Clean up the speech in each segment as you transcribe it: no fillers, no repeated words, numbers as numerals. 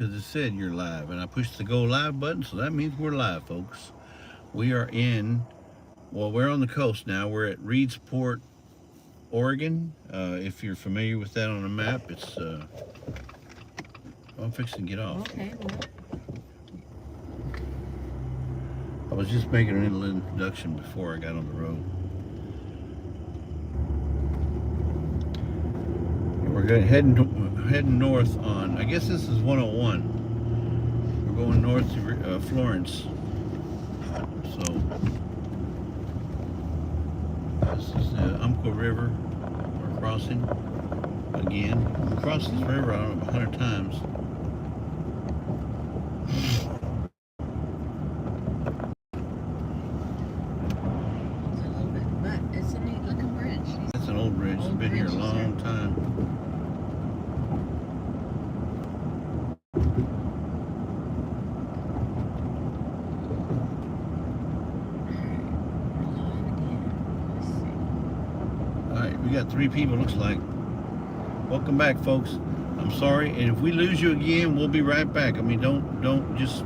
because it said you're live, and I pushed the go live button, so that means we're live, folks. We are in, well, we're on the coast now. We're at Reedsport, Oregon. If you're familiar with that on a map, I'm fixing to get off. Okay, well, I was just making a little introduction before I got on the road. Heading north on, I guess this is 101. We're going north to Florence. So this is the Umpqua River we're crossing again. We crossed this river, I don't know, 100 times. it's a little bit, but it's a neat looking bridge. That's an old bridge. It's been here a long time. We got 3 people, looks like. Welcome back, folks. I'm sorry, and if we lose you again, we'll be right back. I mean, don't just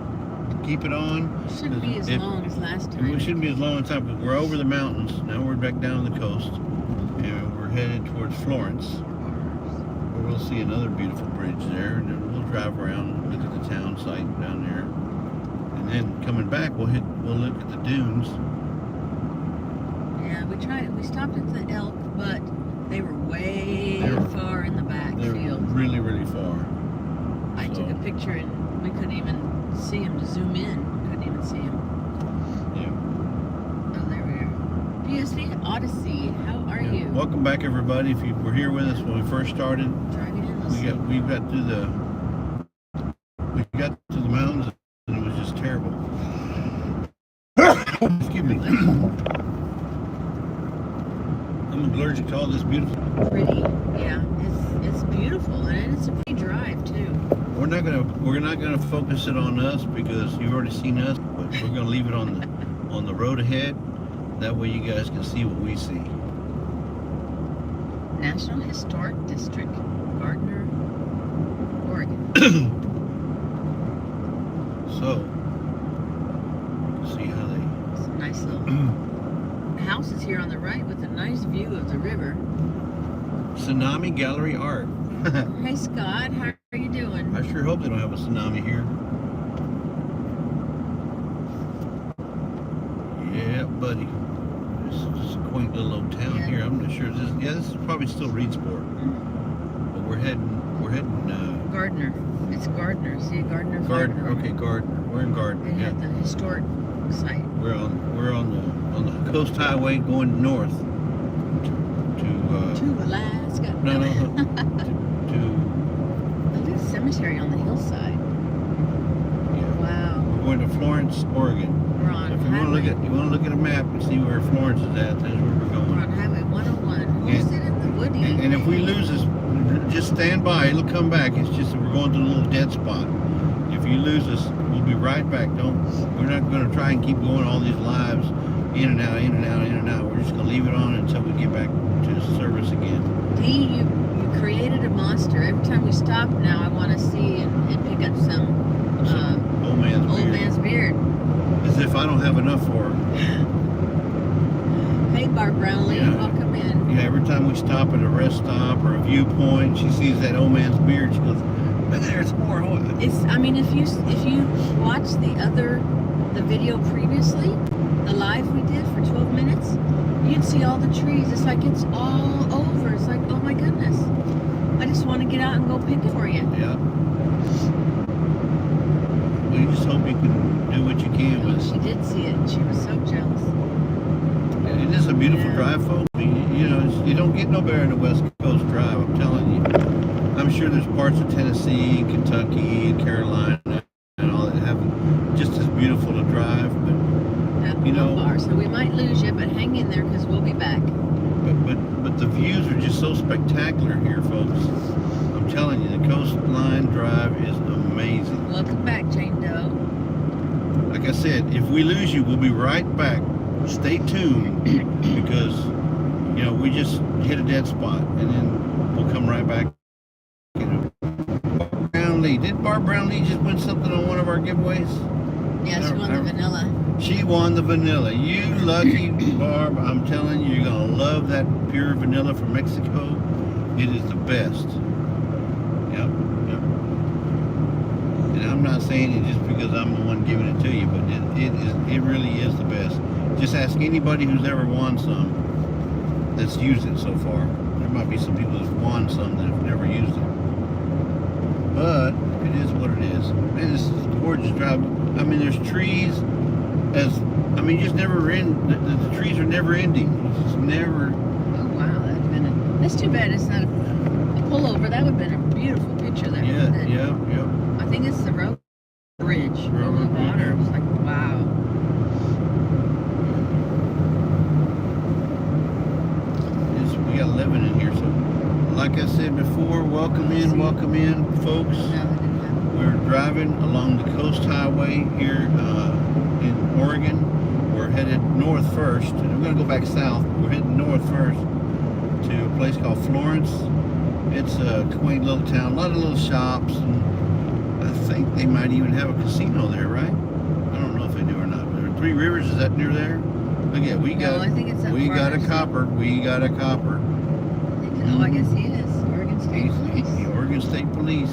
keep it on. It shouldn't be as long as last time. We shouldn't be as long as time, because we're over the mountains. Now we're back down the coast, and we're headed towards Florence. Where we'll see another beautiful bridge there, and then we'll drive around and look at the town site down there. And then coming back, we'll look at the dunes. Yeah, we stopped at the elk, but they were way far in the back They're field. really, really far. I took a picture and we couldn't even see him to zoom in. Couldn't even see him. Yeah. Oh, there we are. PSV Odyssey, how are you? Welcome back, everybody. If you were here with us when we first started, we got to the mountains, and it was just terrible. Excuse me. I'm allergic to all this beautiful. Pretty, yeah. It's beautiful, and it's a pretty drive too. We're not gonna focus it on us because you've already seen us, but we're gonna leave it on the road ahead. That way, you guys can see what we see. National Historic District, Gardner, Oregon. So, see how they. It's a nice little houses here on the right with a nice view of the river. Tsunami Gallery Art. Hey Scott, how are you doing? I sure hope they don't have a tsunami here. Yeah, buddy. This is just a quaint little old town here. I'm not sure. This is probably still Reedsport. But we're heading. Gardner. It's Gardner. See Gardner. Gardner. Okay, Gardner. We're in Gardner. They have the historic site. We're on the coast highway going north to Alaska. No. to a little cemetery on the hillside. Yeah. Wow. We're going to Florence, Oregon. We're on So if you want to look at a map and see where Florence is at, that's where we're going. We're on Highway 101. We'll sit in the woody. And if we lose this, just stand by. It'll come back. It's just that we're going to a little dead spot. If you lose us, we'll be right back. We're not going to try and keep going all these lives in and out, in and out, in and out. We're just going to leave it on until we get back to service again. Dee, you created a monster. Every time we stop now, I want to see and pick up some old man's beard. As if I don't have enough for her. Hey, Barb Brownlee, welcome in. Yeah, every time we stop at a rest stop or a viewpoint, she sees that old man's beard. She goes, "There's more." I mean, if you watch the video previously, the live we did for 12 minutes, you'd see all the trees. It's like it's all over. It's like, oh my goodness. I just want to get out and go pick it for you. Yeah. Well, you just hope you can do what you can with it. She did see it. She was so jealous. It is a beautiful drive, folks. You don't get no better than the West Coast Drive, I'm telling you. I'm sure there's parts of Tennessee, Kentucky, and Carolina, and all that have just as beautiful to drive, but so we might lose you, but hang in there because we'll be back. But the views are just so spectacular here, folks. I'm telling you, the Coastline Drive is amazing. Welcome back, Jane Doe. Like I said, if we lose you, we'll be right back. Stay tuned because we just hit a dead spot, and then we'll come right back and walk around Brownlee. Did Barb Brownlee just win something on one of our giveaways? Yeah, she won the vanilla. She won the vanilla. You lucky Barb. I'm telling you, you're going to love that pure vanilla from Mexico. It is the best. Yep, yep. And I'm not saying it just because I'm the one giving it to you, but it really is the best. Just ask anybody who's ever won some that's used it so far. There might be some people that won some that have never used it. But it is what it is. Man, this is a gorgeous drive. I mean, there's trees just never end. The trees are never ending. It's just never. Oh wow, that's too bad it's not a pullover. That would have been a beautiful picture there. Yeah. I think it's the road bridge over the Railroad water. It bridge. was like, wow. We got 11 in here, so like I said before, welcome in, folks. No, they didn't have We're driving along the Coast Highway here in Oregon. We're headed north first, and we're going to go back south. We're heading north first to a place called Florence. It's a quaint little town, a lot of little shops, and I think they might even have a casino there, right? I don't know if they do or not. Three Rivers, is that near there? Look at, we got I think it's up a farther south. copper. We got a copper. Oh, I guess he is. Oregon State Police. The Oregon State Police.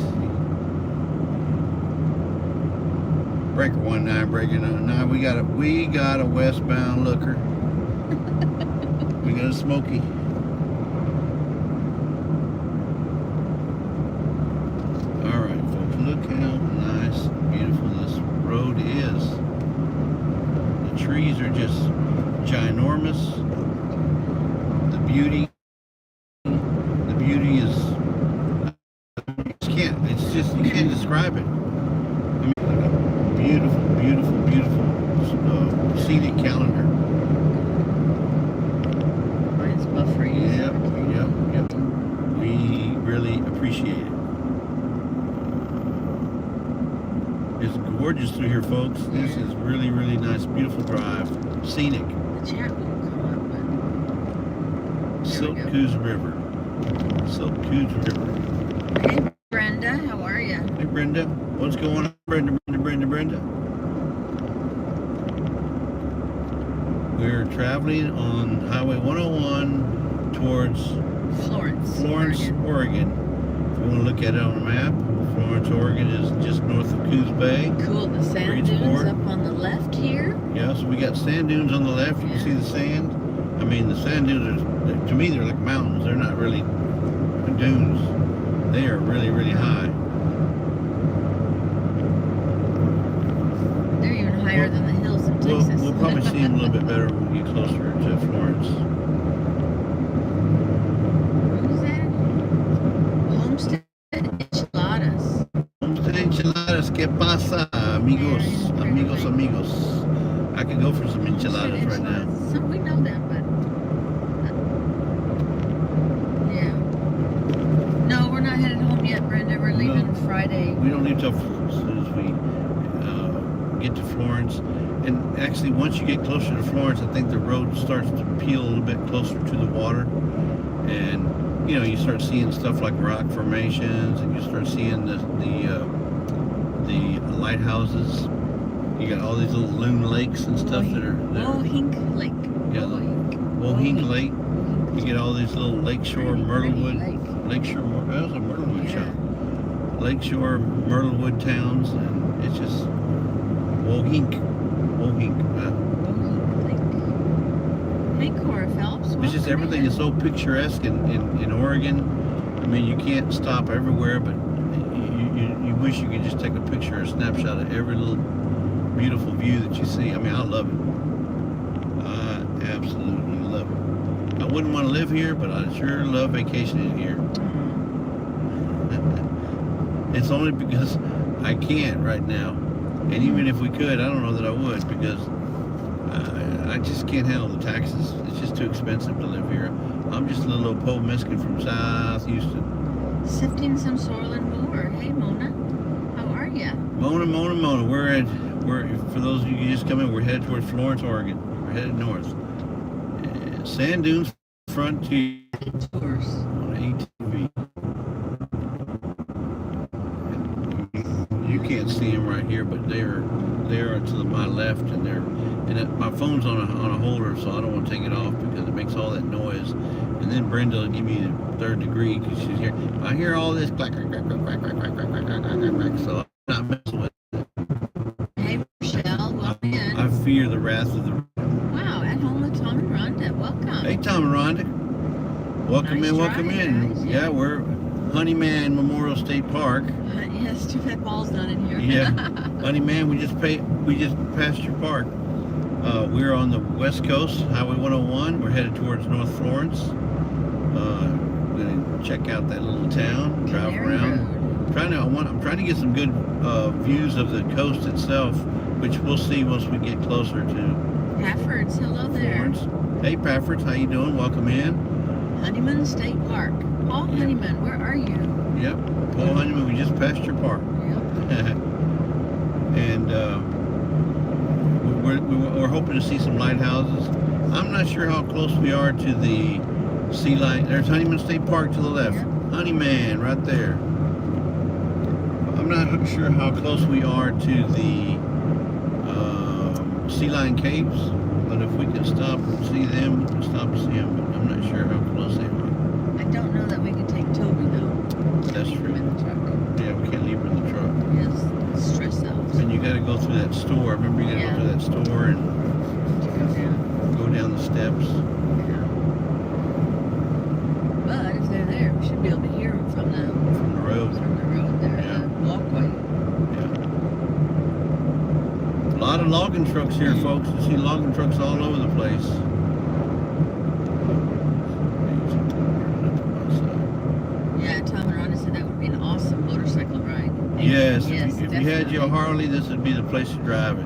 Breaker 19, breaker 99. We got a westbound looker. We got a Smoky. All right, folks. Look how nice, beautiful this road is. The trees are just ginormous. The beauty is, you can't describe it. I mean, like a beautiful scenic calendar. Mine's buffer you. Yep. We really appreciate it. It's gorgeous through here, folks. This is really nice, beautiful drive. Scenic. The chat won't come up, but Silk Coos River. hey Brenda, how are you? Hey Brenda, what's going on? Brenda. We're traveling on Highway 101 towards Florence, Oregon. If you want to look at it on a map, Florence, Oregon is just north of Coos Bay. Cool, the sand dunes up on the left here. Yeah, so we got sand dunes on the left. You can see the sand. I mean, the sand dunes are, to me, they're like mountains. They're not really dunes. They are really high. They're even higher than the hills of Texas. We'll probably see them a little bit better when we get closer to Florence. What is that? Homestead enchiladas. Homestead enchiladas, ¿qué pasa, amigos? I could go for some enchiladas right now. We know that, but yeah. No, we're not headed home yet, Brenda. We're leaving Friday. We don't leave till as soon as we get to Florence. And actually, once you get closer to Florence, I think the road starts to peel a little bit closer to the water. And, you start seeing stuff like rock formations, and you start seeing the lighthouses. You got all these little loon lakes and stuff that are there. Wohink Lake. Yeah, Wohink Lake. You get all these little lakeshore Myrtlewood. Lakeshore, that was a Myrtlewood shop. Lakeshore Myrtlewood towns, and it's just Wohink. Hey, Cora Phelps. It's just everything is so picturesque in Oregon. I mean, you can't stop everywhere, but you wish you could just take a picture or a snapshot of every little beautiful view that you see. I mean, I love it. I absolutely love it. I wouldn't want to live here, but I sure love vacationing here. It's only because I can't right now. And even if we could, I don't know that I would, because I just can't handle the taxes. It's just too expensive to live here. I'm just a little old Poe Miskin from South Houston. Sifting some soil and more. Hey, Mona. How are ya? Mona. We're for those of you who just come in, we're headed towards Florence, Oregon. We're headed north. Sand dunes frontier Tours. on ATV. can't see them right here, but they are to my left, and my phone's on a holder, so I don't want to take it off because it makes all that noise. And then Brenda will give me the third degree because she's here. I hear all this clack, clack, clack, clack, clack, clack, clack, clack, clack, clack, clack, so I'm not messing with it. Hey, Michelle, welcome in. I fear the wrath of the... Wow, at home with Tom and Rhonda. Welcome. Hey, Tom and Rhonda. Welcome Nice in, welcome drive, in. guys, Yeah, we're Honeyman Memorial State Park. Yes, too bad Paul's not in here. Yeah, Honeyman, we just passed your park. We're on the west coast, Highway 101. We're headed towards North Florence. We're gonna check out that little town, drive Canary around. Road. I'm trying to get some good views of the coast itself, which we'll see once we get closer to Paffords, hello there. Florence. Hey, Paffords, how you doing? Welcome in. Honeyman State Park. Paul Yeah. Honeyman, where are you? Yep, Paul Honeyman, we just passed your park. Yep. And we're hoping to see some lighthouses. I'm not sure how close we are to the sea light. There's Honeyman State Park to the left. Yep. Honeyman right there. I'm not sure how close we are to the Sea Lion Caves, but if we can stop and see them, we can stop and see them. But I'm not sure how close they are. I don't know that we can take Toby though. That's Leave him true. in the truck. Yeah, we can't leave her in the truck. Yes, stress out. And you got to go through that store. Remember, you got to Yeah. go through that store and To go down. go down the steps. Yeah. But if they're there, we should be able to hear them from the Road. there, Yeah. the walkway. A lot of logging trucks here, folks. You see logging trucks all over the place. Yeah, Tom and Rhonda said that would be an awesome motorcycle ride. Yes, Yes, if you had your definitely. Harley, this would be the place to drive it,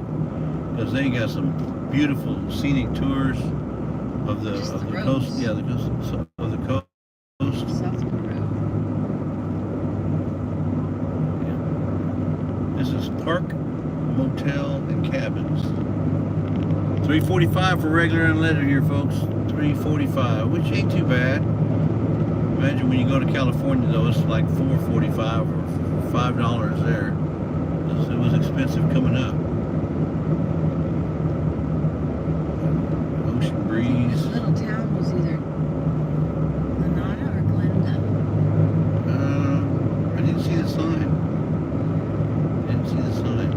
because they got some beautiful scenic tours of the Just the coast. roads. Yeah, the coast of the coast. Southwood Road. This is Park Motel and Cabins. $3.45 for regular unleaded here, folks. $3.45, which ain't too bad. Imagine when you go to California, though, it's like $4.45 or $5 there. It was expensive coming up. Ocean This breeze. little town was either Granada or Glenda. I didn't see the sign. Didn't see the sign.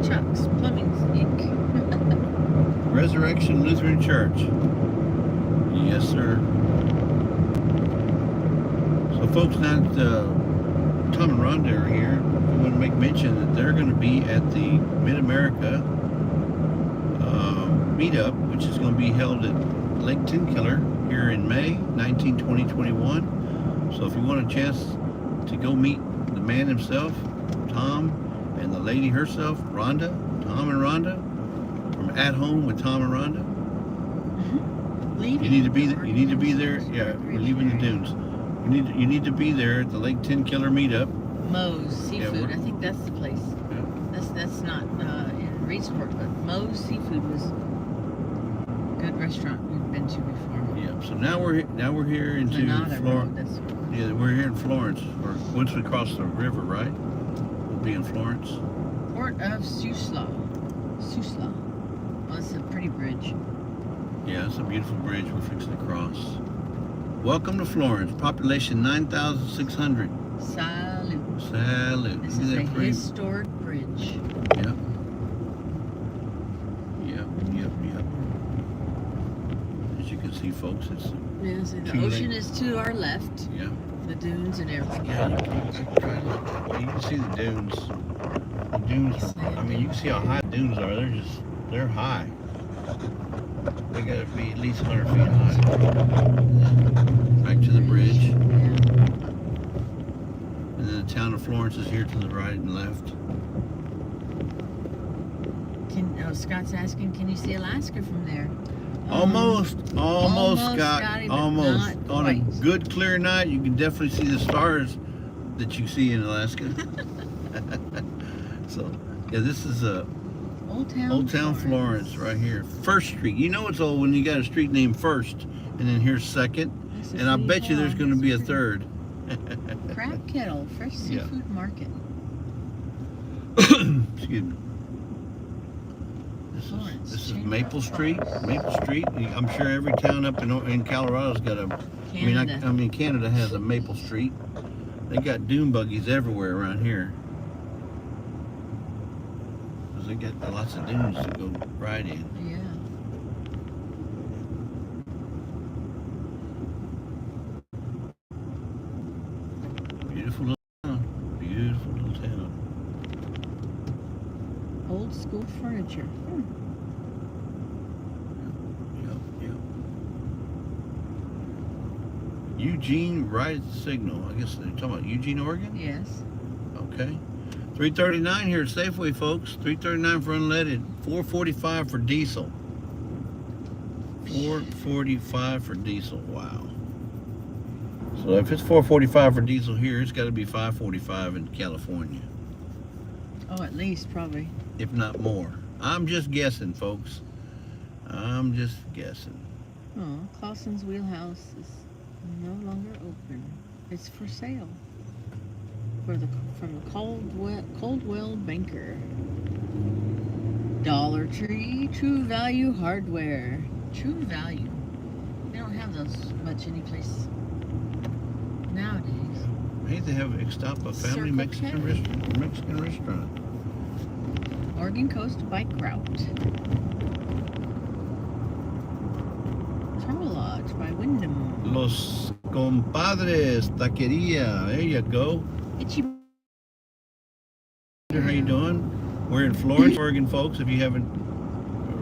Chuck's Plumbing Inc. Resurrection Lutheran Church. Yes, sir. So, folks, now that Tom and Rhonda are here, I want to make mention that they're going to be at the Mid-America meetup, which is going to be held at Lake Tenkiller here in May 19, 2021. So if you want a chance to go meet the man himself, Tom, and the lady herself, Rhonda, Tom and Rhonda, from At Home with Tom and Rhonda, Leaving. you need to be there. You need to be there. Yeah, we're leaving the dunes. You need to be there at the Lake Tenkiller meetup. Moe's Seafood. we're- I think that's the place. Yeah. That's not in Reedsport, but Moe's Seafood was a good restaurant we've been to before. Yeah. So now we're here into Granada Florence. Road. That's Yeah, we're here in Florence. Or once we cross the river, right? We'll be in Florence. Port of Susla. Susla. Oh, it's a pretty bridge. Yeah, it's a beautiful bridge we're fixing to cross. Welcome to Florence. Population 9,600. Salute. Salute. This Isn't is a that pretty? historic bridge. Yep. Yep. As you can see, folks, it's Yes, and the Too ocean late. is to our left. yeah. The dunes and everything. Yeah, you can see the dunes. The dunes. I mean, you can see how high the dunes are. They're high. They got to be at least 100 feet high. Back to the bridge. Yeah. And then the town of Florence is here to the right and left. Scott's asking, can you see Alaska from there? Almost, almost, Scott. Scotty, but Almost. not On a quite. good, clear night, you can definitely see the stars that you see in Alaska. So, yeah, this is Old Town Florence right here. First Street. You know it's old when you got a street named First, and then here's Second. This is And I City bet you there's Hall. going to be a It's third. Crab Kettle, fresh Yeah. seafood market. Excuse me. Florence, This is Chamber Maple of Street. Commerce. Maple Street. I'm sure every town up in Colorado's got a. Canada. I mean, Canada has a Maple Street. They got dune buggies everywhere around here. 'Cause they got lots of dunes to go ride in. Yeah. Beautiful little town. Beautiful little town. Old school furniture. Yep, yep. Eugene Right Signal. I guess they're talking about Eugene, Oregon? Yes. Okay. 339 here at Safeway, folks. 339 for unleaded. 445 for diesel. 445 for diesel. Wow. So if it's 445 for diesel here, it's got to be 545 in California, Oh, at least probably. if not more. I'm just guessing, folks. I'm just guessing. Oh, Clausen's Wheelhouse is no longer open. It's for sale. From Coldwell Banker. Dollar Tree, True Value Hardware. True Value. They don't have those much anyplace nowadays. Hey, they have Ixtapa Family Circle Mexican K. restaurant. Oregon Coast Bike Route. Travel Lodge by Wyndham. Los Compadres Taqueria. There you go. Itchy. How you doing? We're in Florence, Oregon, folks. If you haven't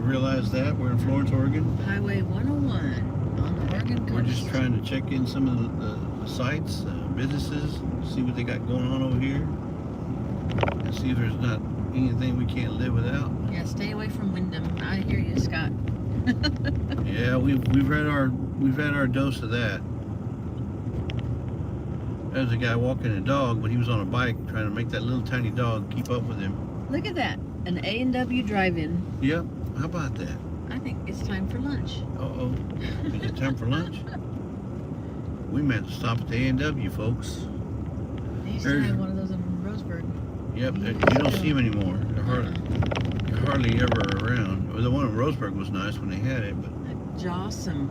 realized that, we're in Florence, Oregon. Highway 101 on the Oregon coast. We're just trying to check in some of the sites, businesses, see what they got going on over here, and see if there's not anything we can't live without. Yeah, stay away from Wyndham. I hear you, Scott. Yeah, we've had our dose of that. There's a guy walking a dog, but he was on a bike trying to make that little tiny dog keep up with him. Look at that. An A&W drive-in. Yep. How about that? I think it's time for lunch. Uh-oh. Is it time for lunch? We meant to stop at the A&W, folks. They used to There's- have one of those in Roseburg. Yep, you don't see them anymore. They're hardly ever around. Well, the one in Roseburg was nice when they had it, but Jawsome.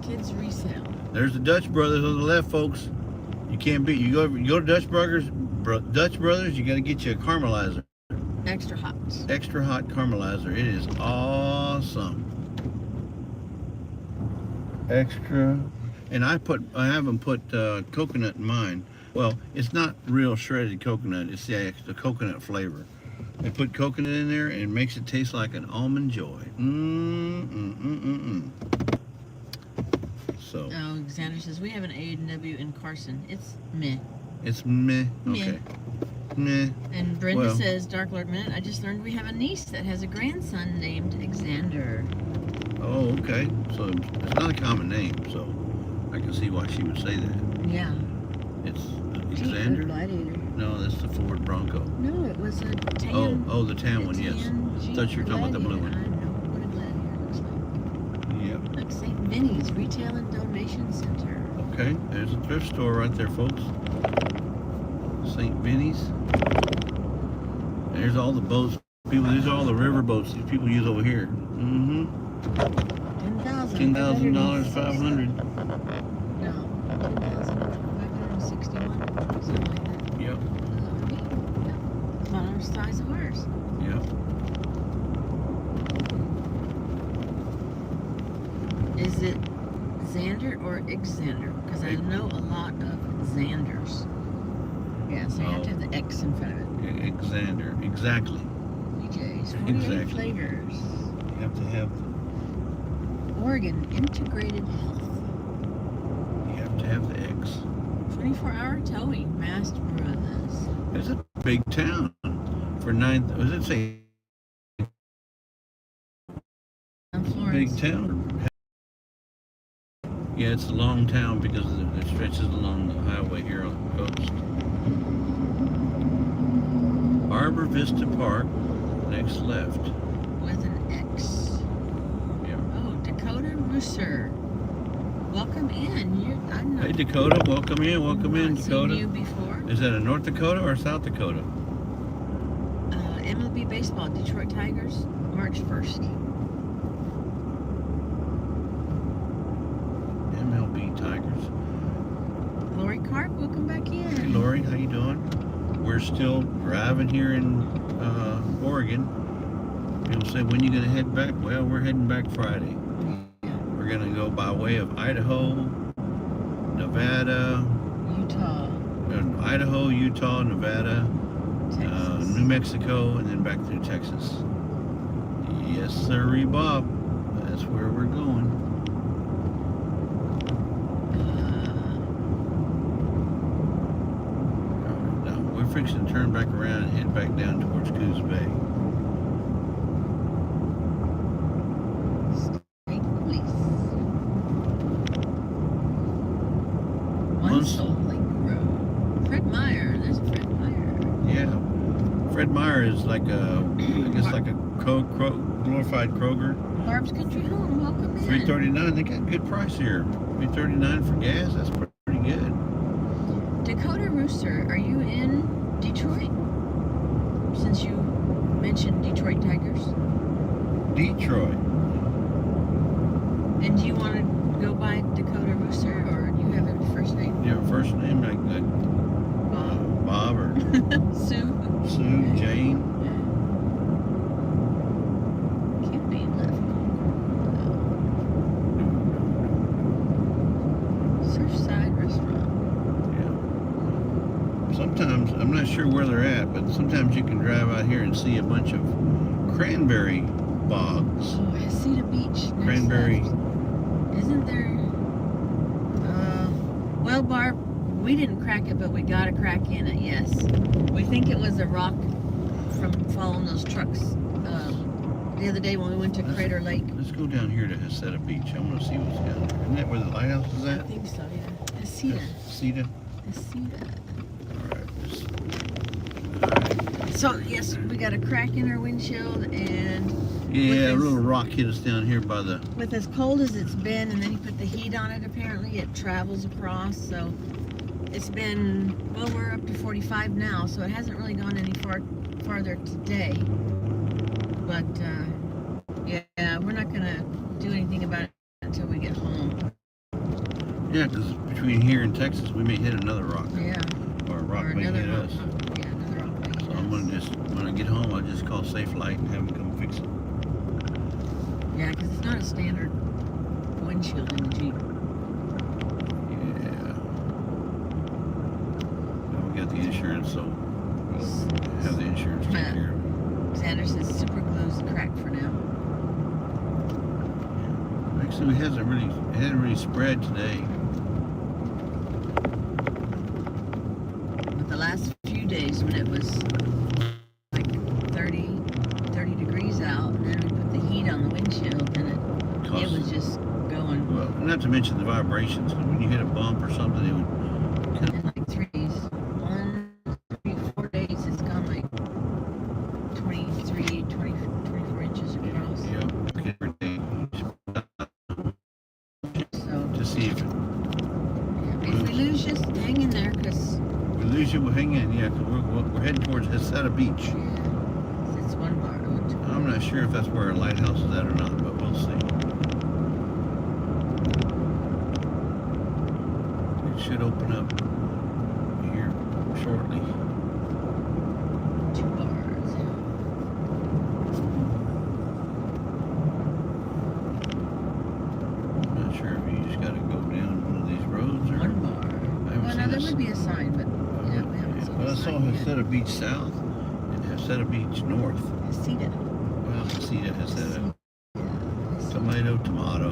Kids resale. there's the Dutch Brothers on the left, folks. You can't beat. You go to Dutch Brothers, you got to get you a caramelizer, Extra hot. extra hot caramelizer. It is awesome. Extra, and I haven't put coconut in mine. Well, it's not real shredded coconut. It's the coconut flavor. They put coconut in there and it makes it taste like an almond joy. So Oh, Xander says, we have an A&W in Carson. It's meh. it's meh. Meh. Okay. Meh. And Brenda Well. says, Dark Lord Minute, I just learned we have a niece that has a grandson named Xander. Oh, okay. So it's not a common name, so I can see why she would say that. Yeah. It's Gee, good Xander? gladiator. No, that's the Ford Bronco. No, it was a tan. Oh, the tan one, yes. Jeep Thought you were talking about the blue Gladiator. one. I know what a gladiator looks like. Yep. Look, St. Vinny's Retail and Donation Center. Okay, there's a thrift store right there, folks. St. Vinny's. There's all the boats. These are all the river boats these people use over here. Mm-hmm. $10,000, 500. No, 10,561. Something like that. Yep, Yeah. About our size of ours. yep. Is it Xander or Xander? Because I know a lot of Xanders. Yeah, so you have to have the X in front of it. Xander, exactly. DJ's 48 Exactly. flavors. You have to have Oregon Integrated Health. the X. 24-hour towing. Mast Brothers. It's a big town for what does it say? Florence. Big town. Yeah, it's a long town because it stretches along the highway here on the coast. Arbor Vista Park, next left. With an X. Yeah. Oh, Dakota Rooster. welcome in. I'm not. Hey, Dakota, welcome in. Welcome in, Not Dakota. seen you before. Is that a North Dakota or South Dakota? MLB baseball, Detroit Tigers, March 1st. MLB Tigers. Lori Carp, welcome back in. Hey, Lori, how you doing? We're still driving here in Oregon. People say, when you going to head back? Well, we're heading back Friday. We're going to go by way of Idaho, Nevada, Idaho, Utah, Nevada, New Mexico, and then back through Texas. Yes, sirree, Bob. That's where we're going. Now, we're fixing to turn back around and head back down towards Coos Bay. State Police. Munsell Lake Road. Fred Meyer. There's Fred Meyer. Yeah. Fred Meyer is like a, I guess like a glorified Kroger. Barb's Country Home, welcome in. $3.39. They got a good price here. $3.39 for gas. That's pretty good. Dakota Rooster, are you in Detroit? Since you mentioned Detroit Tigers. Detroit. And do you want to go by Dakota Rooster, or do you have a first name? You have a first name like Bob or Sue. Sue, Jane. Camping left. Surfside Restaurant. Yeah. Sometimes, I'm not sure where they're at, but sometimes you can drive out here and see a bunch of cranberry bogs. Oh, Hesita Beach. next Cranberry. left. Isn't there? Well, Barb, we didn't crack it, but we got a crack in it. Yes, we think it was a rock from following those trucks the other day when we went to Crater Lake. Let's go down here to Hesita Beach. I want to see what's down there. Isn't that where the lighthouse is I at? think so. Yeah, Hesita. Hesita. Hesita. All right. So yes, we got a crack in our windshield, and Yeah, a little rock hit us down here by the. with as cold as it's been, and then you put the heat on it, apparently it travels across. So it's been, well, we're up to 45 now, so it hasn't really gone any farther today. But yeah, we're not gonna do anything about it until we get home. Yeah, because between here and Texas, we may hit another rock. Yeah. Or a rock Or may another hit rock. us. Yeah, another rock may hit So I'm us. gonna just, when I get home, I'll just call Safe Light and have them come fix it. Yeah, because it's not a standard windshield in the Jeep. Yeah. Well, we got the insurance, so we'll have the insurance take Yeah. care of it. Xander says super glue's cracked for now. Actually, it hasn't really spread today. But the last few days when it was like 30 degrees out, and then we put the heat on the windshield, and it was just going Well, not to mention the vibrations. 'Cause when you hit a bump or something, it would kind in like threes. 1, 3, 4 days, it's gone like 23, 24 inches of, across. every day. So To see if if we lose you, hang in there, because we lose you, we'll hang in. Yeah, because we're heading towards Hesita Beach. it's one bar. I'm not sure if that's where our lighthouse is at or not, but we'll see. It should open up here shortly. 2 bars. I'm not sure if you just got to go down one of these roads or. 1 bar. I haven't Well, seen now there this. would be a sign, but yeah, we haven't seen Well, I a saw sign yet. Hesita Beach South and Hesita Beach North. Hesita. Well, Hesita. Hesita. Tomato, tomato.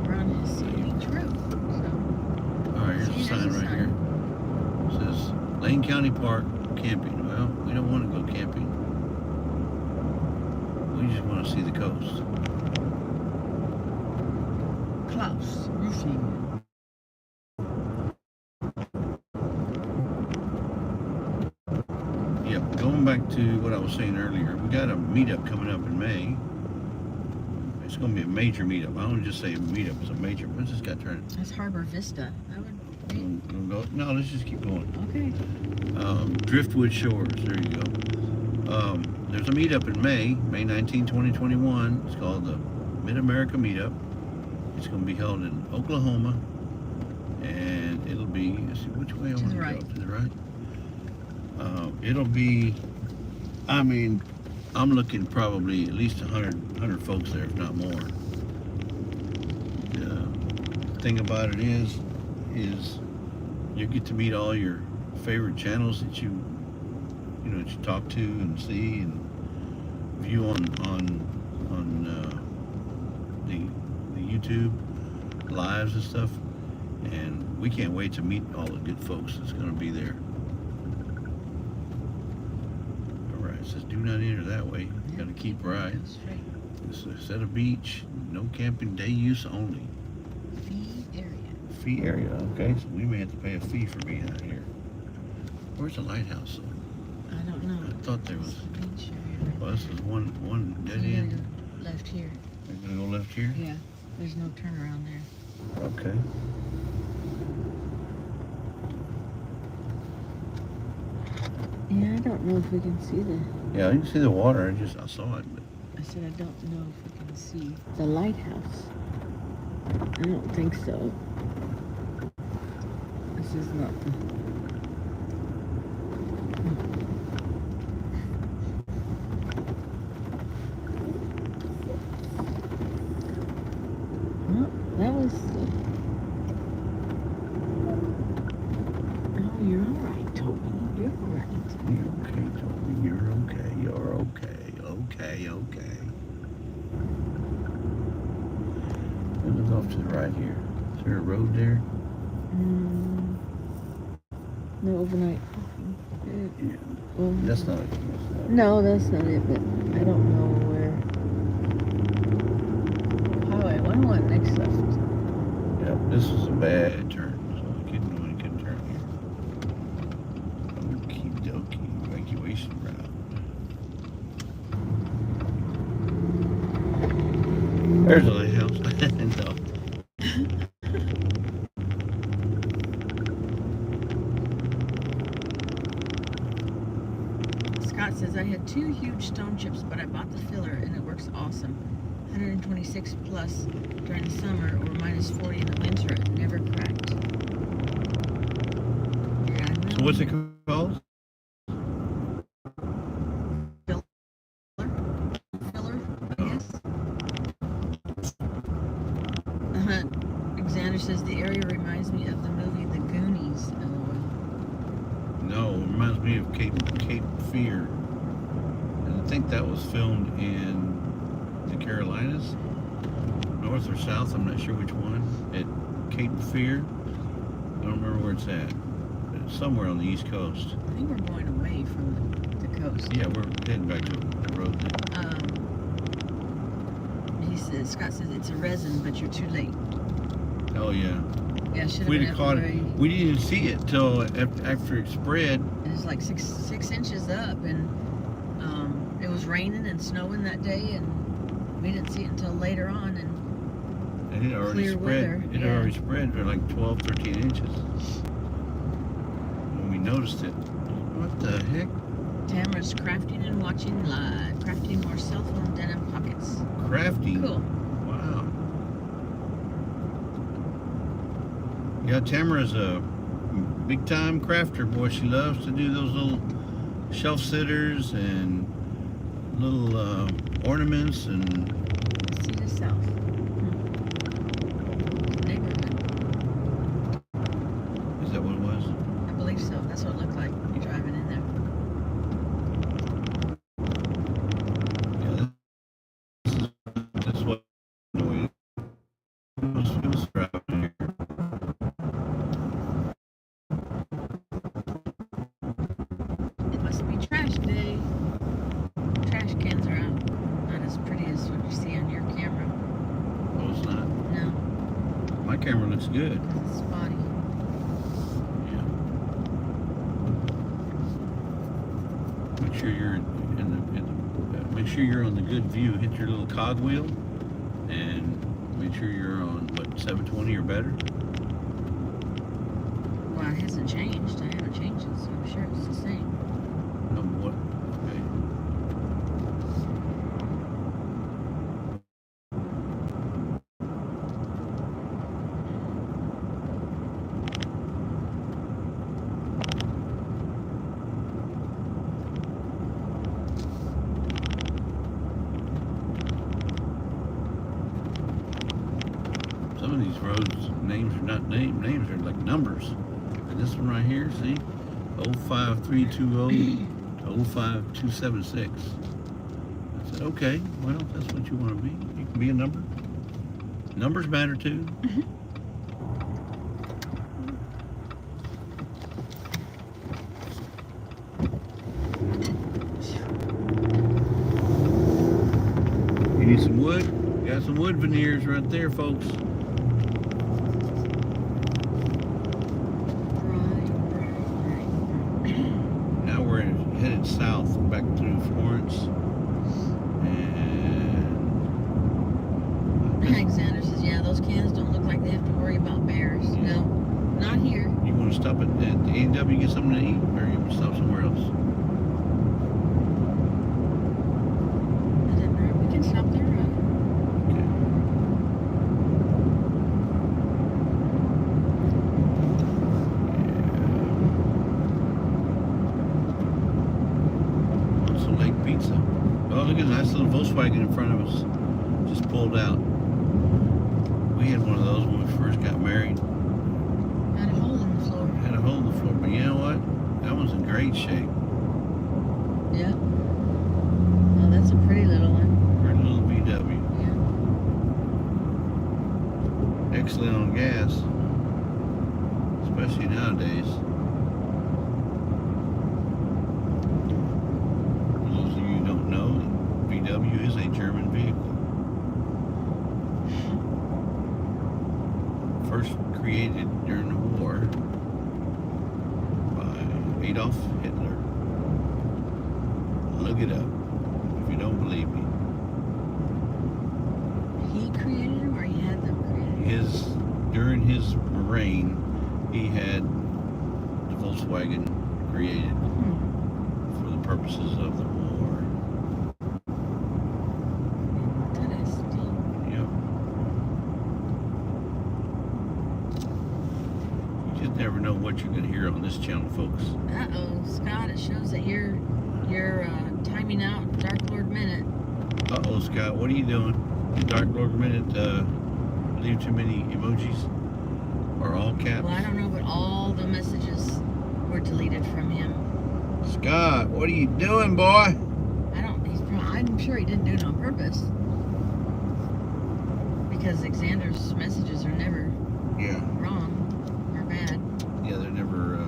We're on Hesita Beach Road. All right, here's See, the sign there's a right here. It says Lane County Park camping. Well, we don't want to go camping. We just want to see the coast. Klaus Roofing. Yep, going back to what I was saying earlier. We got a meetup coming up in May. It's going to be a major meetup. I don't just say a meetup. It's a major. What's this guy turning? That's Harbor Vista. I would. No, let's just keep going. Okay. Driftwood Shores. There you go. There's a meetup in May 19, 2021. It's called the Mid-America Meetup. It's going to be held in Oklahoma. And it'll be, let's see, which way I want to go? To the right? It'll be, I mean, I'm looking probably at least 100 folks there, if not more. The thing about it is you get to meet all your favorite channels that you talk to and see and view on the YouTube lives and stuff. And we can't wait to meet all the good folks that's going to be there. All right, it says do not enter that way. You got to keep right. It's a set of beach, no camping, day use only. Fee area. Fee area, okay. So we may have to pay a fee for being out here. Where's the lighthouse? I don't know. I thought there was. Beach area. Well, this is one dead You end. gotta go left here. We're going to go left here? Yeah. There's no turnaround there. Okay. Yeah, I don't know if we can see the. Yeah, you can see the water. I saw it. But I said I don't know if we can see the lighthouse. I don't think so. This is not the. Well, that was. Oh, you're all right, Toby. You're all right. you're okay, Toby. You're okay. You're okay. Okay. And look off to the right here. Is there a road there? No overnight. Yeah. Well, That's not it. no, that's not it, but I don't know where. Highway 101, next left. Yeah, this is a bad turn. So I couldn't turn here. Okie dokie. Evacuation route. There's a lighthouse. No. Scott says, I had 2 huge stone chips, but I bought the filler and it works awesome. 126 plus during the summer or minus 40 in the winter. It never cracked. Yeah, I know. So what's it called? Filler, I guess. Alexander says the area reminds me of the movie The Goonies. No, it reminds me of Cape Fear. And I think that was filmed in the Carolinas, north or south. I'm not sure which one. At Cape Fear. I don't remember where it's at. But it's somewhere on the East Coast. I think we're going away from the coast. Yeah, we're heading back to the road there. He says, Scott says it's a resin, but you're too late. Oh yeah. Yeah, should have We'd been have caught it. February. We didn't see it till after it spread. It was like six inches up, and it was raining and snowing that day, and we didn't see it until later on. And And it already Clear spread. weather, It yeah. already spread for like 12, 13 inches. When we noticed it. What the heck? Tamara's crafting and watching live. Crafting more cell phone denim pockets. Crafting. Cool. Wow. Yeah, Tamara's a big time crafter, boy. She loves to do those little shelf sitters and little ornaments and See the south. Neighborhood. is that what it was? I believe so. That's what it looked like. You're driving in there. Yeah, that's what it was driving here. It must be trash day. Trash cans are out. Not as pretty as what you see on your camera. Oh, it's not. No, My camera looks good. because it's spotty. Yeah. Make sure you're make sure you're on the good view. Hit your little cogwheel, and make sure you're on what 720 or better. Well, it hasn't changed. I haven't changed it, so I'm sure it's the same. What? Okay. Some of these roads names are not names are like numbers. And this one right here, see? 05320 05276. I said, okay, well, if that's what you want to be. You can be a number. Numbers matter too. You need some wood? Got some wood veneers right there, folks. Now we're headed south back through Florence. And Alexander says, yeah, those cans don't look like they have to worry about bears. Yeah. No, not here. you want to stop at the A&W get something to eat, or you want to stop somewhere else? We can stop there. Okay. Also Lake Pizza. Oh, look at a nice little Volkswagen in front of us. Just pulled out. We had one of those when we first got married. Had a hole in the floor. Had a hole in the floor, but you know what? That one's in great shape. Yeah. Oh, that's a pretty little one. Pretty little VW. Yeah. Excellent on gas, especially nowadays. For those of you who don't know, VW is a German vehicle. First created during the war by Adolf Hitler. Look it up if you don't believe me. He created them, or he had them created? During his reign, he had the Volkswagen created for the purposes of the war. Interesting. Yep. You just never know what you're going to hear on this channel, folks. Uh-oh, Scott, it shows that you're timing out Dark Lord Minute. Uh-oh, Scott, what are you doing? Did Dark Lord Minute leave too many emojis? Or all caps? Well, I don't know, but all the messages were deleted from him. Scott, what are you doing, boy? I'm sure he didn't do it on purpose. Because Xander's messages are never wrong or bad. Yeah, they're never,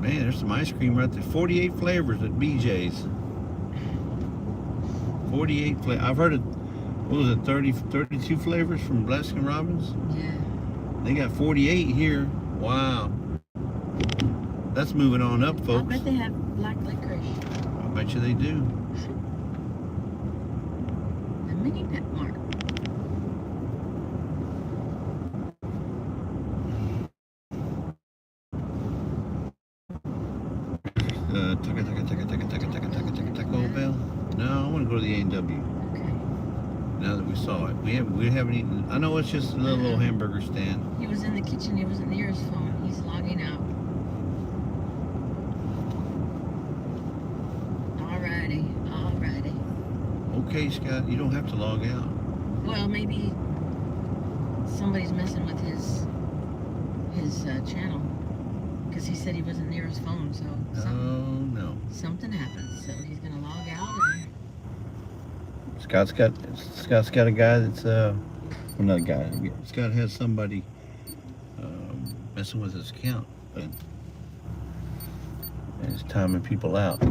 Man, there's some ice cream right there. 48 flavors at BJ's. 48 flavors. I've heard of, what was it, 32 flavors from Baskin Robbins? Yeah. They got 48 here. Wow. That's moving on up, I folks. bet they have black licorice. I bet you they do. The mini pet mark. Taco Bell. No, I want to go to the A&W. Okay. Now that we saw it, we haven't eaten. I know it's just a little hamburger stand. He was in the kitchen. He wasn't near his phone. He's logging out. Alrighty. Okay, Scott, you don't have to log out. Well, maybe somebody's messing with his channel, because he said he wasn't near his phone. So something happened. So he's gonna log out. And Scott's got a guy that's well, not a guy. Scott has somebody messing with his account, but it's timing people out.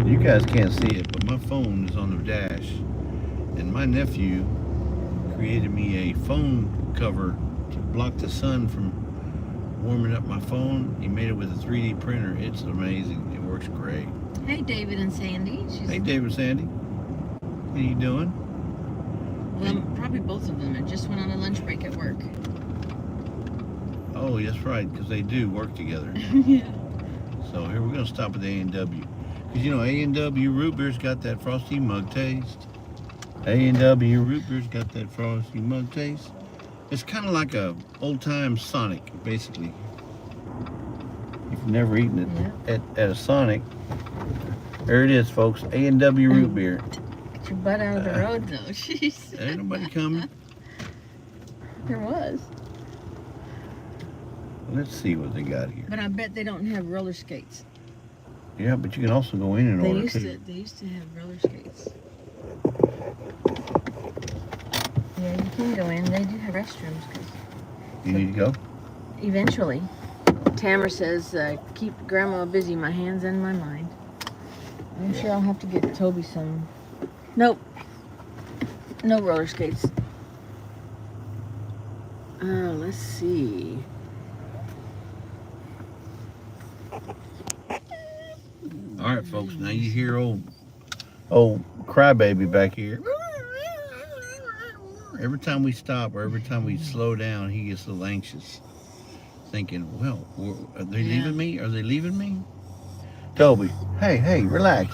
You guys can't see it, but my phone is on the dash, and my nephew created me a phone cover to block the sun from warming up my phone. He made it with a 3D printer. It's amazing. It works great. Hey, David and Sandy. Hey, David, Sandy. What are you doing? Well, probably both of them. I just went on a lunch break at work. Oh, that's right, because they do work together. Yeah. So here we're gonna stop at the A&W, because you know A&W root beer's got that frosty mug taste. A&W root beer's got that frosty mug taste. It's kind of like a old-time Sonic, basically. If you've never eaten it at a Sonic, there it is, folks. A&W root beer. Get your butt out of the road, though. Jeez. Ain't nobody coming. There was. Let's see what they got here. But I bet they don't have roller skates. Yeah, but you can also go in and order too. They used to have roller skates. Yeah, you can go in. They do have restrooms. You need to go? Eventually. Tamara says, keep Grandma busy, my hands and my mind. I'm sure I'll have to get Toby some. Nope. No roller skates. Let's see. All right, folks. Now you hear old crybaby back here. Every time we stop or every time we slow down, he gets a little anxious, thinking, "Well, are they leaving me? Are they leaving me?" Toby, hey, relax.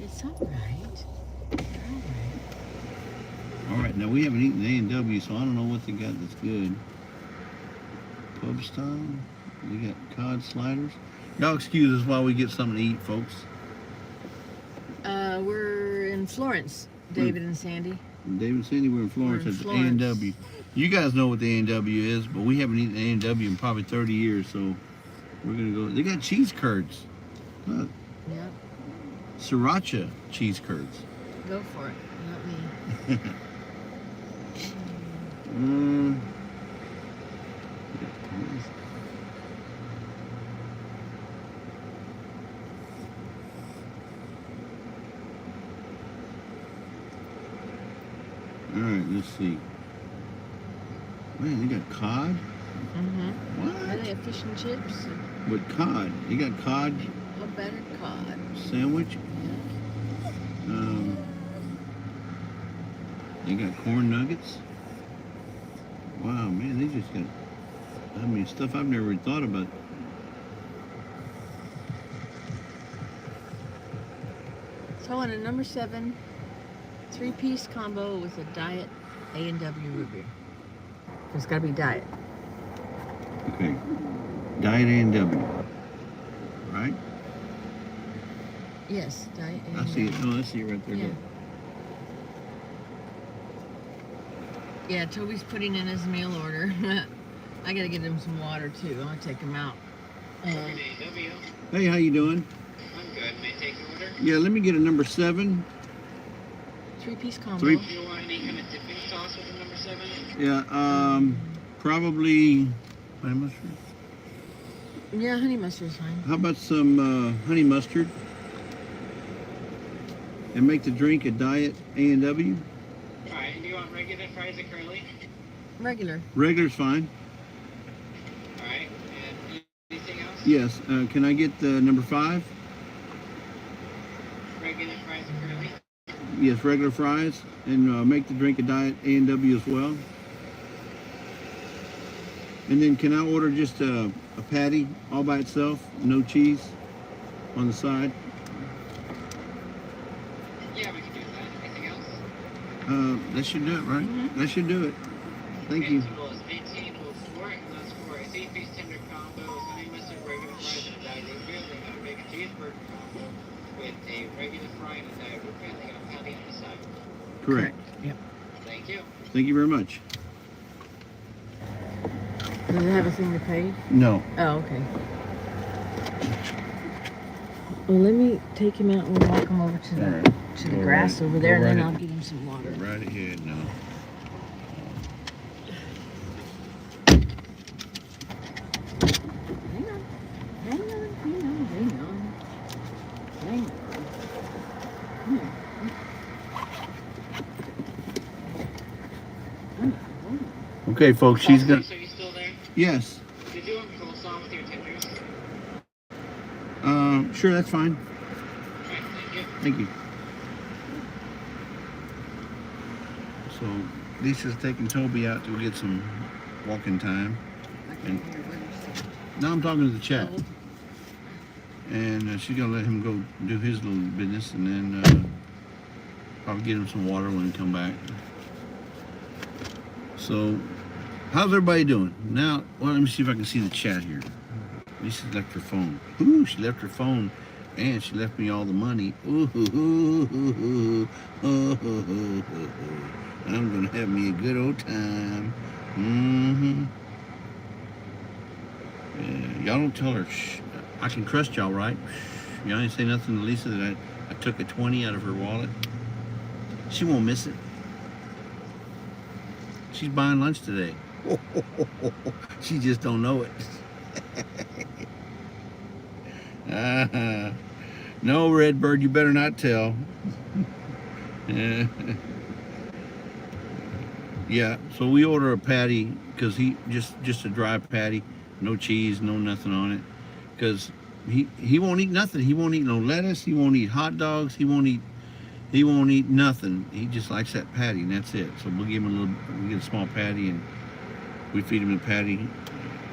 It's all right. All right. Now we haven't eaten A&W, so I don't know what they got that's good. Pub style. We got cod sliders. Y'all excuse us while we get something to eat, folks. We're in Florence, David and Sandy. David and Sandy, we're in Florence at the A&W. You guys know what the A&W is, but we haven't eaten A&W in probably 30 years, so we're gonna go. They got cheese curds. Look, Yep. sriracha cheese curds. Go for it. Not me. All right, let's see. Man, they got cod. Mm-hmm. What? Are they have fish and chips? But cod. You got cod A better cod. sandwich. They got corn nuggets. Wow, man, they just got, I mean, stuff I've never even thought about. So on a number 7, 3-piece combo with a diet A&W root beer. It's got to be diet. Okay. Diet A&W. Right? Yes, diet A&W. I see it. Oh, I see it right there. Yeah. Look. Yeah, Toby's putting in his meal order. I gotta get him some water too. I'm gonna take him out. Hey, how you doing? I'm good. May I take your order? Yeah, let me get a number 7. 3-piece combo. Three- Do you want any kind of dipping sauce with the number 7? Yeah, probably honey mustard. Yeah, honey mustard's fine. How about some honey mustard? And make the drink a diet A&W? Alright, and do you want regular fries or curly? Regular. Regular's fine. Alright, and anything else? Yes. Can I get the number 5? Regular fries or curly? Yes, regular fries. And make the drink a diet A&W as well. And then can I order just a patty all by itself? No cheese on the side? Yeah, we can do that. Anything else? That should do it, right? Mhm. That should do it. Thank you. Well, it's 1804, and that's for a 3-piece tender combo with honey mustard, regular fries, and a diet root beer. They got a bacon cheeseburger combo with a regular fry and a diet root beer. They got a patty on the side. Correct. Yep. Thank you. Thank you very much. Does it have a thing to pay? No. Oh, okay. Well, let me take him out and we'll walk him over to the Alright. to the Go grass right- over there, go and then right I'll get him some water. Right ahead now. Hang on. Hang on. Hang on. Hang on. Hang on. Come on. Come on. Okay, folks, she's gonna. So you still there? Yes. Did you want coleslaw with your tenders? Sure, that's fine. Okay, thank you. Thank you. So Lisa's taking Toby out to get some walking time. And now I'm talking to the chat. And she's gonna let him go do his little business, and then I'll get him some water when he come back. So, how's everybody doing? Now, well, let me see if I can see the chat here. Lisa left her phone. Ooh, she left her phone, and she left me all the money. Ooh, I'm gonna have me a good old time. Yeah, y'all don't tell her. Shh. I can trust y'all, right? Shh. Y'all ain't say nothing to Lisa that I took a 20 out of her wallet. She won't miss it. She's buying lunch today. She just don't know it. No, Redbird, you better not tell. Yeah, so we order a patty because he just a dry patty, no cheese, no nothing on it, because he won't eat nothing. He won't eat no lettuce. He won't eat hot dogs. He won't eat nothing. He just likes that patty, and that's it. So we'll give him we get a small patty, and we feed him the patty,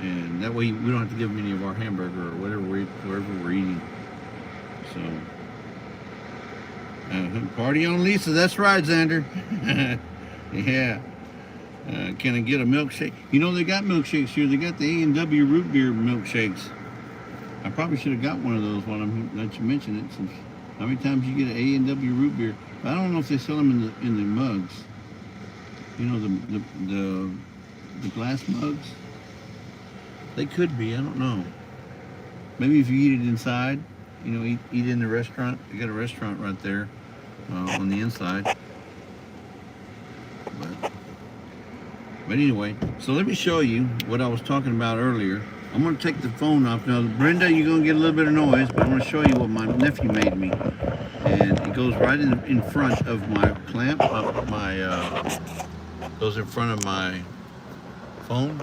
and that way we don't have to give him any of our hamburger or whatever we're eating. So, party on Lisa. That's right, Xander. Yeah. Can I get a milkshake? You know, they got milkshakes here. They got the A&W root beer milkshakes. I probably should have got one of those that you mentioned it. Since how many times you get an A&W root beer? But I don't know if they sell them in the mugs. You know, the glass mugs. They could be. I don't know. Maybe if you eat it inside, you know, eat in the restaurant. They got a restaurant right there on the inside. But anyway, so let me show you what I was talking about earlier. I'm going to take the phone off. Now, Brenda, you're going to get a little bit of noise, but I'm going to show you what my nephew made me. And it goes right in front of my clamp, goes in front of my phone.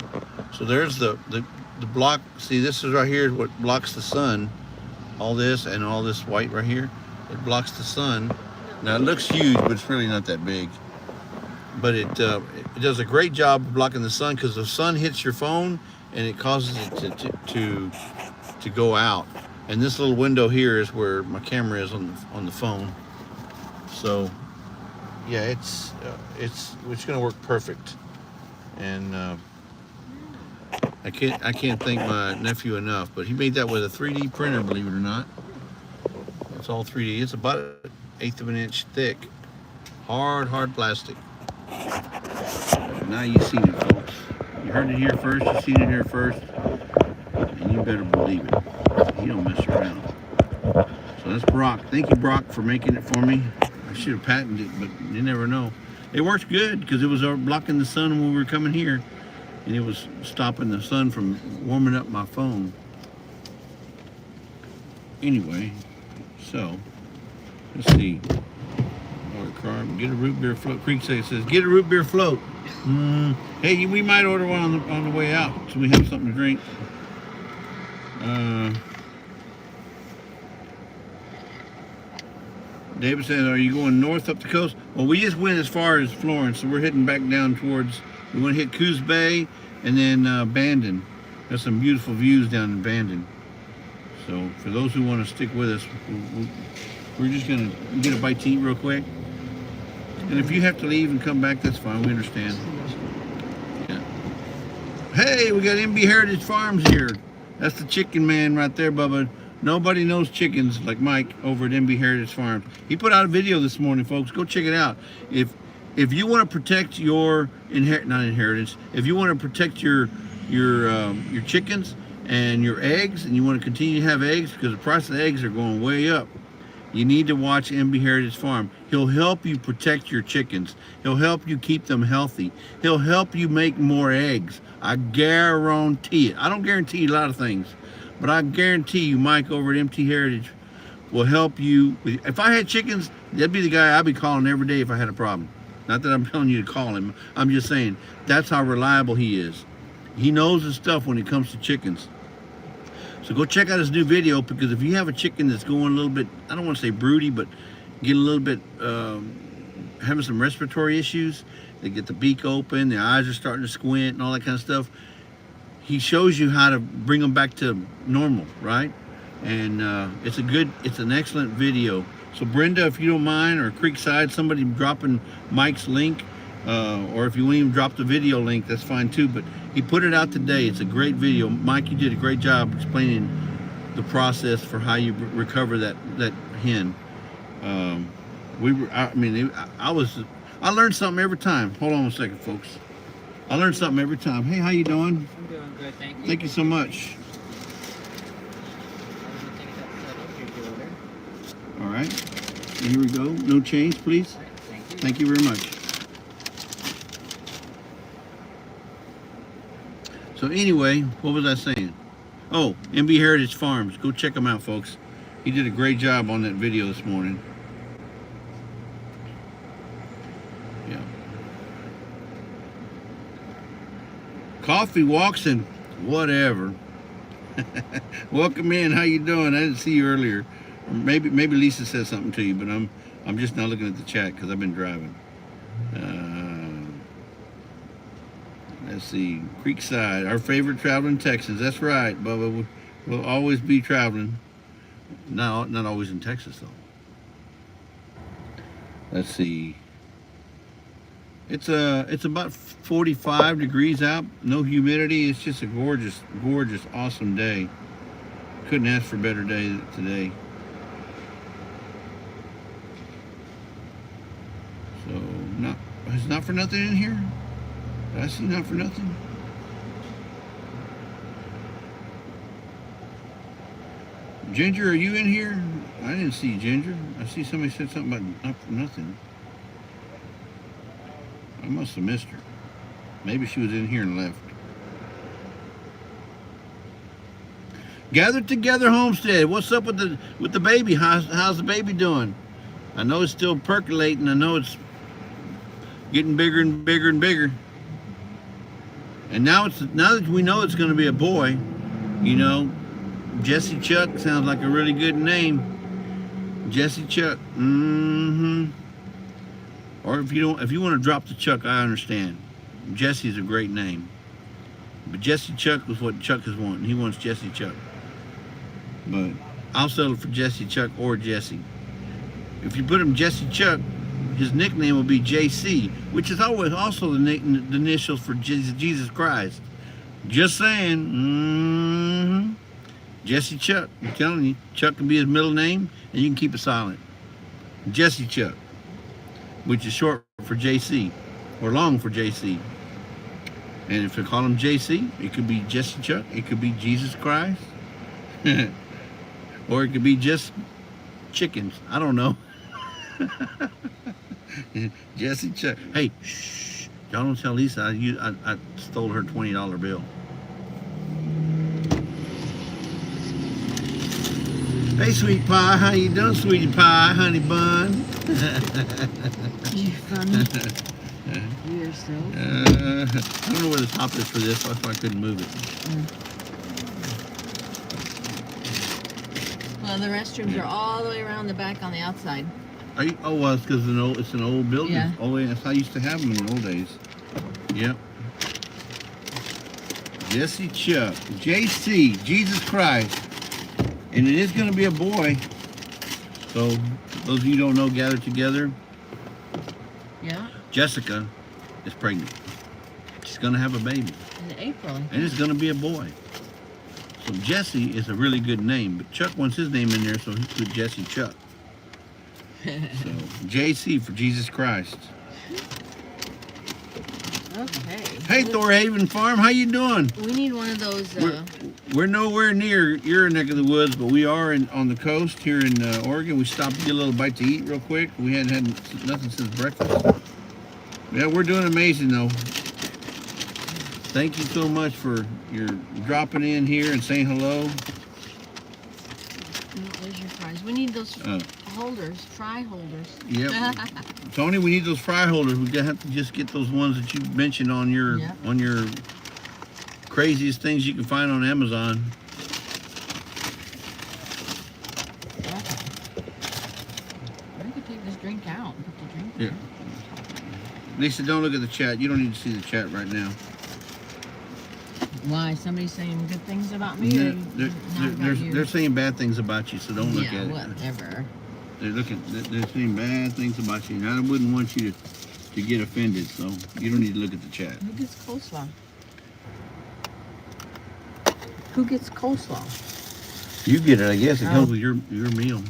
So there's the block. See, this is right here what blocks the sun. All this and all this white right here, it blocks the sun. Now, it looks huge, but it's really not that big. But it does a great job of blocking the sun, because the sun hits your phone and it causes it to go out. And this little window here is where my camera is on the phone. So yeah, it's gonna work perfect. And I can't thank my nephew enough. But he made that with a 3D printer, believe it or not. It's all 3D. It's about 1/8 of an inch thick, hard plastic. Now you've seen it, folks. You heard it here first. You've seen it here first, and you better believe it. He don't mess around. So that's Brock. Thank you, Brock, for making it for me. I should have patented it, but you never know. It works good because it was blocking the sun when we were coming here, and it was stopping the sun from warming up my phone. Anyway, so let's see. Get a root beer float. Creek says, get a root beer float. Hey, we might order one on the way out, so we have something to drink. David says, are you going north up the coast? Well, we just went as far as Florence, so we're heading back down towards, we want to hit Coos Bay and then Bandon. There's some beautiful views down in Bandon. So for those who want to stick with us, we're just going to get a bite to eat real quick. And if you have to leave and come back, that's fine. We understand. Yeah. Hey, we got MB Heritage Farms here. That's the chicken man right there, Bubba. Nobody knows chickens like Mike over at MB Heritage Farms. He put out a video this morning, folks. Go check it out. If you want to protect your if you want to protect your chickens and your eggs, and you want to continue to have eggs because the price of the eggs are going way up, you need to watch MB Heritage Farm. He'll help you protect your chickens. He'll help you keep them healthy. He'll help you make more eggs. I guarantee it. I don't guarantee a lot of things, but I guarantee you Mike over at MT Heritage will help you. If I had chickens, that'd be the guy I'd be calling every day if I had a problem. Not that I'm telling you to call him. I'm just saying that's how reliable he is. He knows his stuff when it comes to chickens. So go check out his new video, because if you have a chicken that's going a little bit, I don't want to say broody, but getting a little bit, having some respiratory issues, they get the beak open, their eyes are starting to squint and all that kind of stuff. He shows you how to bring them back to normal, right? And it's an excellent video. So Brenda, if you don't mind, or Creekside, somebody dropping Mike's link, or if you won't even drop the video link, that's fine too. But he put it out today. It's a great video. Mike, you did a great job explaining the process for how you recover that hen. I learned something every time. Hold on a second, folks. I learned something every time. Hey, how you doing? I'm doing good, thank you. Thank you so much. All right. Here we go. No change, please. Thank you. Thank you very much. So anyway, what was I saying? Oh, MB Heritage Farms. Go check him out, folks. He did a great job on that video this morning. Yeah. Coffee walks and whatever. Welcome in. How you doing? I didn't see you earlier. Maybe Lisa said something to you, but I'm just now looking at the chat because I've been driving. Let's see, Creekside, our favorite traveling Texans. That's right, Bubba. We'll always be traveling. Not always in Texas though. Let's see. It's about 45 degrees out. No humidity. It's just a gorgeous, awesome day. Couldn't ask for a better day today. So it's not for nothing in here. Did I see not for nothing? Ginger, are you in here? I didn't see Ginger. I see somebody said something about not for nothing. I must have missed her. Maybe she was in here and left. Gathered Together Homestead. What's up with the baby? How's the baby doing? I know it's still percolating. I know it's getting bigger and bigger and bigger. And now that we know it's going to be a boy, you know, Jesse Chuck sounds like a really good name. Jesse Chuck. Or if you want to drop the Chuck, I understand. Jesse's a great name. But Jesse Chuck was what Chuck is wanting. He wants Jesse Chuck. But I'll settle for Jesse Chuck or Jesse. If you put him Jesse Chuck, his nickname will be JC, which is always also the initials for Jesus Christ. Just saying. Jesse Chuck. I'm telling you, Chuck can be his middle name, and you can keep it silent. Jesse Chuck, which is short for JC, or long for JC. And if you call him JC, it could be Jesse Chuck. It could be Jesus Christ. Or it could be just chickens. I don't know. Jesse Chuck. Hey, shh. Y'all don't tell Lisa I stole her $20 bill. Hey, sweet pie. How you doing, sweetie pie, honey bun? You're funny. You're so I don't know where the top is for this. That's why I couldn't move it. Well, the restrooms are all the way around the back on the outside. Oh, well, it's because it's an old building. Yeah. Oh, yeah, that's how I used to have them in the old days. Yep. Jesse Chuck. JC, Jesus Christ. And it is going to be a boy. So, those of you who don't know, Gather Together. Yeah. Jessica is pregnant. She's going to have a baby. In April. And it's going to be a boy. So, Jesse is a really good name. But Chuck wants his name in there, so he put Jesse Chuck. So, JC for Jesus Christ. Okay. Hey, Thorhaven Farm, how you doing? We need one of those. We're nowhere near your neck of the woods, but we are on the coast here in Oregon. We stopped to get a little bite to eat real quick. We hadn't had nothing since breakfast. Yeah, we're doing amazing though. Thank you so much for your dropping in here and saying hello. There's your fries. We need those holders, fry holders. Yep. Tony, we need those fry holders. We have to just get those ones that you mentioned on your craziest things you can find on Amazon. I could take this drink out and put the drink Yeah. Lisa, don't look at the chat. You don't need to see the chat right now. Why? Somebody's saying good things about me? They're, or they're, not about you? they're saying bad things about you, so don't look yeah, at it. whatever. They're saying bad things about you, and I wouldn't want you to get offended, so you don't need to look at the chat. Who gets coleslaw? Who gets coleslaw? You get it, I guess. It Oh. comes with your meal.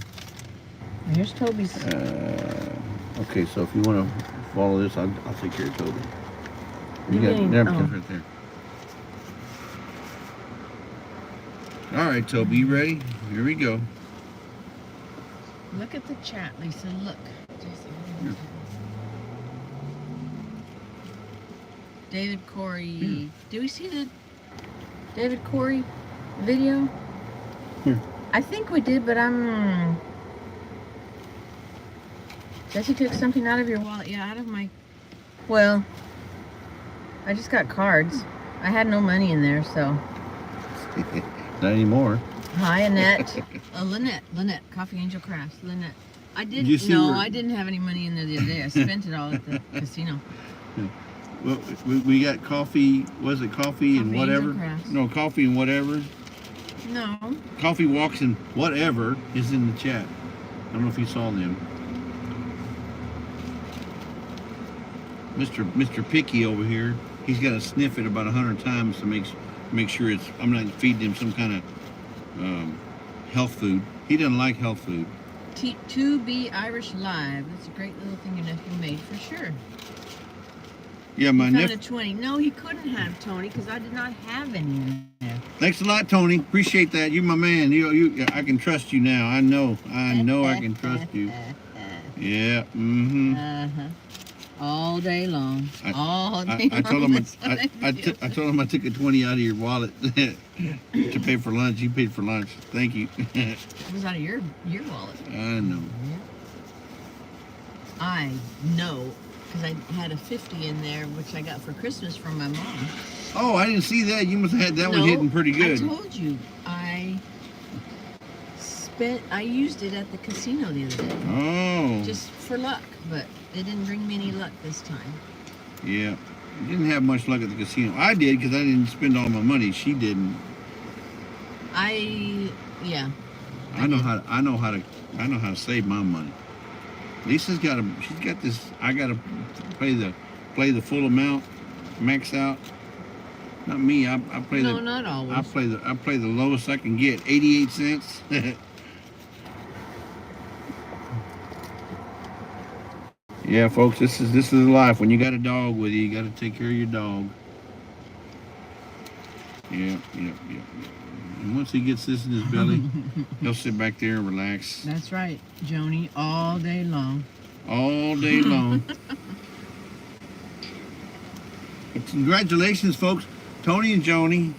Here's Toby's. Okay, so if you want to follow this, I'll take care of Toby. You You're got getting- napkins oh. right there. All right, Toby, you ready? Here we go. Look at the chat, Lisa. Look. Yeah. David Corey. Yeah. Do we see the David Corey video? Yeah. I think we did, but I'm. Jesse took something out of your wallet. Yeah, out of my. Well, I just got cards. I had no money in there, so. Not anymore. Hi, Annette. Lynette. Coffee Angel Crafts. Lynette. I You didn't. see No, where- I didn't have any money in there the other day. I spent it all at the casino. Well, we got coffee. Was it coffee and Coffee whatever? Angel Crafts. No, coffee and whatever. No. Coffee walks and whatever is in the chat. I don't know if you saw them. Mr. Picky over here, he's got to sniff it about 100 times to make sure it's. I'm not feeding him some kind of health food. He doesn't like health food. To be Irish Live. That's a great little thing your nephew made for sure. Yeah, my He found nephew. a 20. No, he couldn't have, Tony, because I did not have any in there. Thanks a lot, Tony. Appreciate that. You my man. I can trust you now. I know I can trust you. Yeah. Mm-hmm. Uh-huh. All day long. I- All day I told long. him That's what I feel. told him I took a 20 out of your wallet to pay for lunch. You paid for lunch. Thank you. It was out of your wallet. I know. I know, because I had a 50 in there, which I got for Christmas from my mom. Oh, I didn't see that. You must have had that one No, hidden pretty good. I told you. I used it at the casino the other day. Oh, Just for luck, but it didn't bring me any luck this time. yeah. You didn't have much luck at the casino. I did because I didn't spend all my money. She didn't. Yeah. I know how to save my money. Lisa's got she's got this. I got to play the full amount, max out. Not me. I play No, the. not always. I play the lowest I can get, 88 cents. Yeah, folks, this is life. When you got a dog with you got to take care of your dog. Yeah. And once he gets this in his belly, he'll sit back there and relax That's right, Joni, all day long. all day long. But congratulations, folks. Tony and Joni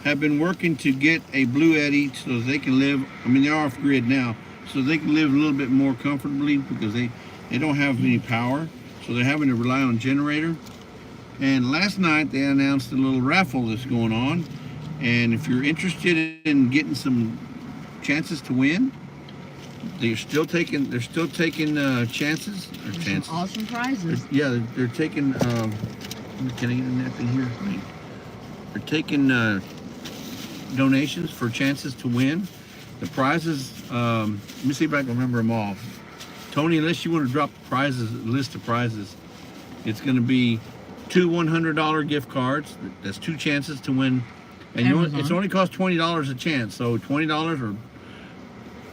have been working to get a Blue Eddy so they can live. I mean, they're off grid now, so they can live a little bit more comfortably because they don't have any power, so they're having to rely on a generator. And last night they announced a little raffle that's going on, and if you're interested in getting some chances to win, they're still taking chances. Or There's chances. some awesome prizes. Yeah, they're taking. Can I get a napkin here? They're taking donations for chances to win. The prizes. Let me see if I can remember them all. Tony, unless you want to drop prizes, list of prizes, it's going to be 2 $100 gift cards. That's 2 chances to win, and it's only cost $20 a chance. So $20 or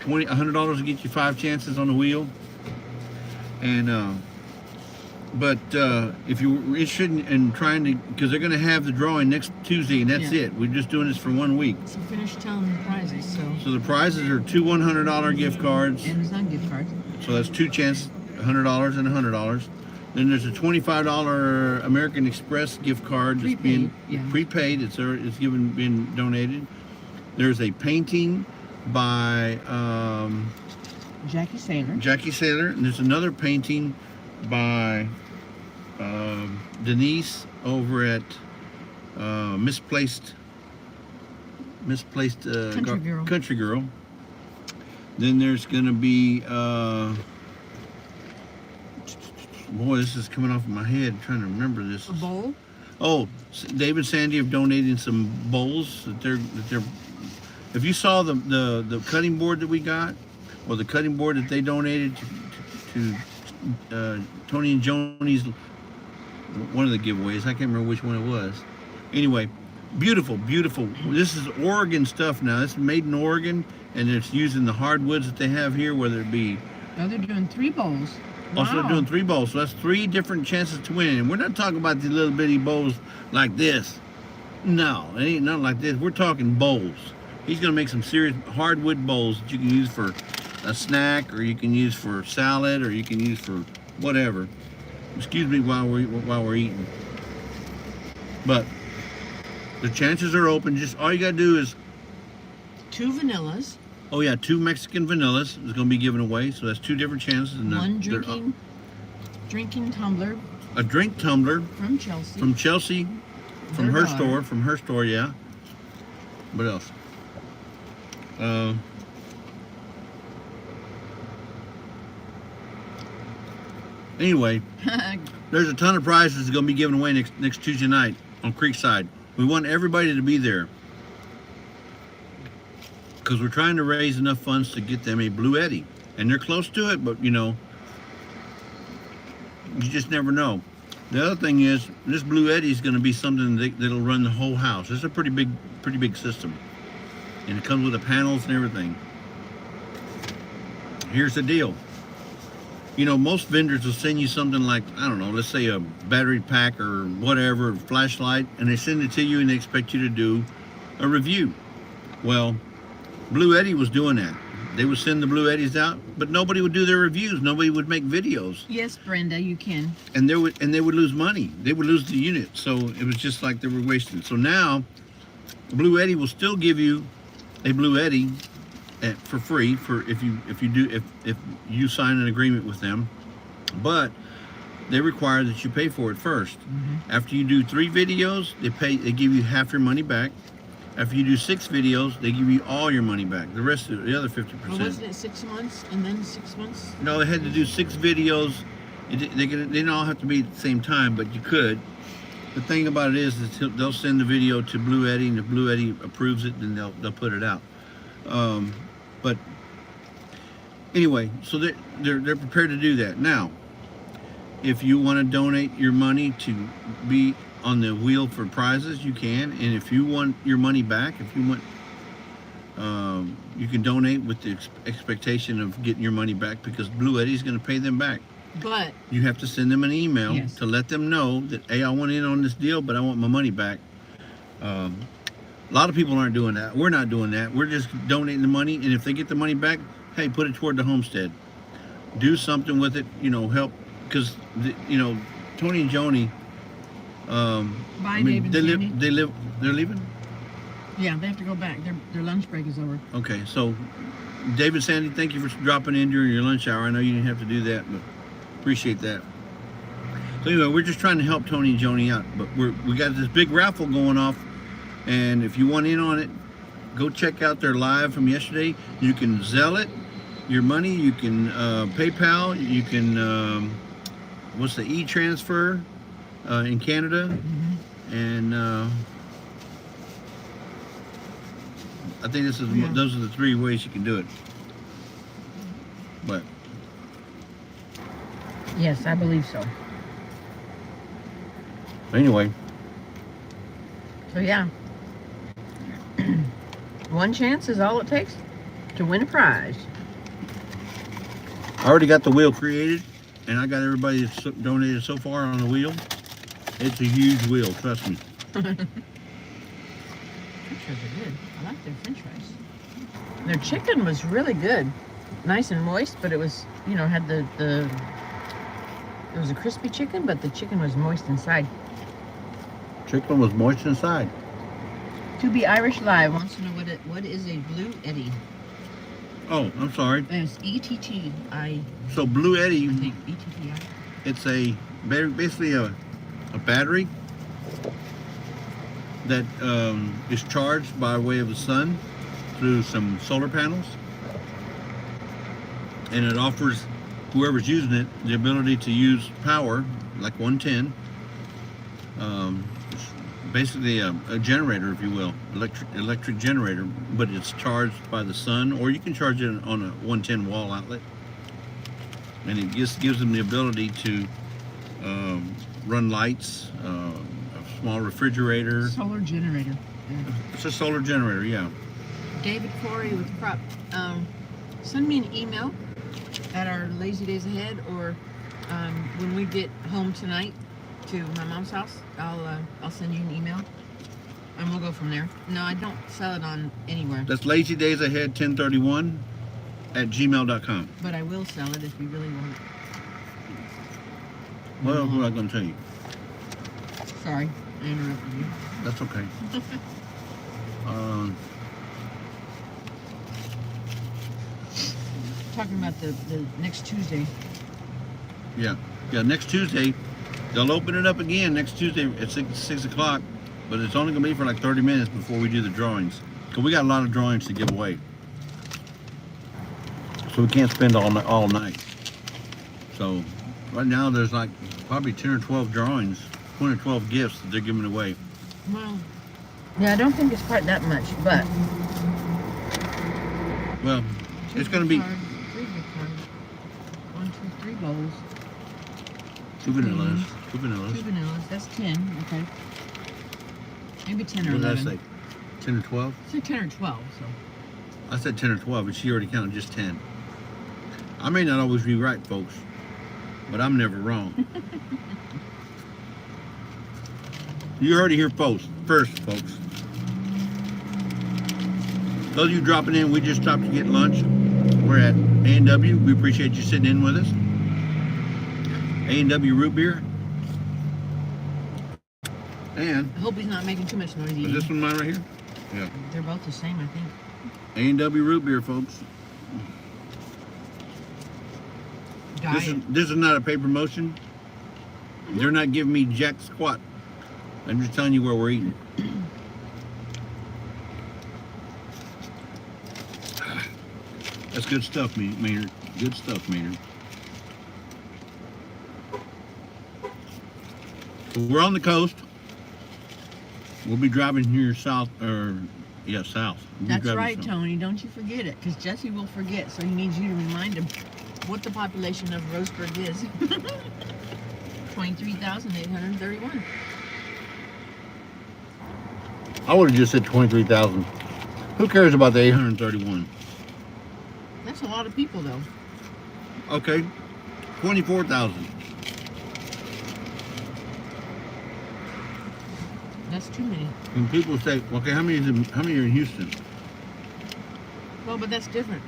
$100 will get you 5 chances on the wheel. And but if you're interested in trying to, because they're going to have the drawing next Tuesday, and that's it. We're just doing this for 1 week. So finish telling the prizes. So the prizes are 2 $100 gift cards. Amazon gift cards. So that's 2 chances, $100 and $100. Then there's a $25 American Express gift card that's being prepaid. It's been donated. There's a painting by Jackie Saylor, and there's another painting by Denise over at misplaced Country Girl. Then there's gonna be boy, this is coming off of my head. I'm trying to remember this. A bowl. Oh, Dave and Sandy have donated some bowls that they're. If you saw the cutting board that we got, or the cutting board that they donated to Tony and Joni's one of the giveaways. I can't remember which one it was. Anyway, beautiful, beautiful. This is Oregon stuff now. It's made in Oregon, and it's using the hardwoods that they have here, whether it be. Oh, they're doing 3 bowls. Also, they're doing 3 bowls, so that's 3 different chances to win. And we're not talking about these little bitty bowls like this. No, it ain't nothing like this. We're talking bowls. He's gonna make some serious hardwood bowls that you can use for a snack, or you can use for salad, or you can use for whatever. Excuse me while we're eating. But the chances are open. Just all you gotta do is 2 vanillas. Oh yeah, 2 Mexican vanillas is going to be given away, so that's 2 different chances. And 1 drinking tumbler. A drink tumbler from Chelsea. From Chelsea, from Their her daughter. store. From her store, yeah. What else? Anyway, there's a ton of prizes that's going to be given away next Tuesday night on Creekside. We want everybody to be there, because we're trying to raise enough funds to get them a Blue Eddy. And they're close to it, but you know, you just never know. The other thing is, this Blue Eddy is going to be something that'll run the whole house. It's a pretty big system. And it comes with the panels and everything. Here's the deal. You know, most vendors will send you something like, I don't know, let's say a battery pack or whatever, flashlight, and they send it to you and they expect you to do a review. Well, Blue Eddy was doing that. They would send the Blue Eddies out, but nobody would do their reviews. Nobody would make videos. Yes, Brenda, you can. And they would lose money. They would lose the unit. So it was just like they were wasting. So now, Blue Eddy will still give you a Blue Eddy for free if you sign an agreement with them, but they require that you pay for it first. Mm-hmm. After you do 3 videos, they give you half your money back. After you do 6 videos, they give you all your money back. The rest of the other 50%. Well, wasn't it 6 months and then 6 months? No, they had to do 6 videos. They didn't all have to be at the same time, but you could. The thing about it is that they'll send the video to Blue Eddy, and if Blue Eddy approves it, then they'll put it out. But anyway, so they're prepared to do that. Now, if you want to donate your money to be on the wheel for prizes, you can. And if you want your money back, if you want, you can donate with the expectation of getting your money back, because Blue Eddy's going to pay them back. But You have to send them an email Yes. to let them know that, hey, I want in on this deal, but I want my money back. A lot of people aren't doing that. We're not doing that. We're just donating the money, and if they get the money back, hey, put it toward the homestead. Do something with it, you know, help, because, you know, Tony and Joni, Bye, Dave and Sandy. They're leaving? yeah, they have to go back. Their lunch break is over. Okay, so David, Sandy, thank you for dropping in during your lunch hour. I know you didn't have to do that, but appreciate that. So anyway, we're just trying to help Tony and Joni out, but we got this big raffle going off, and if you want in on it, go check out their live from yesterday. You can Zelle it, your money. You can PayPal. You can what's the e-transfer in Canada, Mm-hmm. and I think this is Yeah. those are the 3 ways you can do it. But Yes, I believe so. anyway, So yeah, 1 chance is all it takes to win a prize. I already got the wheel created, and I got everybody that's donated so far on the wheel. It's a huge wheel, trust me. French fries are good. I like their French fries. Their chicken was really good, nice and moist, but it was, you know, had the it was a crispy chicken, but the chicken was moist inside. Chicken was moist inside. To be Irish Live wants to know what is a Blue Eddy. Oh, I'm sorry. It's E-T-T-I, So Blue I Eddy, think. E-T-T-I. it's basically a battery that is charged by way of the sun through some solar panels, and it offers whoever's using it the ability to use power like 110. It's basically a generator, if you will, electric generator, but it's charged by the sun, or you can charge it on a 110 wall outlet, and it just gives them the ability to run lights, a small refrigerator. Solar generator. It's a solar generator, yeah. David Corey with Crop. Send me an email at our Lazy Days Ahead, or when we get home tonight to my mom's house, I'll send you an email, and we'll go from there. No, I don't sell it on anywhere, That's Lazy Days Ahead 1031 at gmail.com. but I will sell it if you really want it. What else was I going to tell you? Sorry, I interrupted you. That's okay. Talking about the next Tuesday. Yeah, next Tuesday, they'll open it up again next Tuesday at 6 o'clock, but it's only going to be for like 30 minutes before we do the drawings. Because we got a lot of drawings to give away. So we can't spend all night. So right now there's like probably 10 or 12 drawings, 10 or 12 gifts that they're giving away. Well, yeah, I don't think it's quite that much, but Well, it's going to be 1, 2, 3 bowls. two vanillas. Two 2 vanillas. vanillas. That's 10. Okay. Maybe 10 or What did I 11. say? 10 or 12? Say 10 or 12. So. I said 10 or 12, but she already counted just 10. I may not always be right, folks, but I'm never wrong. You heard it here first, folks. Those of you dropping in, we just stopped to get lunch. We're at A&W. We appreciate you sitting in with us. A&W root beer. And I hope he's not making too much noise is eating. this one mine right here? Yeah. They're both the same, I think. A&W root beer, folks. Diet. This is not a paid promotion. They're not giving me jack squat. I'm just telling you where we're eating. That's good stuff, Maynard. Good stuff, Maynard. So we're on the coast. We'll be driving here south, south. We'll be That's driving right, south. Tony. Don't you forget it, because Jesse will forget. So he needs you to remind him what the population of Roseburg is. 23,831. I would have just said 23,000. Who cares about the 831? That's a lot of people, though. Okay, 24,000. That's too many. When people say, okay, how many are in Houston? Well, but that's different.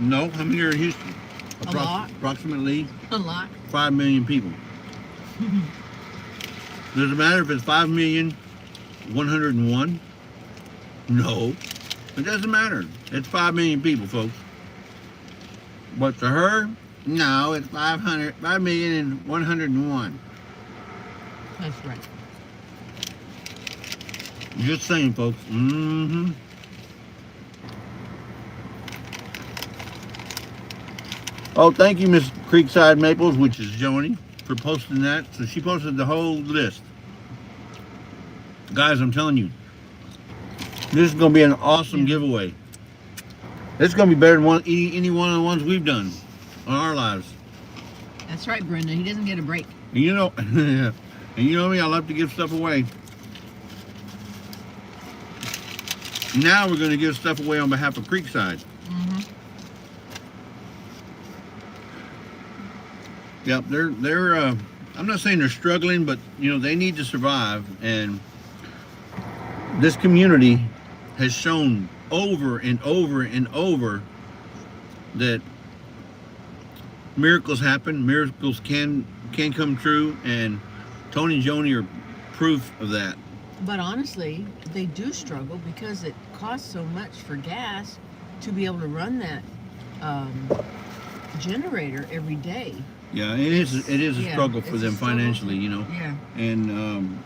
No, how many are in Houston? A lot. Approximately A lot. 5 million people. Does it matter if it's 5,101,000? No, it doesn't matter. It's 5 million people, folks. But to her, no, it's 5,101,000. That's right. Just saying, folks. Mm-hmm. Oh, thank you, Miss Creekside Maples, which is Joni, for posting that. So she posted the whole list. Guys, I'm telling you, this is going to be an awesome giveaway. It's going to be better than any one of the ones we've done on our lives. That's right, Brenda. He doesn't get a break. And you know, and you know me, I love to give stuff away. Now we're going to give stuff away on behalf of Creekside. Mm-hmm. Yep, they're I'm not saying they're struggling, but you know, they need to survive, and this community has shown over and over and over that miracles happen, miracles can come true, and Tony and Joni are proof of that. But honestly, they do struggle because it costs so much for gas to be able to run that generator every day. Yeah, it is a Yeah, struggle for it's a them struggle. financially, you know. Yeah. And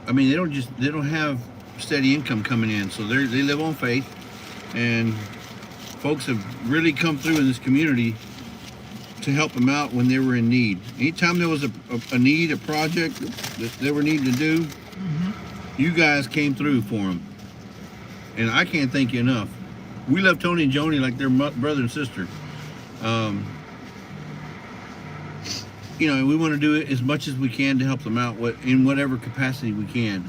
I mean, they don't have steady income coming in. So they live on faith, and folks have really come through in this community to help them out when they were in need. Anytime there was a need, a project that they were needing to do, you guys came through for them. And I can't thank you enough. We love Tony and Joni like they're brother and sister. You know, and we want to do it as much as we can to help them out in whatever capacity we can.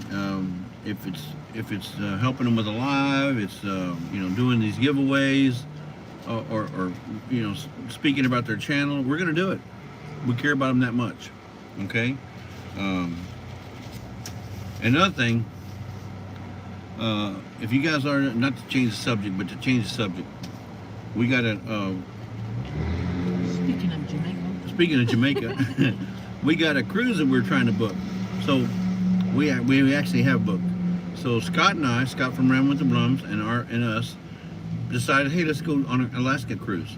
If it's helping them with a live, it's you know, doing these giveaways, or you know, speaking about their channel. We're gonna do it. We care about them that much. Okay. Another thing, if you guys are, not to change the subject, but to change the subject, we got a. Speaking of Jamaica, we got a cruise that we're trying to book. So we actually have booked. So Scott and I, Scott from Rambling with the Brums, and us, decided, hey, let's go on an Alaska cruise.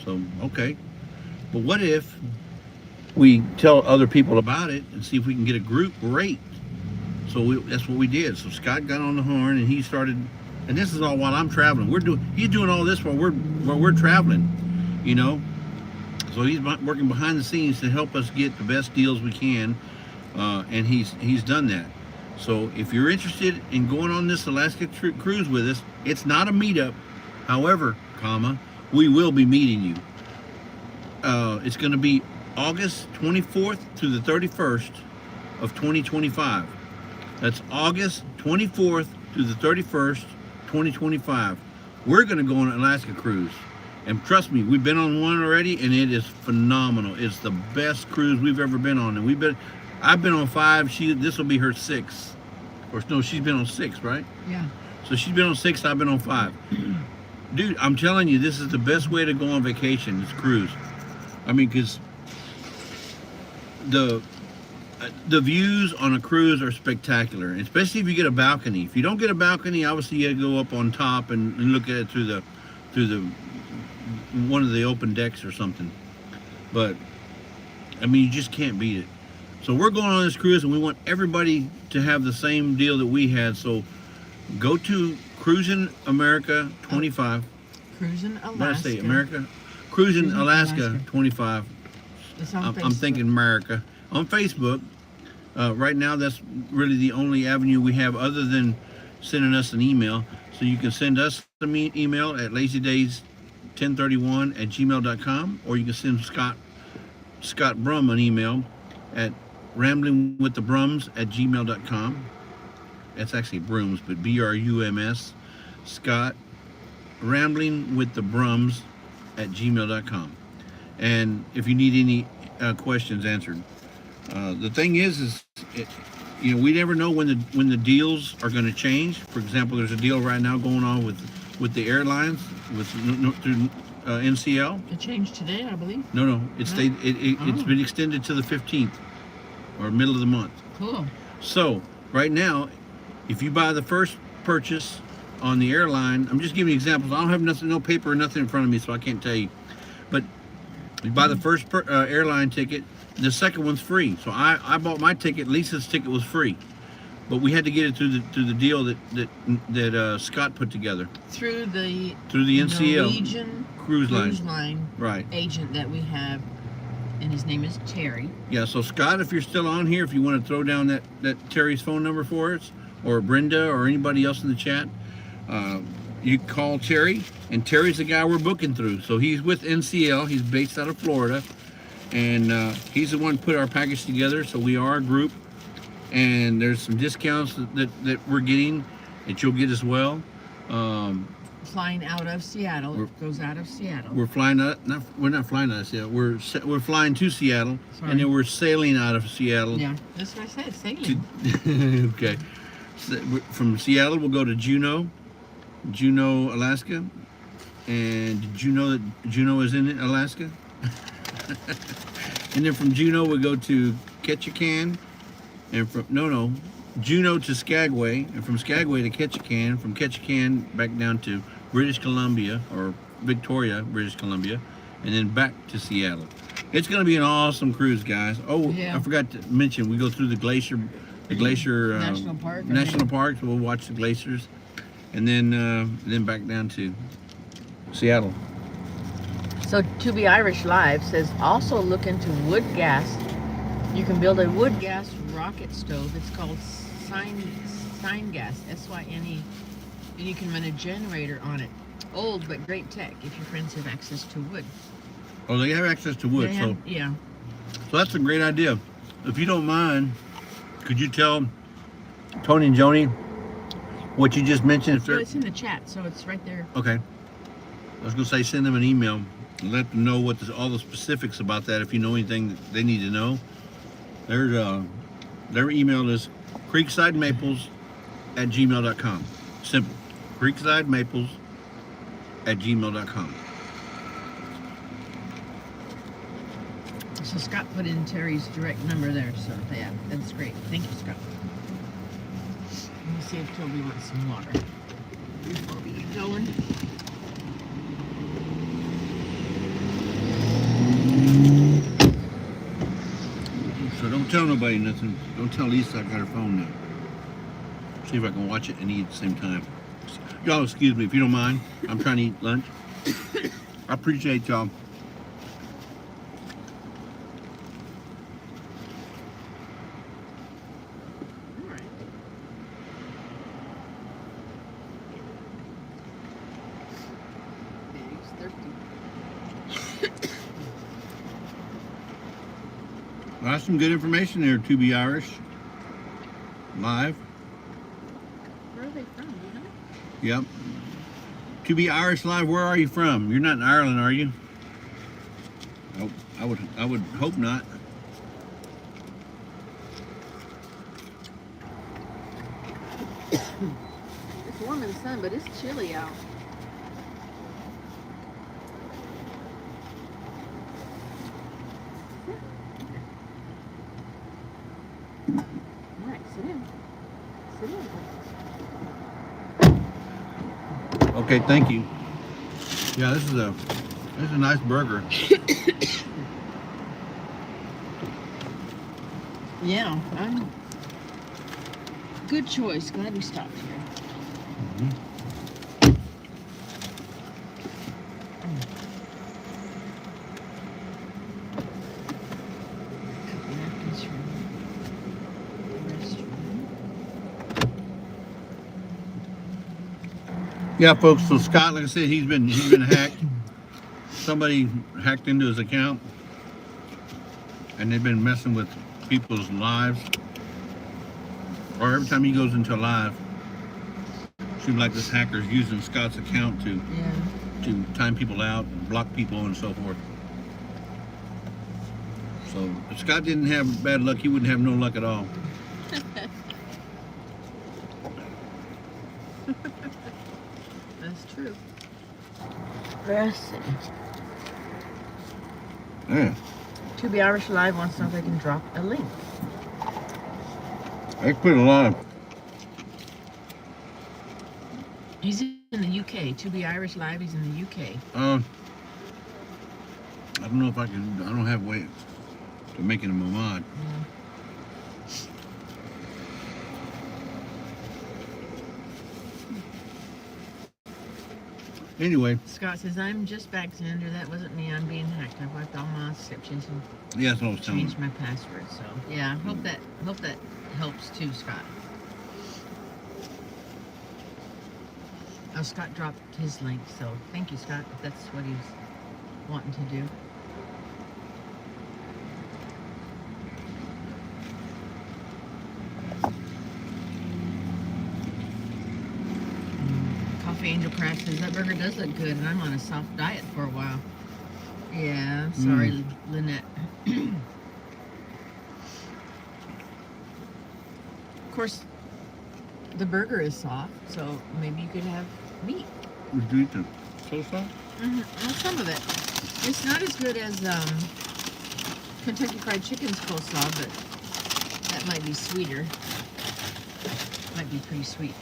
So okay, but what if we tell other people about it and see if we can get a group rate? So that's what we did. So Scott got on the horn and he started, and this is all while I'm traveling. He's doing all this while we're traveling, you know. So he's working behind the scenes to help us get the best deals we can, and he's done that. So if you're interested in going on this Alaska cruise with us, it's not a meetup. However, we will be meeting you. It's going to be August 24th to the 31st of 2025. That's August 24th to the 31st, 2025. We're going to go on an Alaska cruise. And trust me, we've been on one already, and it is phenomenal. It's the best cruise we've ever been on. And I've been on 5. This will be her 6th. Or no, she's been on 6, right? Yeah. So she's been on 6, I've been on 5. Dude, I'm telling you, this is the best way to go on vacation, this cruise. I mean, because the views on a cruise are spectacular, especially if you get a balcony. If you don't get a balcony, obviously you got to go up on top and look at it through the one of the open decks or something. But I mean, you just can't beat it. So we're going on this cruise, and we want everybody to have the same deal that we had. So go to Cruising America 25. Cruising Alaska. What did I say? America? Cruising Alaska 25. It's on I'm thinking America. On Facebook. Right now, that's really the only avenue we have other than sending us an email. So you can send us an email at lazydays1031@gmail.com, or you can send Scott Brum an email at ramblingwiththebrums@gmail.com. That's actually Brooms, but BRUMS. Scott, ramblingwiththebrums@gmail.com. And if you need any questions answered, the thing is you know, we never know when the deals are going to change. For example, there's a deal right now going on with the airlines through NCL. It changed today, I believe. No, it's been extended to the 15th or middle of the month. Cool. So right now, if you buy the first purchase on the airline, I'm just giving you examples. I don't have no paper or nothing in front of me, so I can't tell you. But you buy the first airline ticket, the second one's free. So I bought my ticket. Lisa's ticket was free, but we had to get it through the deal that Scott put together Through the NCL Norwegian cruise line right agent that we have, and his name is Terry. Yeah. So Scott, if you're still on here, if you want to throw down that Terry's phone number for us, or Brenda, or anybody else in the chat, you call Terry, and Terry's the guy we're booking through. So he's with NCL. He's based out of Florida. And he's the one who put our package together, so we are a group, and there's some discounts that we're getting that you'll get as well. Flying out of Seattle. It goes out of Seattle. We're flying we're not flying out of Seattle. We're flying to Seattle. Sorry. And then we're sailing out of Seattle. Yeah, that's what I said, sailing. Okay. So from Seattle, we'll go to Juneau, Alaska. And did you know that Juneau is in Alaska? And then from Juneau we go to Ketchikan, and from Juneau to Skagway, and from Skagway to Ketchikan, from Ketchikan back down to British Columbia, or Victoria, British Columbia, and then back to Seattle. It's going to be an awesome cruise, guys. Oh, yeah. I forgot to mention, we go through the glacier the glacier National Park, I national think. parks. We'll watch the glaciers, and then back down to Seattle. So To Be Irish Live says also look into wood gas. You can build a wood gas rocket stove. It's called Syne Gas, SYNE, and you can run a generator on it. Old but great tech if your friends have access to wood. Oh, they have access to wood, They so have- yeah. so that's a great idea. If you don't mind, could you tell Tony and Joni what you just mentioned? If Well, they're it's in the chat, so it's right there. okay. I was gonna say send them an email and let them know what all the specifics about that. If you know anything that they need to know, their email is creeksidemaples@gmail.com. Simple. creeksidemaples@gmail.com. So Scott put in Terry's direct number there, so yeah, that's great. Thank you, Scott. Let me see if Toby wants some water before we get going. So don't tell nobody nothing. Don't tell Lisa I got her phone now. See if I can watch it and eat at the same time. Y'all excuse me if you don't mind. I'm trying to eat lunch. I appreciate y'all. All right. He's thirsty. Well, that's some good information there, To Be Irish Live. Where are they from? Do you know? Yep. To Be Irish Live, where are you from? You're not in Ireland, are you? Oh, I would hope not. It's warm in the sun, but it's chilly out. All right, sit in. Sit in. Okay, thank you. Yeah, this is a nice burger. Yeah, good choice. Glad we stopped here. Couple napkins from the restroom. Yeah, folks. So Scott, like I said, he's been hacked. Somebody hacked into his account, and they've been messing with people's lives. Or every time he goes into a live, seems like this hacker's using Scott's account to Yeah. time people out, and block people, and so forth. So if Scott didn't have bad luck, he wouldn't have no luck at all. That's true. Let's see. Yeah, To Be Irish Live wants to know if they can drop a link. I put a lot of. He's in the UK. To Be Irish Live, he's in the UK. I don't know if I can. I don't have way to making him a mod. Yeah. Anyway, Scott says, I'm just back, Xander. That wasn't me. I'm being hacked. I wiped all my subscriptions and yeah, that's what I was telling you. changed my password. So yeah, I hope that helps too, Scott. Oh, Scott dropped his link, so thank you, Scott, if that's what he's wanting to do. Coffee Angel Craft says that burger does look good, and I'm on a soft diet for a while. Yeah, sorry, Lynette. Of course, the burger is soft, so maybe you could have meat. Would you eat the coleslaw? Well, some of it. It's not as good as Kentucky Fried Chicken's coleslaw, but that might be sweeter. Might be pretty sweet,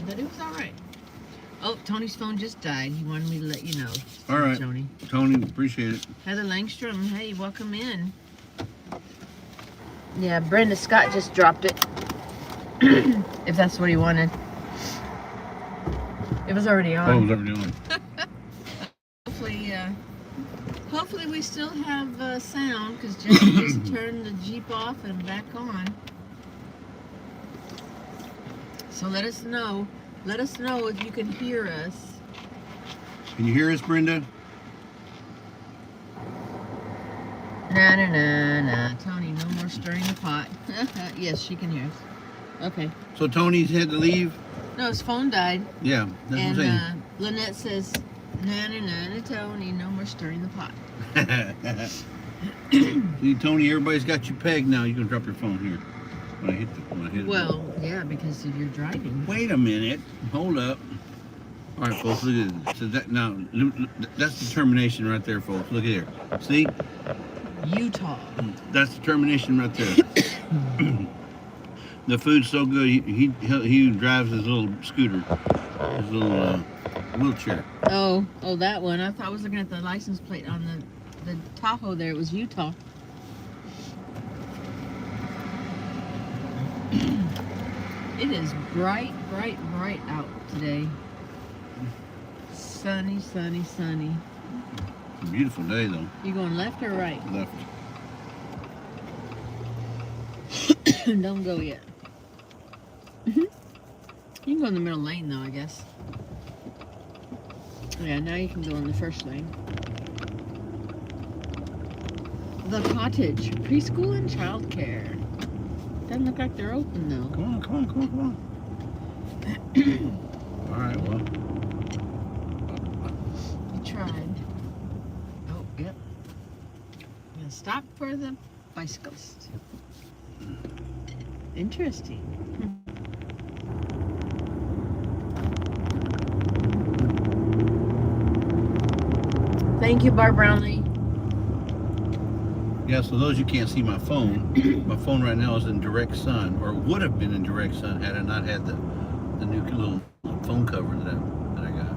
but it was all right. Oh, Tony's phone just died. He wanted me to let you know. All right. Tony. Tony, appreciate it. Heather Langstrom, hey, welcome in. Yeah, Brenda Scott just dropped it. If that's what he wanted. It was already on. Oh, whatever doing. Hopefully, hopefully we still have sound, because Jackie just turned the Jeep off and back on. So let us know. Let us know if you can hear us. Can you hear us, Brenda? Na na na na. Tony, no more stirring the pot. Yes, she can hear us. Okay. So Tony's had to leave? No, his phone died. Yeah, that's And what I'm Lynette says, na na na na, Tony, no more stirring the pot. saying. See, Tony, everybody's got you pegged now. You're going to drop your phone here. When I hit it. Well, yeah, because you're driving. Wait a minute. Hold up. All right, folks, look at this. So that, now, that's determination right there, folks. Look at here. See? Utah. That's determination right there. The food's so good. He drives his little scooter, his little wheelchair. Oh, that one. I thought I was looking at the license plate on the Tahoe there. It was Utah. It is bright, bright, bright out today. Sunny, sunny, sunny. It's a beautiful day, though. You going left or right? Left. Don't go yet. You can go in the middle lane though, I guess. Yeah, now you can go in the first lane. The Cottage, preschool and childcare. Doesn't look like they're open though. Come on. All right, well. You tried. Oh, yep. Yeah, stop for the bicyclist. Interesting. Thank you, Barb Brownlee. Yeah, so those you can't see my phone. My phone right now is in direct sun, or would have been in direct sun had I not had the new little phone cover that I got.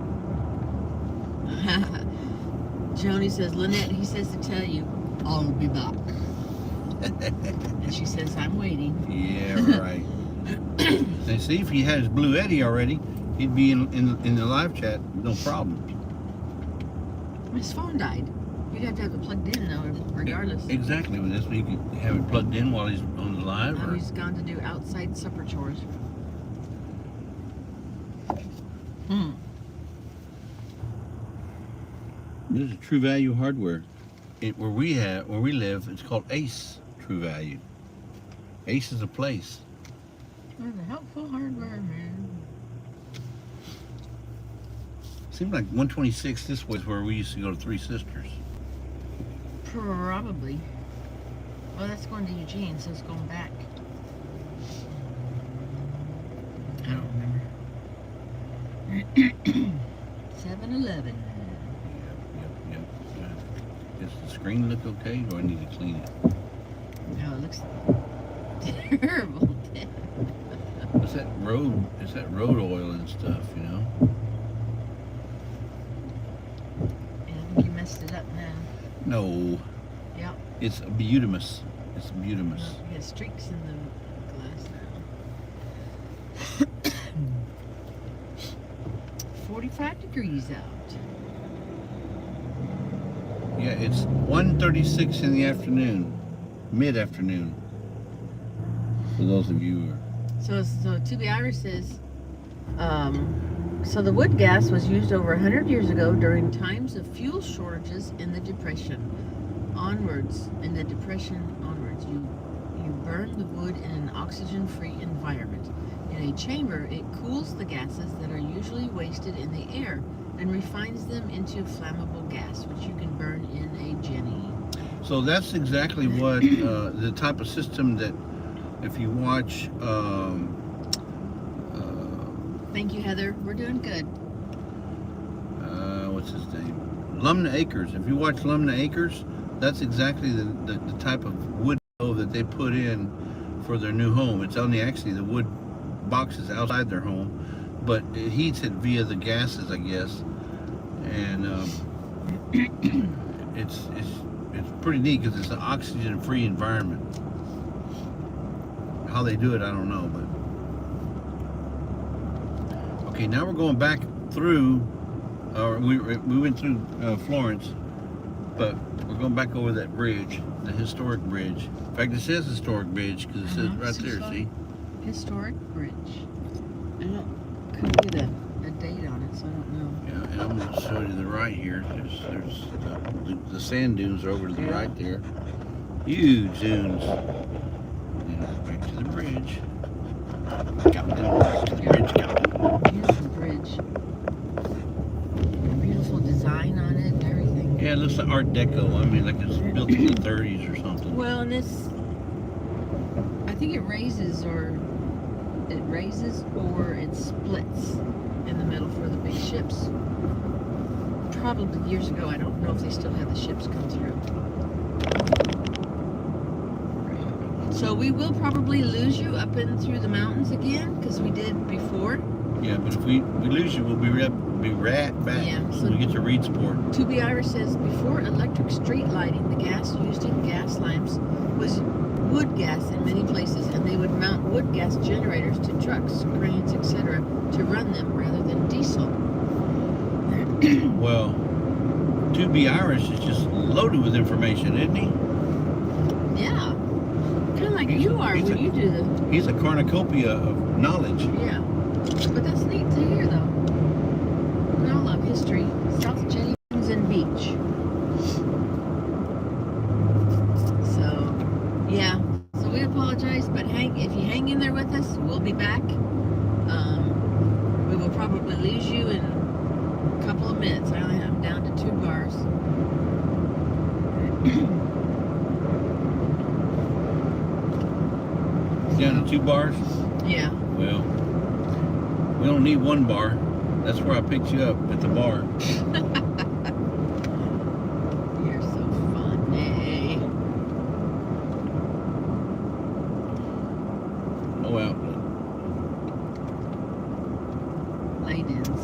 Joni says, Lynette, he says to tell you, I'll be back. And she says, I'm waiting. Yeah, right. And see, if he had his Blue Eddy already, he'd be in the live chat, no problem. His phone died. You'd have to have it plugged in though, regardless. Exactly. With this, you can have it plugged in while he's on the live. Now Or... he's gone to do outside supper chores. This is True Value Hardware. Where we live, it's called Ace True Value. Ace is a place. Oh, the helpful hardware, man. Seems like 126 this way is where we used to go to Three Sisters. Probably. Well, that's going to Eugene, so it's going back. I don't remember. 7-Eleven. Yep. Does the screen look okay? Or do I need to clean it? No, it looks terrible. It's that road oil and stuff, you know? Yeah, I think you messed it up now. No. Yep. It's a butamus. It's a butamus. No, you got streaks in the glass now. 45 degrees out. Yeah, it's 1:36 in the afternoon, mid-afternoon. For those of you who are... So To Be Irish says, so the wood gas was used over 100 years ago during times of fuel shortages in the Depression. In the Depression onwards, you burn the wood in an oxygen-free environment. In a chamber, it cools the gases that are usually wasted in the air and refines them into flammable gas, which you can burn in a Jenny. So that's exactly what the type of system that, if you watch... Thank you, Heather. We're doing good. What's his name? Lumna Acres. If you watch Lumna Acres, that's exactly the type of wood stove that they put in for their new home. It's on the wood boxes outside their home, but it heats it via the gases, I guess. And it's pretty neat because it's an oxygen-free environment. how they do it, I don't know. But okay, now we're going back through. We went through Florence, but we're going back over that bridge, the historic bridge. In fact, it says historic bridge because it says right there. See? Historic bridge. I couldn't get a date on it, so I don't know. Yeah, and I'm going to show you to the right here. There's the sand dunes are over to the right there. Huge dunes. And back to the bridge. Captain, to the bridge, Captain. Beautiful bridge. Beautiful design on it and everything. Yeah, it looks like Art Deco. I mean, like it's built in the 30s or something. Well, and this, I think it raises or it splits in the middle for the big ships. Probably years ago. I don't know if they still have the ships come through. So we will probably lose you up in through the mountains again, because we did before. Yeah, but if we lose you, we'll be right back Yeah, so when we get to Reedsport. To Be Irish says, before electric street lighting, the gas used in gas lamps was wood gas in many places, and they would mount wood gas generators to trucks, cranes, etc. to run them rather than diesel. Well, To Be Irish is just loaded with information, isn't he? Yeah. Kind of like you are when you do the... He's a cornucopia of knowledge. Yeah. But that's neat to hear, though. We all love history. South Jennings and Beach. So, yeah. So we apologize, but if you hang in there with us, we'll be back. We will probably lose you in a couple of minutes. I'm down to 2 bars. Down to 2 bars? Yeah. Well, we don't need 1 bar. That's where I picked you up, at the bar. You're so funny. Oh well. Lay-ins.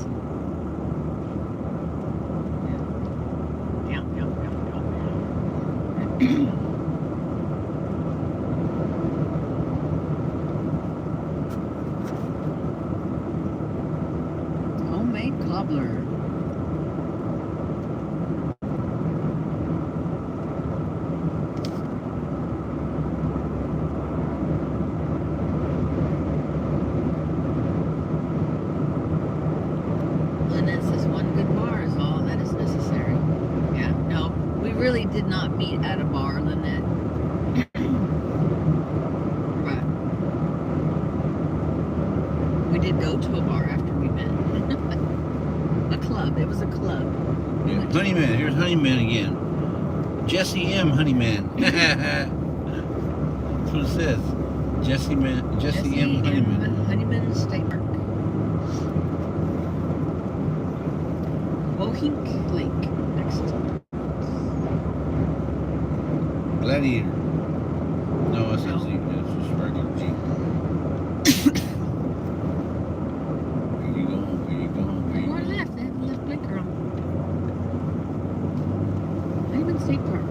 Yeah. Homemade cobbler. Lynette says 1 good bar is all that is necessary. Yeah, no, we really did not meet at a bar, Lynette. But we did go to a bar after we met. A club. It was a club. Yeah. Honeyman. Here's Honeyman again. Jesse M. Honeyman. That's what it says. Jesse M. Honeyman. Honeyman State Park. Wohink Lake. Next. Gladiator. No, that's not Jeep. That's just regular Jeep. Where you going? More left. They have the left blinker on. Honeyman State Park.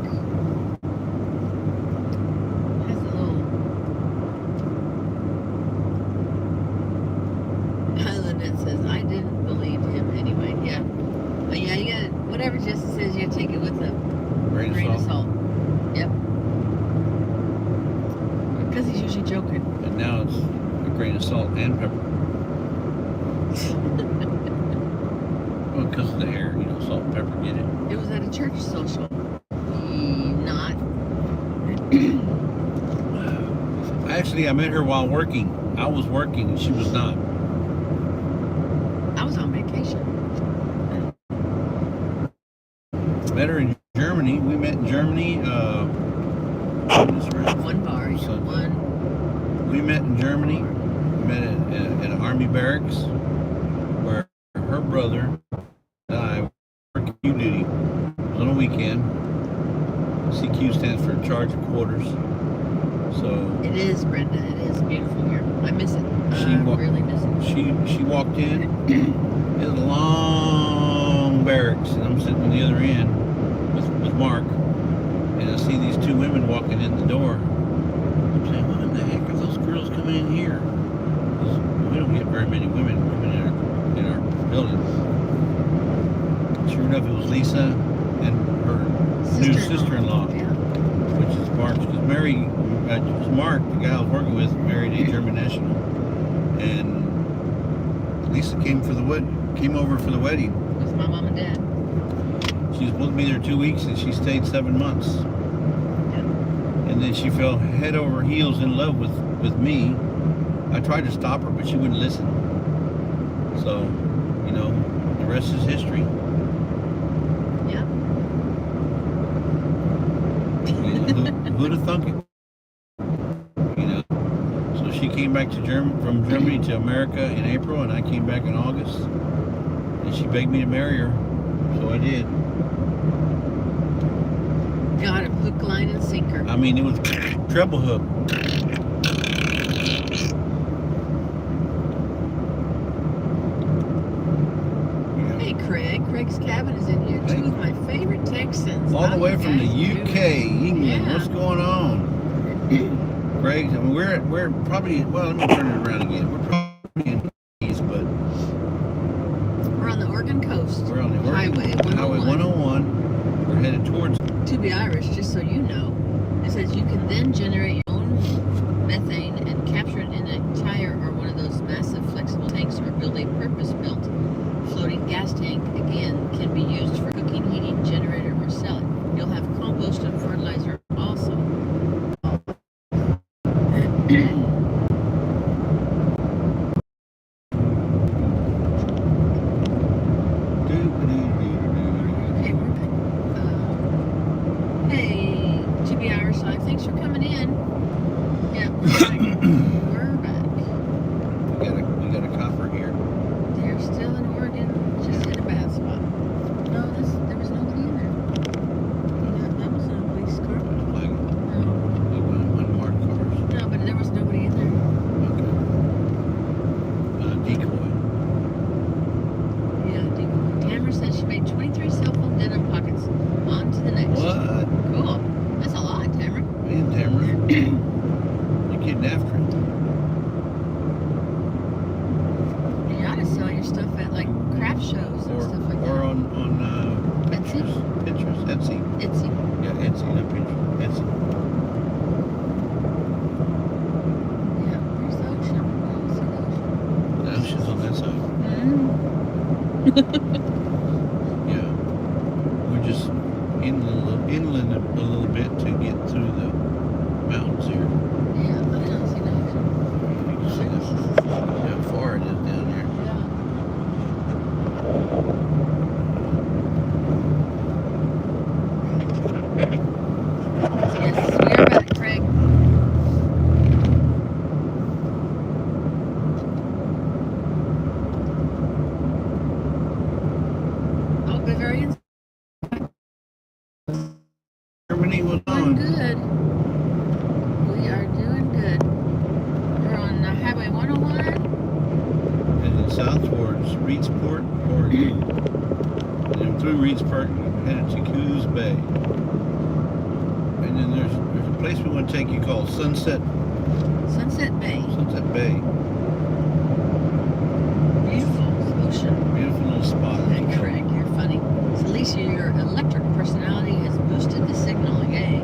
Has a little... Lynette says, I didn't believe him anyway. Yeah. But yeah, you gotta... Whatever Jesse says, you gotta take it with a grain of salt. Yep. Because he's usually joking. And now it's a grain of salt and pepper. Well, because of the hair, salt and pepper, get it? It was at a church social. Not. Actually, I met her while working. I was working and she was not. I was on vacation. Met her in Germany. We met in Germany. 1 bar. You got 1. We met in Germany. We met at an army barracks where her brother and I worked Q duty. It was on a weekend. CQ stands for Charge of Quarters. So It is, Brenda. It is beautiful here. I miss it. I really miss it. she walked in. It was a long barracks, and I'm sitting on the other end with Mark, and I see these 2 women walking in the door. I'm saying, what in the heck are those girls was Lisa and her new sister-in-law, Yeah. which is Mark. Because Mark, the guy I was working with, married a German national, and Lisa came over for the wedding. With my mom and dad. She was supposed to be there 2 weeks, and she stayed 7 months. And then she fell head over heels in love with me. I tried to stop her, but she wouldn't listen. So, you know, the rest is history. Yeah. Who'd have thunk it? You know. So she came back to from Germany to America in April, and I came back in August. And she begged me to marry her, so I did. Got him, hook, line, and sinker. I mean, it was treble hook. Hey, Craig. Craig's cabin is in here. Hey. Two of my favorite Texans. All the How way you from the guys UK, doing? England. Yeah. What's going on? Greg, I mean, we're probably, well, let me turn it around again. We're probably in the East, but We're on the Oregon coast. we're on the Oregon Highway 101. Highway 101. We're headed towards. To be Irish, just so you know, it says you can then generate your own methane and capture it in a tire or one of those massive flexible tanks, or build a purpose-built floating gas tank. Again, can be used for cooking, heating, generator, or sell it. You'll have compost and fertilizer also. Okay, we're back. Hey, to be Irish Live, thanks for coming in. Yeah, we're back. We got a copper here. They're still in Oregon, just in a bad spot. No, there was nobody in there. That wasn't a police car. Like No, unmarked cars. no, but there was nobody in there. Decoy. Yeah, decoy. Tamara said she made 23 cell phone denim pockets. On to the next. What? Cool. That's a lot, Tamara. Man, Tamara. You're getting after it. You ought to sell your stuff at like craft shows and stuff like Or that. on Etsy? Pinterest. Etsy. Etsy. Yeah, Etsy, not Pinterest. Etsy. Yeah, where's the ocean? I don't see the ocean. Now she's on that side. Yeah. We're just inland a little bit to get through the mountains here. Yeah, but I don't see the ocean. You can see how far it is down there. Yes, we are back, Craig. Oh, Bavarians Germany was doing on. good. We are doing good. We're on Highway 101. And then south towards Reedsport, Oregon. And then through Reedsport, headed to Coos Bay. And then there's a place we want to take you called Sunset Sunset Bay. Bay. Beautiful ocean. Beautiful little spot. Hey, Craig, you're funny. So Lisa, your electric personality has boosted the signal, yay.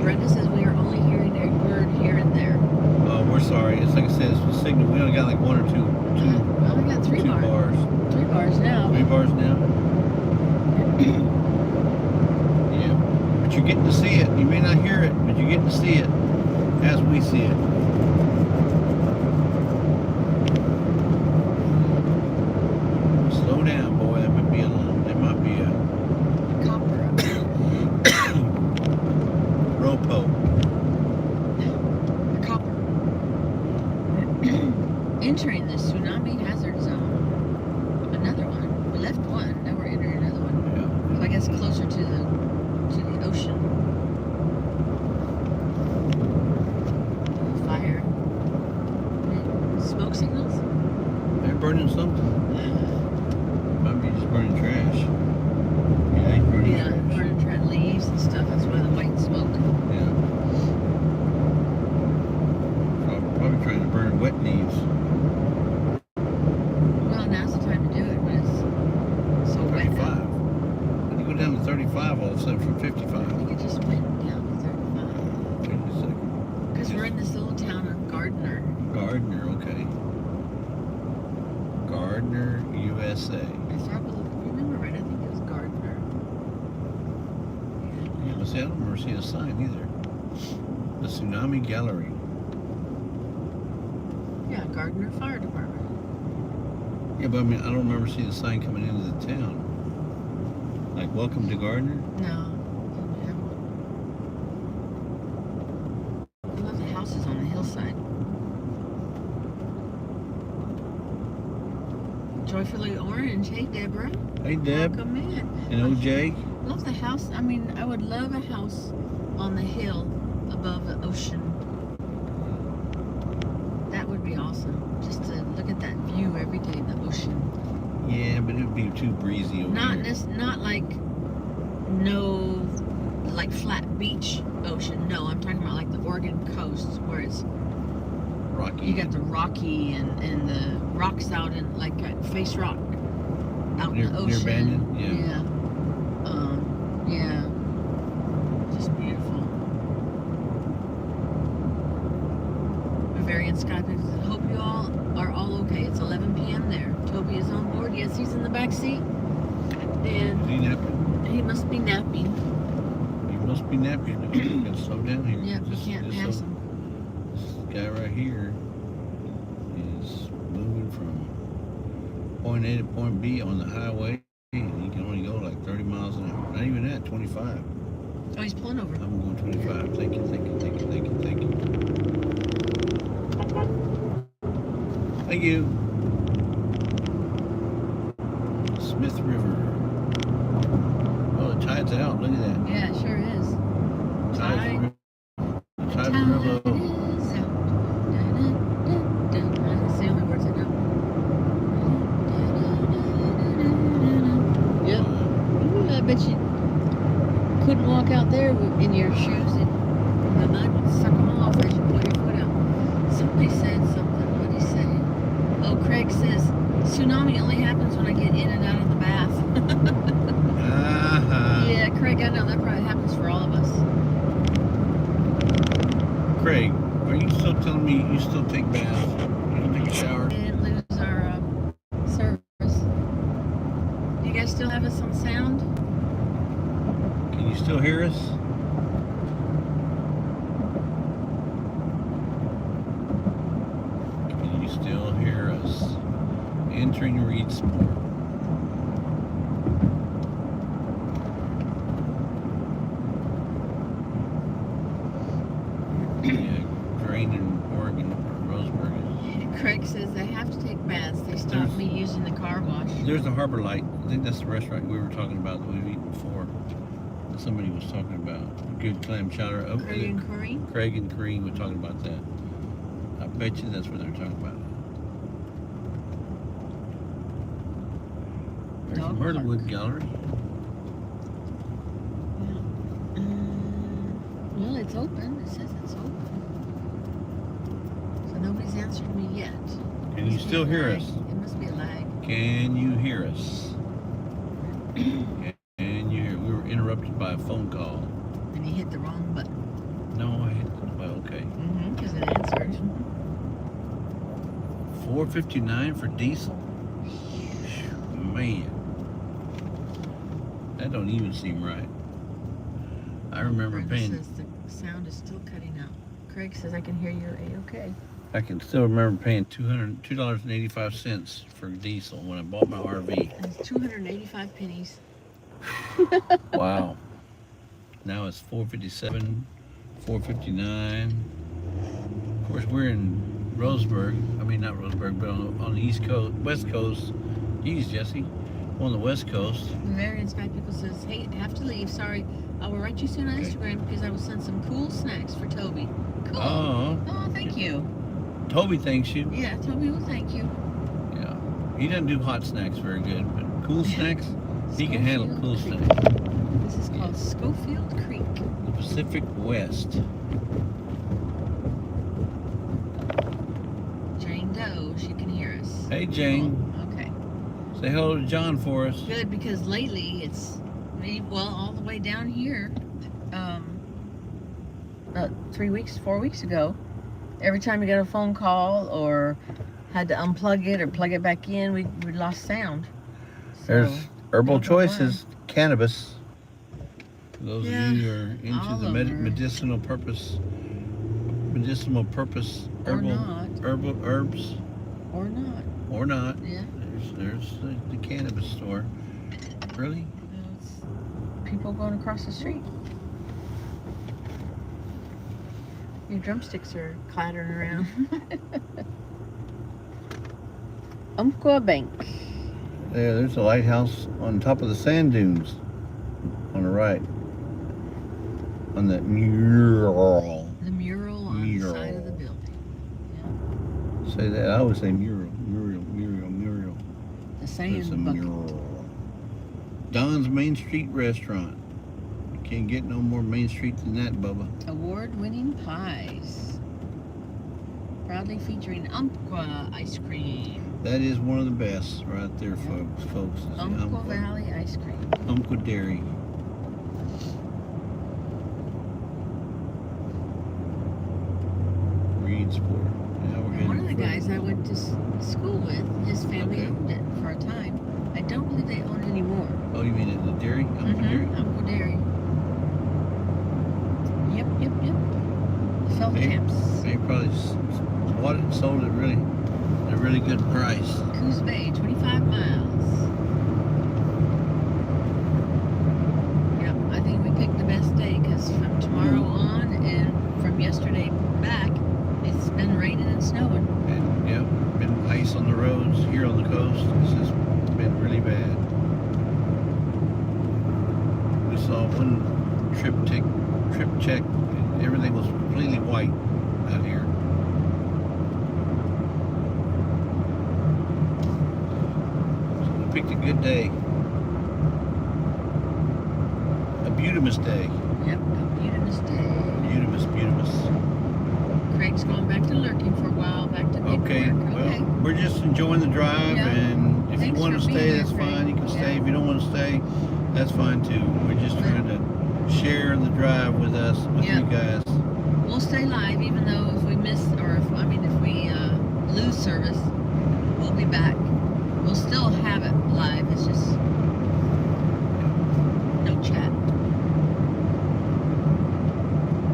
Brenda says we are only hearing a word here and there. Oh, we're sorry. It's like I said, it's the signal. We only got like one or two I only got three bars. bars. 3 bars now. 3 bars now. Yeah. But you're getting to see it. You may not hear it, but you're getting to see it as we see it. Slow down, boy. There might be a Copper. ropo. Copper. Entering the tsunami hazard zone. Another one. We left one. Now we're entering another one. Yeah. So I guess closer to the ocean. Fire. Smoke signals? They're burning something. Might be just burning trash. Yeah, he's burning Yeah, trash. burning trash leaves and stuff. That's why the white smoke. Yeah. Probably trying to burn wet leaves. Well, now's the time to do it when it's See, I don't remember seeing a sign either. The Tsunami Gallery. Yeah, Gardner Fire Department. Yeah, but I mean, I don't remember seeing a sign coming into the town. Like, welcome to Gardner? No, didn't have one. I love the houses on the hillside. Joyfully Orange. Hey, Deborah. Hey, Deb. Welcome in. And OJ. Love the house. I mean, I would love a house on the hill above the ocean. That would be awesome. Just to look at that view every day, the ocean. Yeah, but it would be too breezy over Not here. not like like flat beach ocean. No, I'm talking about like the Oregon coast where it's Rocky. you got the rocky and the rocks out in like Face Rock out in the Near ocean. Banyan? Yeah. Yeah. Just beautiful. Bavarian Sky Pictures. Hope you all are all okay. It's 11 p.m. there. Toby is on board. Yes, he's in the back seat. And Is he napping? he must be napping. He must be napping. You gotta slow down here. Yep, you can't pass him. This guy right here is moving from point A to point B on the highway, and he can only go like 30 miles an hour. Not even that, 25. Oh, he's pulling over. I'm going 25. Thank you, thank you, thank you, thank you, thank you. Thank you. Smith River. Oh, the tide's out. Look at that. Yeah, it sure is. Tide's real Tide low. is out. Da-da-da-da. That's the only words I know. Yep. Ooh, I bet you couldn't walk out there in your shoes. The mud would suck them off as you put your foot out. Somebody said something. What did he say? Oh, Craig says, tsunami only happens when I get in and out of the bath. Yeah, Craig, I know that probably happens for all of us. Craig, are you still telling me you still take baths? You don't take a shower? We didn't lose our service. You guys still have us on sound? Can you still hear us? Can you still hear us? Entering Reedsport. Yeah, Drain in Oregon, Roseburg. Craig says they have to take baths. They stopped me using the car wash. There's the Harbor Light. I think that's the restaurant we were talking about that we've eaten before. That somebody was talking about. Good clam chowder. Oh, Craig and Corrine? Craig and Kareem were talking about that. I bet you that's what they're talking about. There's the Dog Myrtlewood park. Gallery. Well, it's open. It says it's open. So nobody's answered me yet. Can you still hear us? It must be a lag. Can you hear us? Can you hear? We were interrupted by a phone call. And he hit the wrong button. No, I hit. Well, okay. Because it answered. $4.59 for diesel. Man, that don't even seem right. I remember Brenda paying. says the sound is still cutting out. Craig says I can hear you A-okay. I can still remember paying $2.85 for diesel when I bought my RV. And it's 285 pennies. Wow. Now it's $4.57, $4.59. Of course, we're in Roseburg. I mean, not Roseburg, but on the East Coast, West Coast. Geez, Jesse, on the West Coast. Marion Sky Pickle says, hey, have to leave. Sorry. I will write you soon on Okay. Instagram because I will send some cool snacks for Toby. Cool. Oh, Oh, thank you. Toby thanks you. Yeah, Toby will thank you. Yeah, he doesn't do hot snacks very good, but cool snacks, he can handle cool Schofield snacks. Creek. This is called Schofield Creek. The Pacific West. Jane Doe, she can hear us. Hey, Jane. Cool. Okay. Say hello to John for us. Good, because lately it's, well, all the way down here, 4 weeks ago, every time we got a phone call or had to unplug it or plug it back in, we lost sound. So, There's Herbal don't know why. Choices, cannabis. For those Yeah, of you who are into all the over. medicinal purpose Or not. herbal herbs Or not. or not. Yeah. There's the cannabis store. Really? It's people going across the street. Your drumsticks are clattering around. Umpqua Bank. Yeah, there's a lighthouse on top of the sand dunes on the right. On that mural. The mural on the side of the building. Say that. I always say mural. The It's sand a bucket. mural. Don's Main Street Restaurant. You can't get no more Main Street than that, Bubba. Award-winning pies. Proudly featuring Umpqua ice cream. That is one of the best right there, folks. Is the Umpqua Valley ice cream. Umpqua Dairy. Reedsport. Yeah, we're One of the heading guys for- I went to school with, his family Okay. owned it for a time. I don't believe they own it anymore. Oh, you mean at the dairy? Umpqua Dairy? Umpqua Dairy. Yep. Feldkamps. They probably bought it and sold it really at a really good price. Coos Bay, 25 miles. Yep, I think we picked the best day because from tomorrow on and from yesterday back, it's been raining and snowing. And yeah, been ice on the roads here on the coast. It's just been really bad. We saw one trip check, and everything was completely white out here. So we picked a good day. A beautimous day. Yep, a beautiful day. Beautimous. Craig's going back to lurking for a while, back to paperwork. Okay, well, we're just enjoying the drive, Yeah. and if Thanks you want to for being stay, here, that's Craig. fine. You can stay. Yeah. If you don't want to stay, that's fine too. We're just trying to share the drive with us, with Yeah. you guys. We'll stay live even though if we miss, or if we lose service, we'll be back. We'll still have it live. It's just no chat.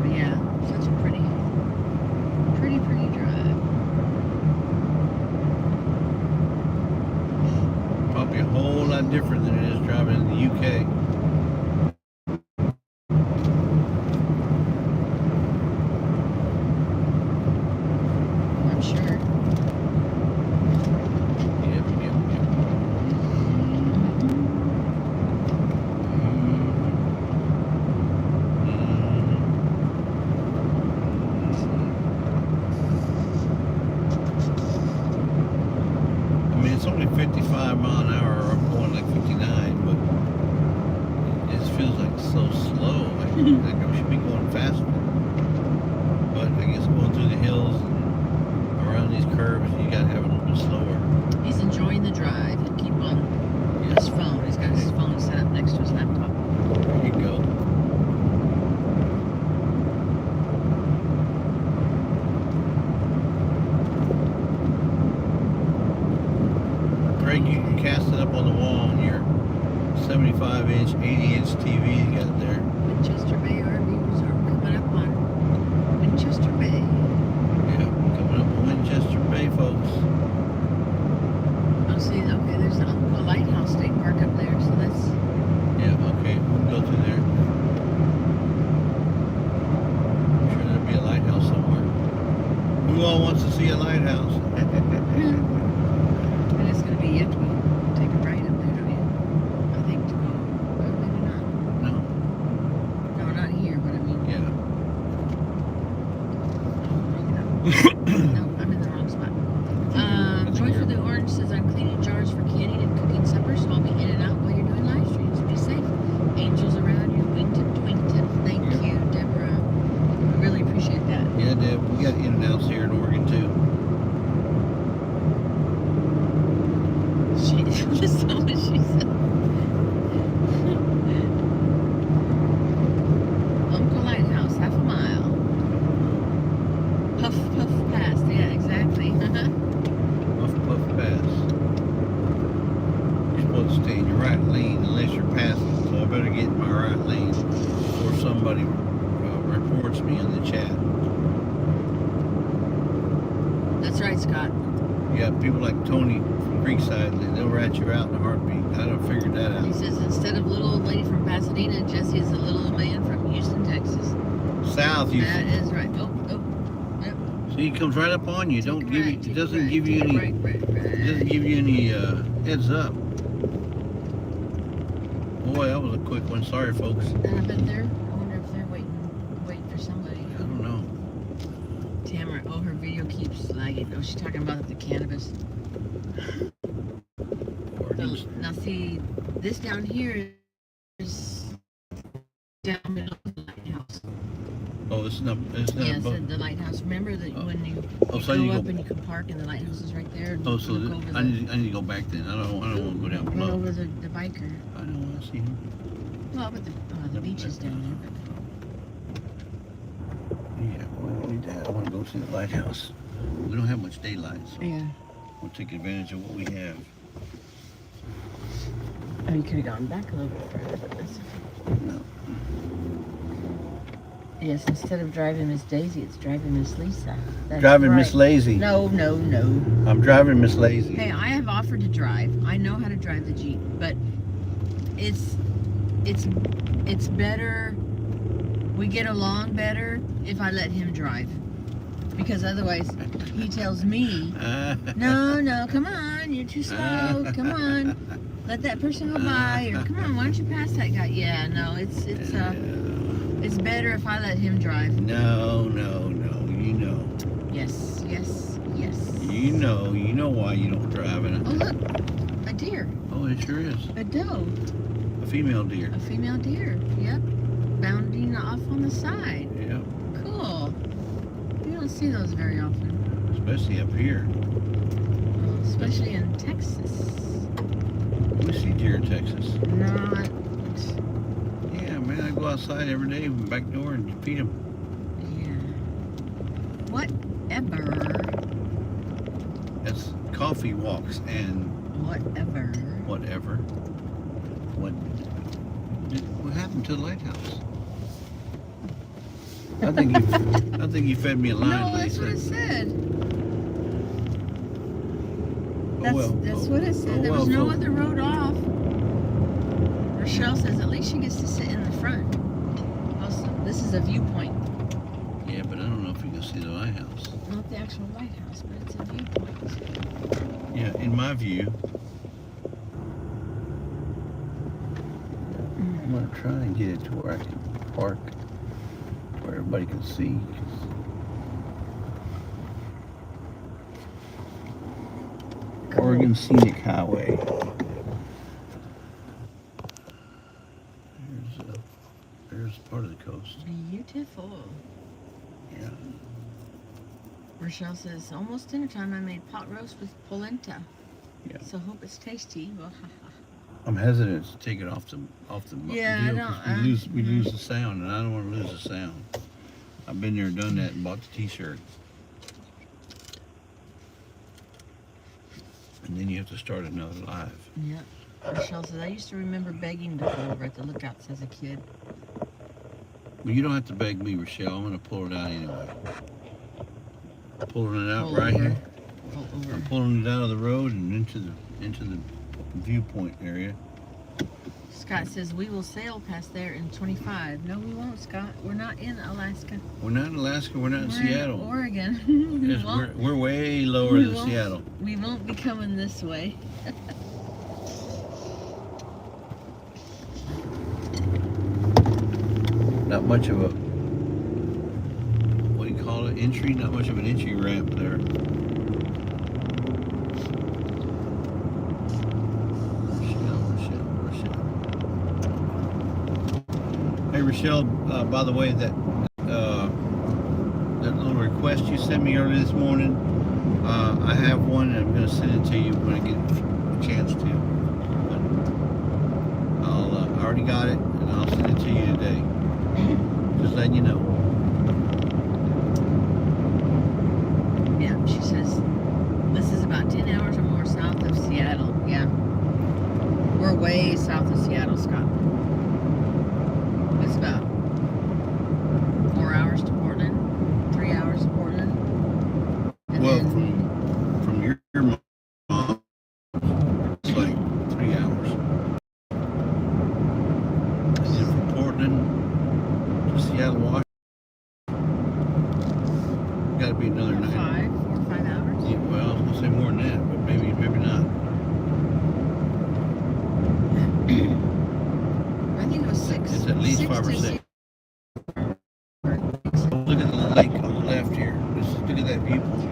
But yeah, such a pretty drive. Probably a whole lot different than it is driving in the UK. I'm sure. Yep. I mean, it's only 55 mile an hour. I'm going like 59, but it just feels like so slow. Like we should be going faster. But I guess going through the hills and around these curves, you gotta have it a little bit slower. He's enjoying the drive and keep on his phone. He's got his phone set up next to his laptop. There you go. Craig, you can cast it up on the wall on your 75-inch, 80-inch TV you got there. Winchester Bay RV Resort coming up on Winchester Bay. Yeah, coming up on Winchester Bay, folks. Oh, see, okay, there's the Umpqua Lighthouse State Park up there, so that's Yeah, okay, we'll go through there. I'm sure there'll be a lighthouse somewhere. Who all wants to see a lighthouse? and it's gonna be you have to go take a ride up there, don't you? I think to go. Well, maybe not. No? No, not here, but I mean, Yeah. no, I'm in the wrong spot. Joy for the Orange says I'm cleaning jars for canning and cooking supper, so I'll be in and out while you're doing live streams. Be safe. Angels around you, wingtip, twingtip. Thank you, Deborah. I really appreciate that. Yeah, Deb, we got in and outs here in Oregon too. Listen to what she said. Umpqua Lighthouse, half a mile. Puff, puff, watch me in the chat. That's right, Scott. Yeah, people like Tony from Creekside, they'll rat you out in a heartbeat. I done figured that He out. says instead of little old lady from Pasadena, Jesse is a little man from Houston, Texas. South, you That is right. Oh, yep. see, it comes right up on you. Don't give you. Take It doesn't right, give you take any. right. It doesn't give you any heads up. Boy, that was a quick one. Sorry, folks. And I bet I wonder if they're waiting for somebody. I don't know. Tamara, her video keeps lagging. Oh, she's talking about the cannabis. Now see, this down here is down below the lighthouse. Oh, this is not. It's not. Yeah, so the lighthouse. Remember that when you So go you up go. and you can park and the lighthouse is right there. Oh, so Look over I need to go back then. I don't want to go down run below. over the biker. I don't want to see him. Well, but the beach is down there. Yeah, well, we need that. I want to go see the lighthouse. We don't have much daylight, so But, yeah. we'll take advantage of what we have. Oh, you could have gone back a little bit further, but that's okay. No. Yes, instead of driving Miss Daisy, it's driving Miss Lisa. That's Driving right. Miss Lazy. No. I'm driving Miss Lazy. Hey, I have offered to drive. I know how to drive the Jeep, but it's better. We get along better if I let him drive, because otherwise he tells me, no, come on, you're too slow. Come on, let that person go by, or come on, why don't you pass that guy? Yeah, no, it's better if I let him drive. No. You know. Yes. You know why you don't drive it. Oh look, a deer, Oh, it sure is. a doe, A female deer. a female deer. Yep, bounding off on the side. Yeah, Cool. You don't see those very often, especially up here. especially in Texas. We see deer in Texas. Not. Yeah, man, I go outside every day, back door, and feed them. Yeah. Whatever. That's coffee walks and Whatever. whatever. What happened to the lighthouse? I think you fed me a line. No, that's what Lisa. it said. Oh, That's what it said. Oh, There was well, no so- other road off. Rochelle says at least she gets to sit in the front. Also, this is a viewpoint. Yeah, but I don't know if you can see the lighthouse. Not the actual lighthouse, but it's a viewpoint. Yeah, in my view, I'm gonna try and get it to where I can park, where everybody can see. Oregon Scenic Highway. There's part of the coast. Beautiful. Yeah. Rochelle says, almost dinner time. I made pot roast with polenta. Yeah. So hope it's tasty. Well, I'm hesitant to take it off the Yeah, I deal don't- 'cause we lose the sound, and I don't want to lose the sound. I've been there and done that and bought the T-shirt, and then you have to start another live. yeah. Rochelle says, I used to remember begging to go over at the Lookouts as a kid. Well, you don't have to beg me, Rochelle. I'm gonna pull it out anyway. Pulling it out Pull right over. here. Pull over. I'm pulling it out of the road and into the viewpoint area. Scott says, we will sail past there in 25. No, we won't, Scott. We're not in Alaska. We're not in Alaska. We're not in We're Seattle. in Oregon. we, Yes, won't, we're way lower we than won't- Seattle. we won't be coming this way. Not much of a, what do you call it, entry? Not much of an entry ramp there. Rochelle. Hey Rochelle, by the way, that little request you sent me earlier this morning, I have one and I'm going to send it to you when I get a chance to. But I already got it and I'll send it to you today. Just letting you know. Yeah, she says, this is about 10 hours or more south of Seattle. Yeah. We're way south of Seattle, Scott. It's about 4 hours to to be another night. 4 or 5 hours. Yeah, well, I was gonna say more than that, but maybe not. I think it was 6. It's at least 5 or 6. Look at the lake on the left here. Just look at that viewpoint.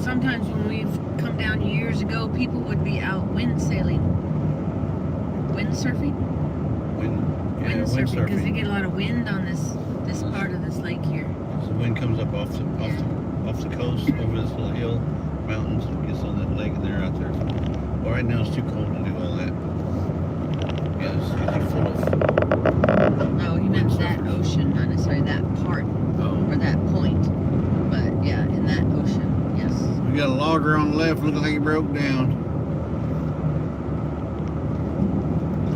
Sometimes when we've come down years ago, people would be out windsurfing, wind surfing because they get a lot of wind on this part of this lake here. So the wind comes up off the coast over this little hill, mountains, and gets on that lake, and they're out there. Well, right now it's too cold to do all that. Yeah, it's usually full of. Oh, you meant that Windsurfers. ocean, not necessarily that part Oh. or that point, but yeah, in that ocean, yes. We got a logger on the left, looking like he broke down.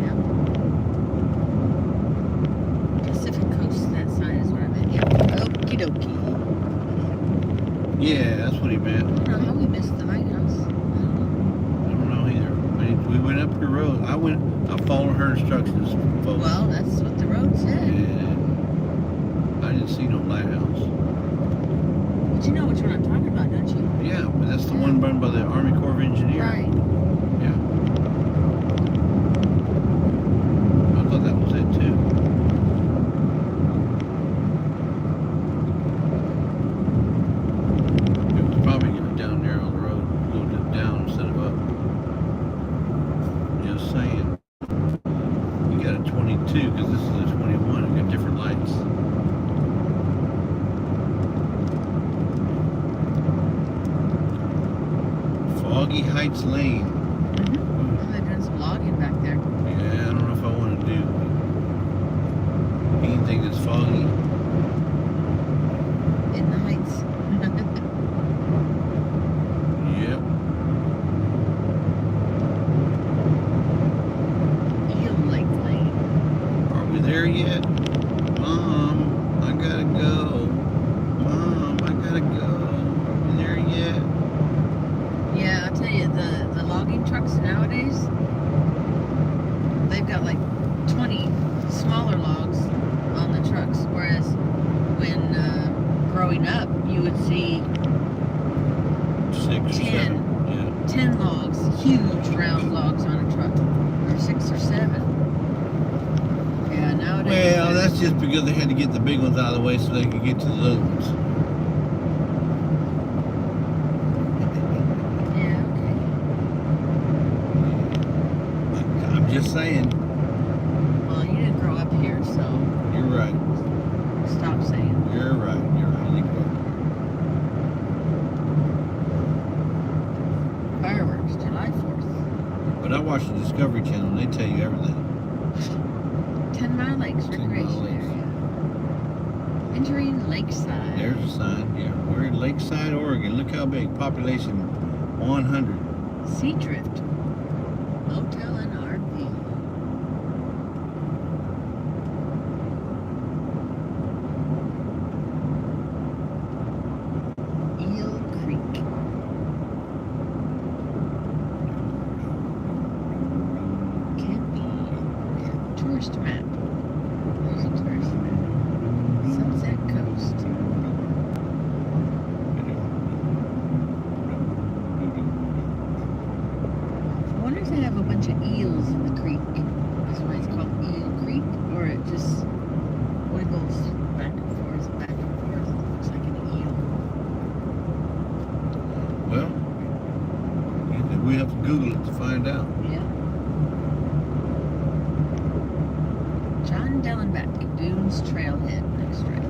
Yeah. Pacific Coast, that side is what I meant. Yeah. Okie dokie. Yeah, that's what he meant. I don't know how we missed the lighthouse. I don't know either. We went up the road. I followed her instructions, folks. Well, that's what the road said. And I didn't see no lighthouse. But you know which one I'm talking about, don't you? Yeah, but that's the one run by the Army Corps of Engineers. Right. Yeah. I thought that was it too. It was probably down there on the road, a little bit down instead of up. Just saying. You got a 22 because this is a 21. You got different lights. Foggy Heights Lane. Oh, they're doing some logging back there. Yeah, I don't know if I want to do anything that's foggy. In the heights. Yep. Eel Lake Lane. Are we there yet? Mom, I gotta go. Mom, I gotta go. Are we there yet? Yeah, I'll tell you, the logging trucks nowadays, they've got like 20 smaller logs on the trucks, whereas when growing up, you would see 6 or 10. 7. Yeah. 10 logs, huge round logs on a truck, or 6 or 7. Yeah, nowadays. Well, that's just because they had to get the big ones out of the way so they could get to the little ones. Yeah, okay. I'm just saying. Well, you didn't grow up here, so You're right. stop saying. You're right. You're right. You go. Fireworks, July 4th. But I watch the Discovery Channel and they tell you everything. 10 Mile Lakes 10 Mile Recreation Lakes. Area. Entering Lakeside. There's a sign. Yeah, we're in Lakeside, Oregon. Look how big. Population 100. Sea Drift. Motel and RV. Eel Creek. Camping. Tourist map. There's a tourist map. Sunset Coast. I wonder if they have a bunch of eels in the creek. That's why it's called Eel Creek, or it just wiggles back and forth, back and forth. It looks like an eel. Well, we have to Google it to find out. Yeah. John Dellenback, Dunes Trailhead, next right.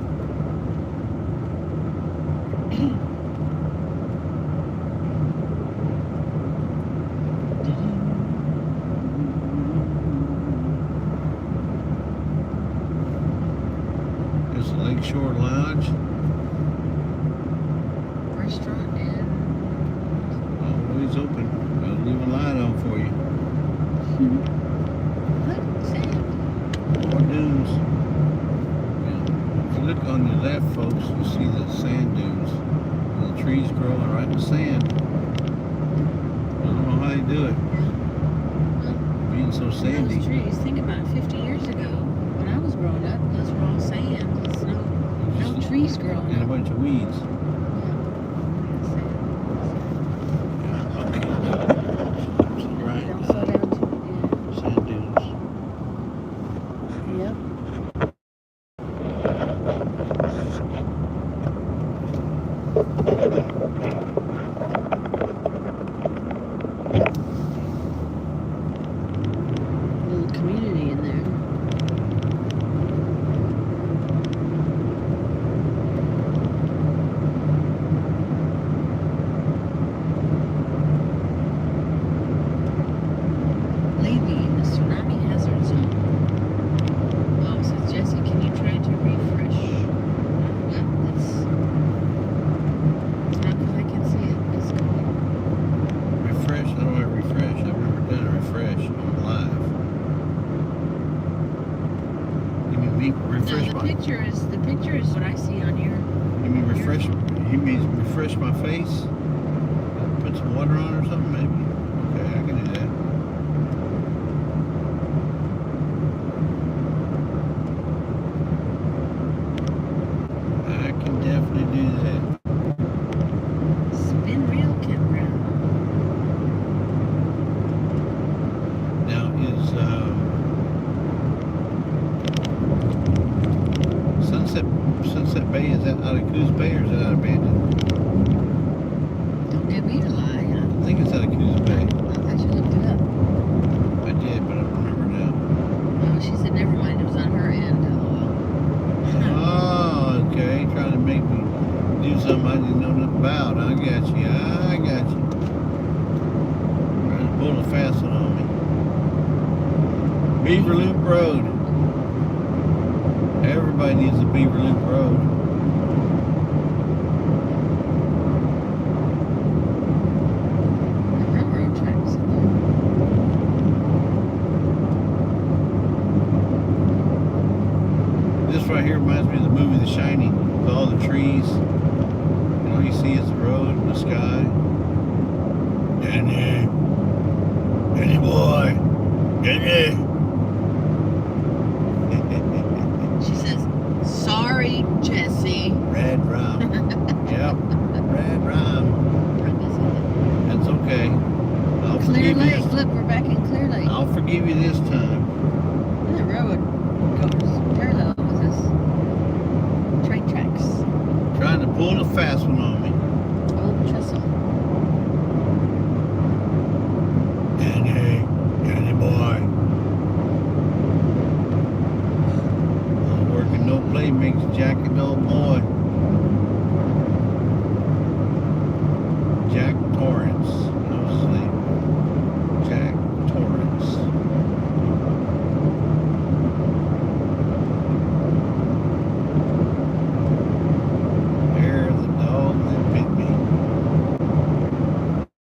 There's the Lakeshore Lodge. Restaurant and Always open. I'll leave a light on for you. look, sand. More dunes. Yeah. If you look on your left, folks, you see the sand dunes. And the trees growing right in the sand. I don't know how they do it. Being so sandy. Those trees, think about it, 50 years ago, when I was growing up, those were all sand, snow, no trees growing and a up. bunch of weeds. Okay. Right. Don't slow down too. Sand dunes. Yeah. Yep. Little community in there. Leaving the tsunami hazard zone. Oh, says Jesse, can you try to refresh? Well, it's not that I can see it. It's going. Refresh. How do I refresh? I've never done a refresh on live. You mean refresh No, my? the picture is what I see on your. You mean refresh? He means refresh my face? Put some water on or something, maybe? Okay, I can do that. I can definitely do that. Spin Reel Campground. Now is Sunset Bay, is that out of Coos Bay or is that out of Bandon? Don't get me to lie. I think it's out of Coos Bay. I thought you looked it up. I did, but I don't remember now. Oh, she said never mind. It was on her end. LOL. Oh, okay. Trying to make me do something I didn't know nothing about. I got you. I got you. Trying to pull a fast one on me. Beaver Loop Road. Everybody needs a Beaver Loop Road. The railroad tracks in there. This right here reminds me of the movie The Shining, with all the trees. And all you see is the road and the sky. Danny. Danny boy. Danny. She says, sorry, Jesse. Red rum. Yep. Red rum. That's okay. I'll Clear forgive you. Lake. Look, we're back in Clear Lake. I'll forgive you this time. And the road goes parallel with this train tracks. Trying to pull a fast one on me. Old trestle. Danny boy. All work and no play makes Jack a dull boy. Jack Torrance. No sleep. Jack Torrance. Hair of the dog that bit me.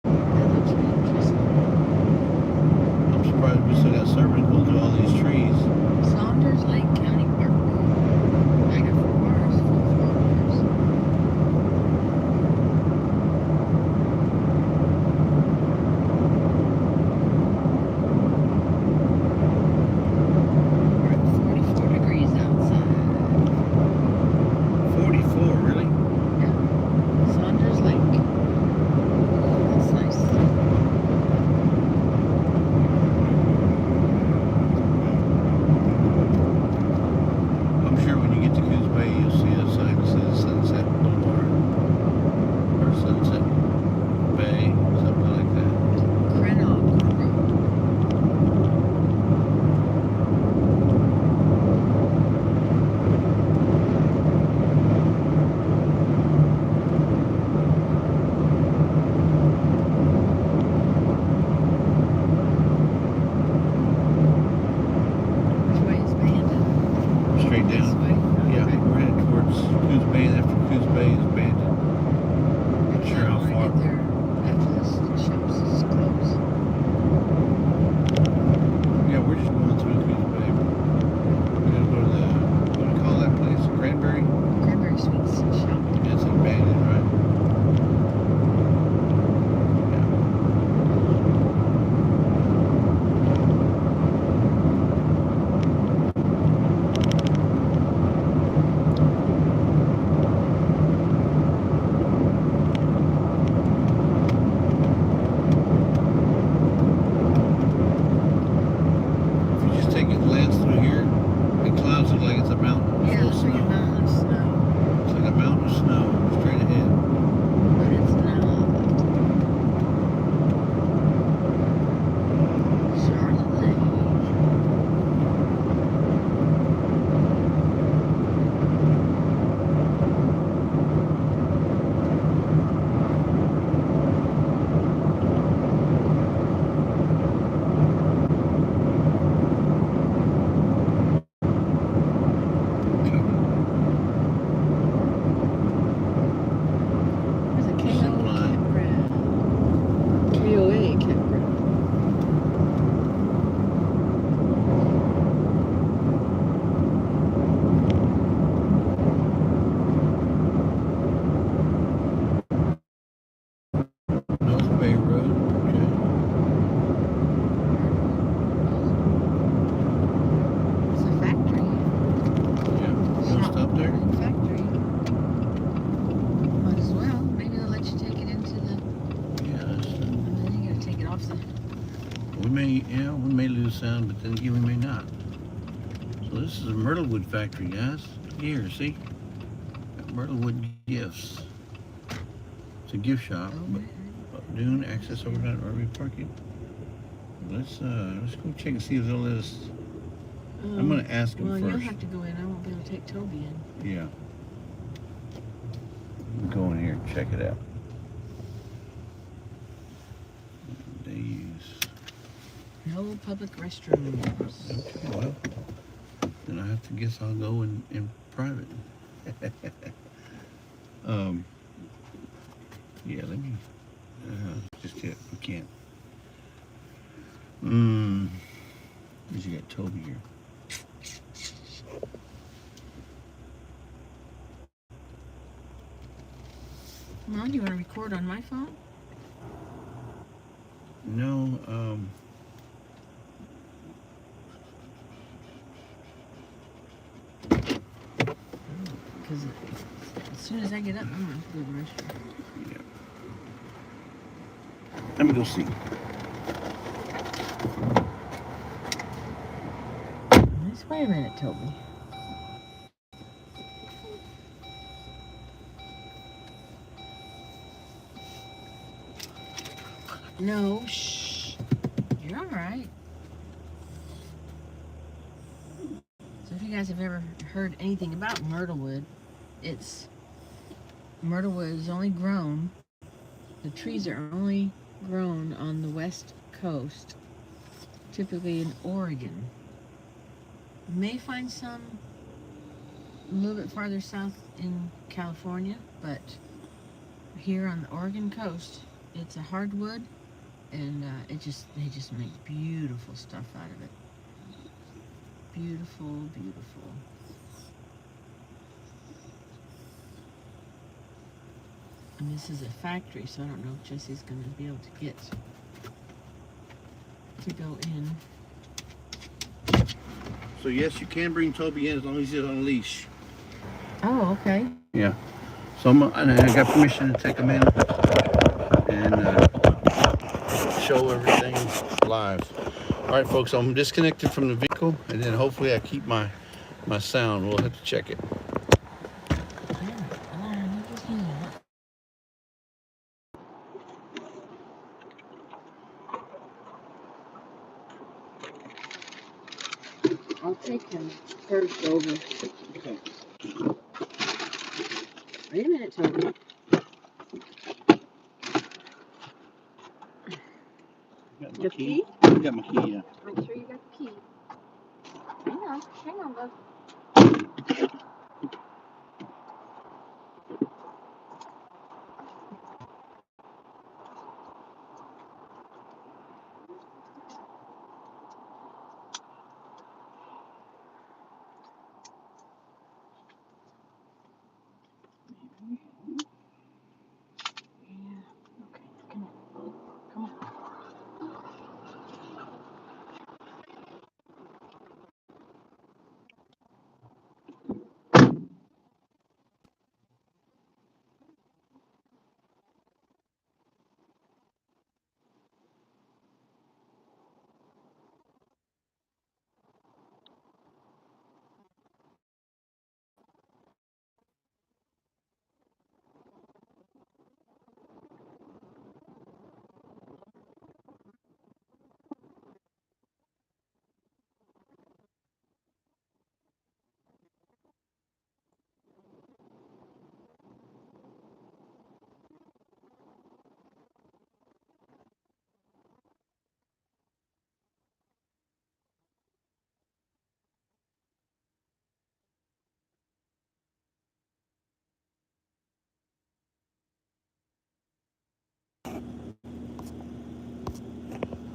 That looks really interesting. I'm surprised we still got service going through all these trees. Saunders Lake County Park. I got 4 bars, full 4 bars. We're at 44 degrees outside. 44, really? Yeah. Saunders Lake. That's nice. I'm sure when you get to Coos Bay, you'll see a sign that says Sunset Boulevard or Sunset Bay, something like that. Greenock Road. Which way is Bandon? Straight This down. way? Yeah, Okay. we're headed towards Coos Bay, and after Coos Bay is Bandon. Not sure how I far. get there after this shops is closed. Yeah, we're just going through Coos Bay. We're gonna go to the, what do you call that place? Cranberry? Cranberry Sweets shop. It's in Bandon, right? Yeah. sound, but then again, we may not. So this is a Myrtle Wood factory, guys. Here, see? Got Myrtle Wood Gifts. It's a gift shop. But Dune access overnight RV parking. Let's go check and see if they'll let us. I'm gonna ask them well, first. You'll have to go in. I won't be able to take Toby in. Yeah. Go in here and check it out. They use. No public restrooms. Okay, well, then I have to guess I'll go in private. Yeah, let me. Just hit. We can't. Because you got Toby here. Mom, do you want to record on my phone? No, Because as soon as I get up, I'm going to have to go to the restroom. yeah. Let me go see. Just wait a minute, Toby. No, shh. You're all right. So if you guys have ever heard anything about Myrtlewood, Myrtlewood is only grown, the trees are only grown on the west coast, typically in Oregon. You may find some a little bit farther south in California, but here on the Oregon coast, it's a hardwood, and they just make beautiful stuff out of it. Beautiful, beautiful. And this is a factory, so I don't know if Jesse's going to be able to get to go in. So yes, you can bring Toby in as long as he's on a leash. Oh, okay. Yeah. So and I got permission to take him in and show everything live. All right, folks. I'm disconnected from the vehicle, and then hopefully I keep my sound. We'll have to check it. I'll take him first over. Okay. Wait a minute, Toby. Your key? I got my key, yeah. Make sure you got the key. Hang on, bud.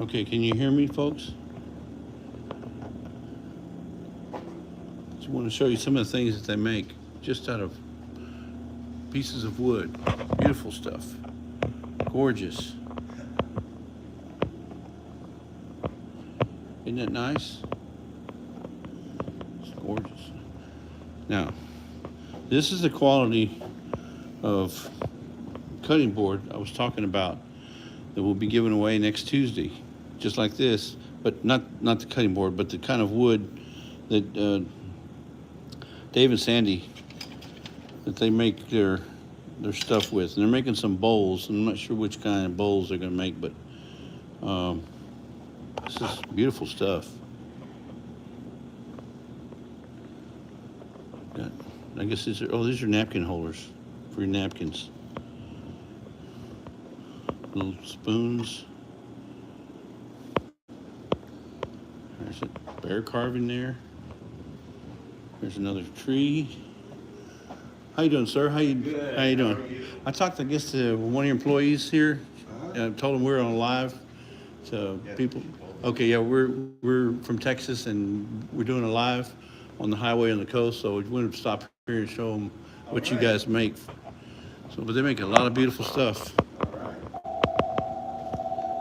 Okay, can you hear me, folks? Just want to show you some of the things that they make just out of pieces of wood. Beautiful stuff. Gorgeous. Isn't that nice? It's gorgeous. Now, this is the quality of cutting board I was talking about that will be given away next Tuesday. Just like this, but not the cutting board, but the kind of wood that Dave and Sandy, that they make their stuff with. And they're making some bowls. I'm not sure which kind of bowls they're gonna make, but this is beautiful stuff. I guess these are napkin holders for your napkins. Little spoons. There's a bear carving there. There's another tree. How you doing, sir? How you doing? I talked, I guess, to one of your employees here. I told him we were on live. So people. Okay, yeah, we're from Texas and we're doing a live on the highway on the coast. So we wanted to stop here and show them what you guys make. So, but they make a lot of beautiful stuff.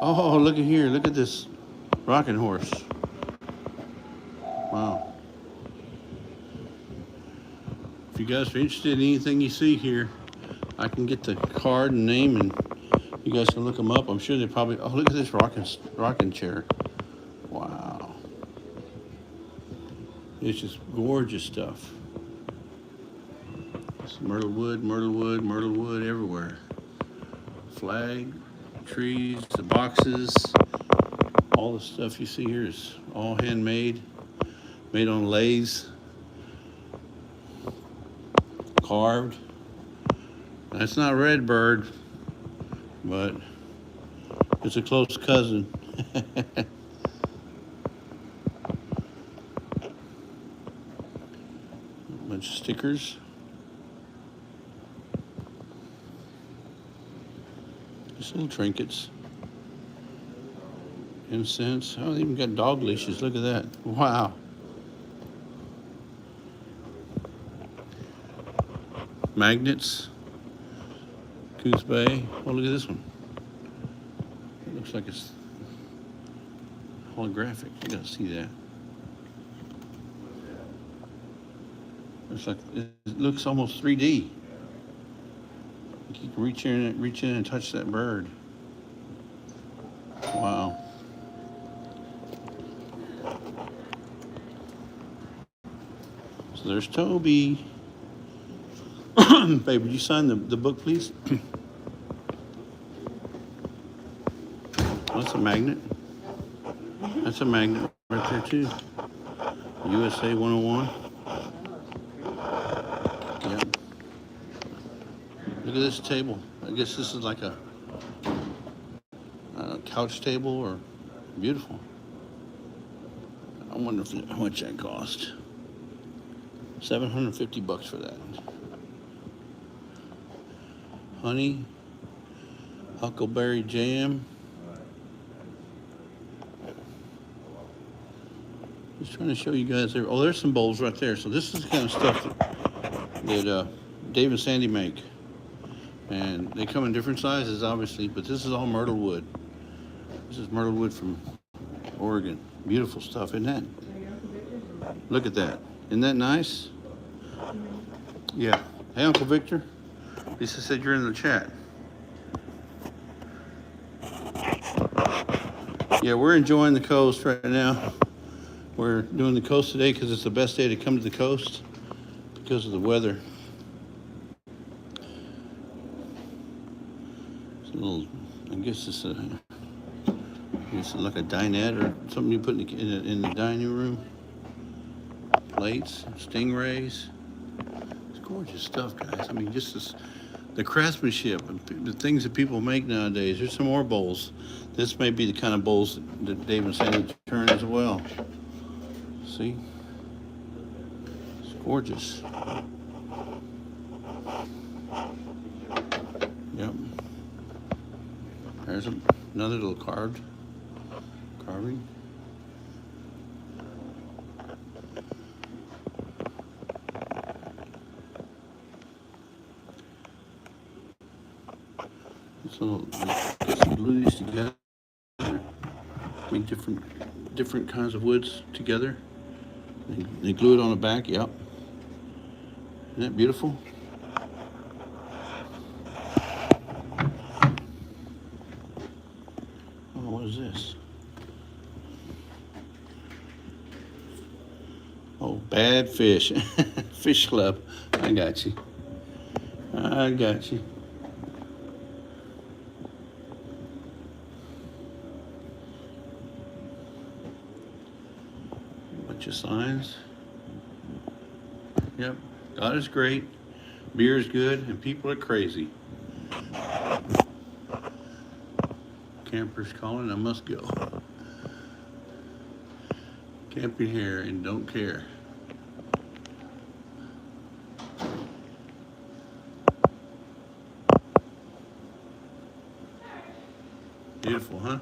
Oh, look at here! Look at this rocking horse. Wow. If you guys are interested in anything you see here, I can get the card and name, and you guys can look them up. I'm sure they probably. Oh, look at this rocking chair. Wow. It's just gorgeous stuff. It's myrtle wood everywhere. Flag, trees, the boxes, all the stuff you see here is all handmade, made on lathes, carved. That's not Redbird, but it's a close cousin. Bunch of stickers. Just little trinkets. Incense. Oh, they even got dog leashes. Look at that. Wow. Magnets. Coos Bay. Oh, look at this one. It looks like it's holographic. You gotta see that. It's like, it looks almost 3D. You can reach in and touch that bird. Wow. So there's Toby. Babe, would you sign the book, please? That's a magnet. That's a magnet right there, too. USA 101. Yep. Look at this table. I guess this is like a couch table, or beautiful. I wonder how much that cost. $750 for that. Honey, huckleberry jam. Just trying to show you guys there. Oh, there's some bowls right there. So this is the kind of stuff that Dave and Sandy make. And they come in different sizes, obviously, but this is all myrtle wood. This is myrtle wood from Oregon. Beautiful stuff, isn't that? Look at that. Isn't that nice? Yeah. Hey, Uncle Victor. Lisa said you're in the chat. Yeah, we're enjoying the coast right now. We're doing the coast today because it's the best day to come to the coast because of the weather. It's a little, I guess it's like a dinette or something you put in the dining room. Plates, stingrays. It's gorgeous stuff, guys. I mean, just the craftsmanship, the things that people make nowadays. There's some more bowls. This may be the kind of bowls that Dave and Sandy turn as well. See? It's gorgeous. Yep. There's another little carving. So they glue these together. Make different kinds of woods together. They glue it on the back. Yep. Isn't that beautiful? Oh, what is this? Bad fish. Fish club. I got you. I got you. Bunch of signs. Yep. God is great. Beer is good, and people are crazy. Campers calling. I must go. Camping here and don't care. Beautiful, huh?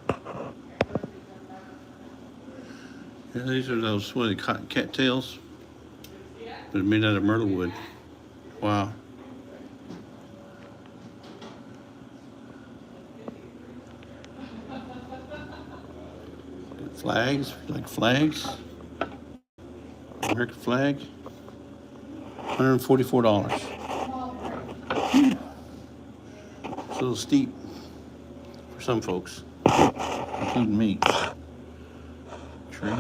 Yeah, these are those, what are they, cattails? They're made out of myrtle wood. Wow. Flags, like flags. American flag. $144. It's a little steep for some folks, including me. Trees.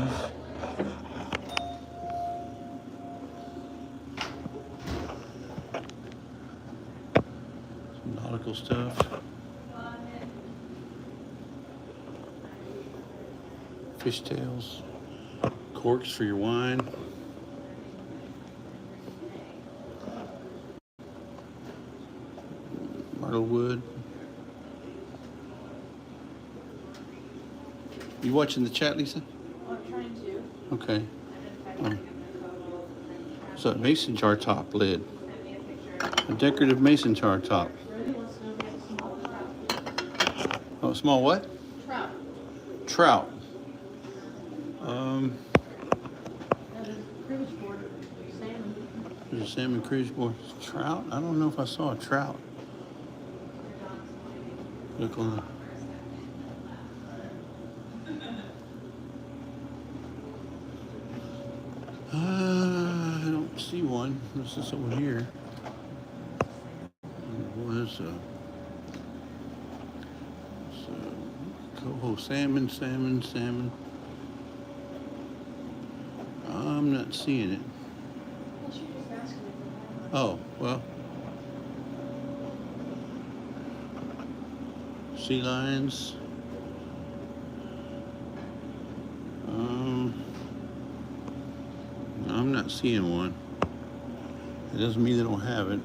Some nautical stuff. Fishtails. Corks for your wine. Myrtle wood. You watching the chat, Lisa? I'm trying to. Okay. So a mason jar top lid. A decorative mason jar top. Oh, small what? Trout. Trout. There's a salmon cruise board. Trout? I don't know if I saw a trout. Look on the... I don't see one. This is over here. It was coho salmon. I'm not seeing it. Oh, well. Sea lions. I'm not seeing one. It doesn't mean they don't have it.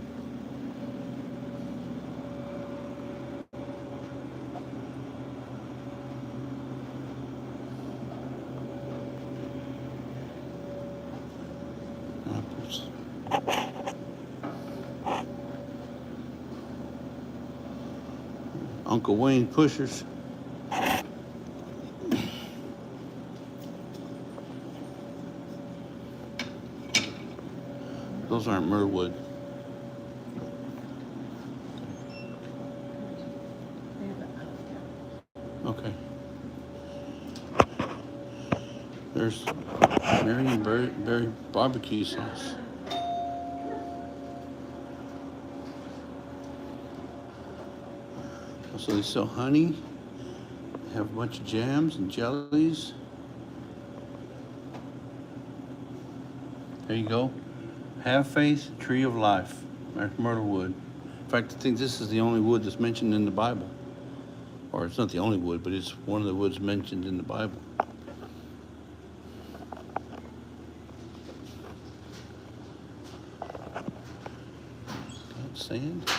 Apples. Uncle Wayne pushers. Those aren't myrtle wood. Okay. There's Marion Berry barbecue sauce. So they sell honey. They have a bunch of jams and jellies. There you go. Have faith, tree of life. Myrtle wood. In fact, I think this is the only wood that's mentioned in the Bible. Or it's not the only wood, but it's one of the woods mentioned in the Bible. That's sand.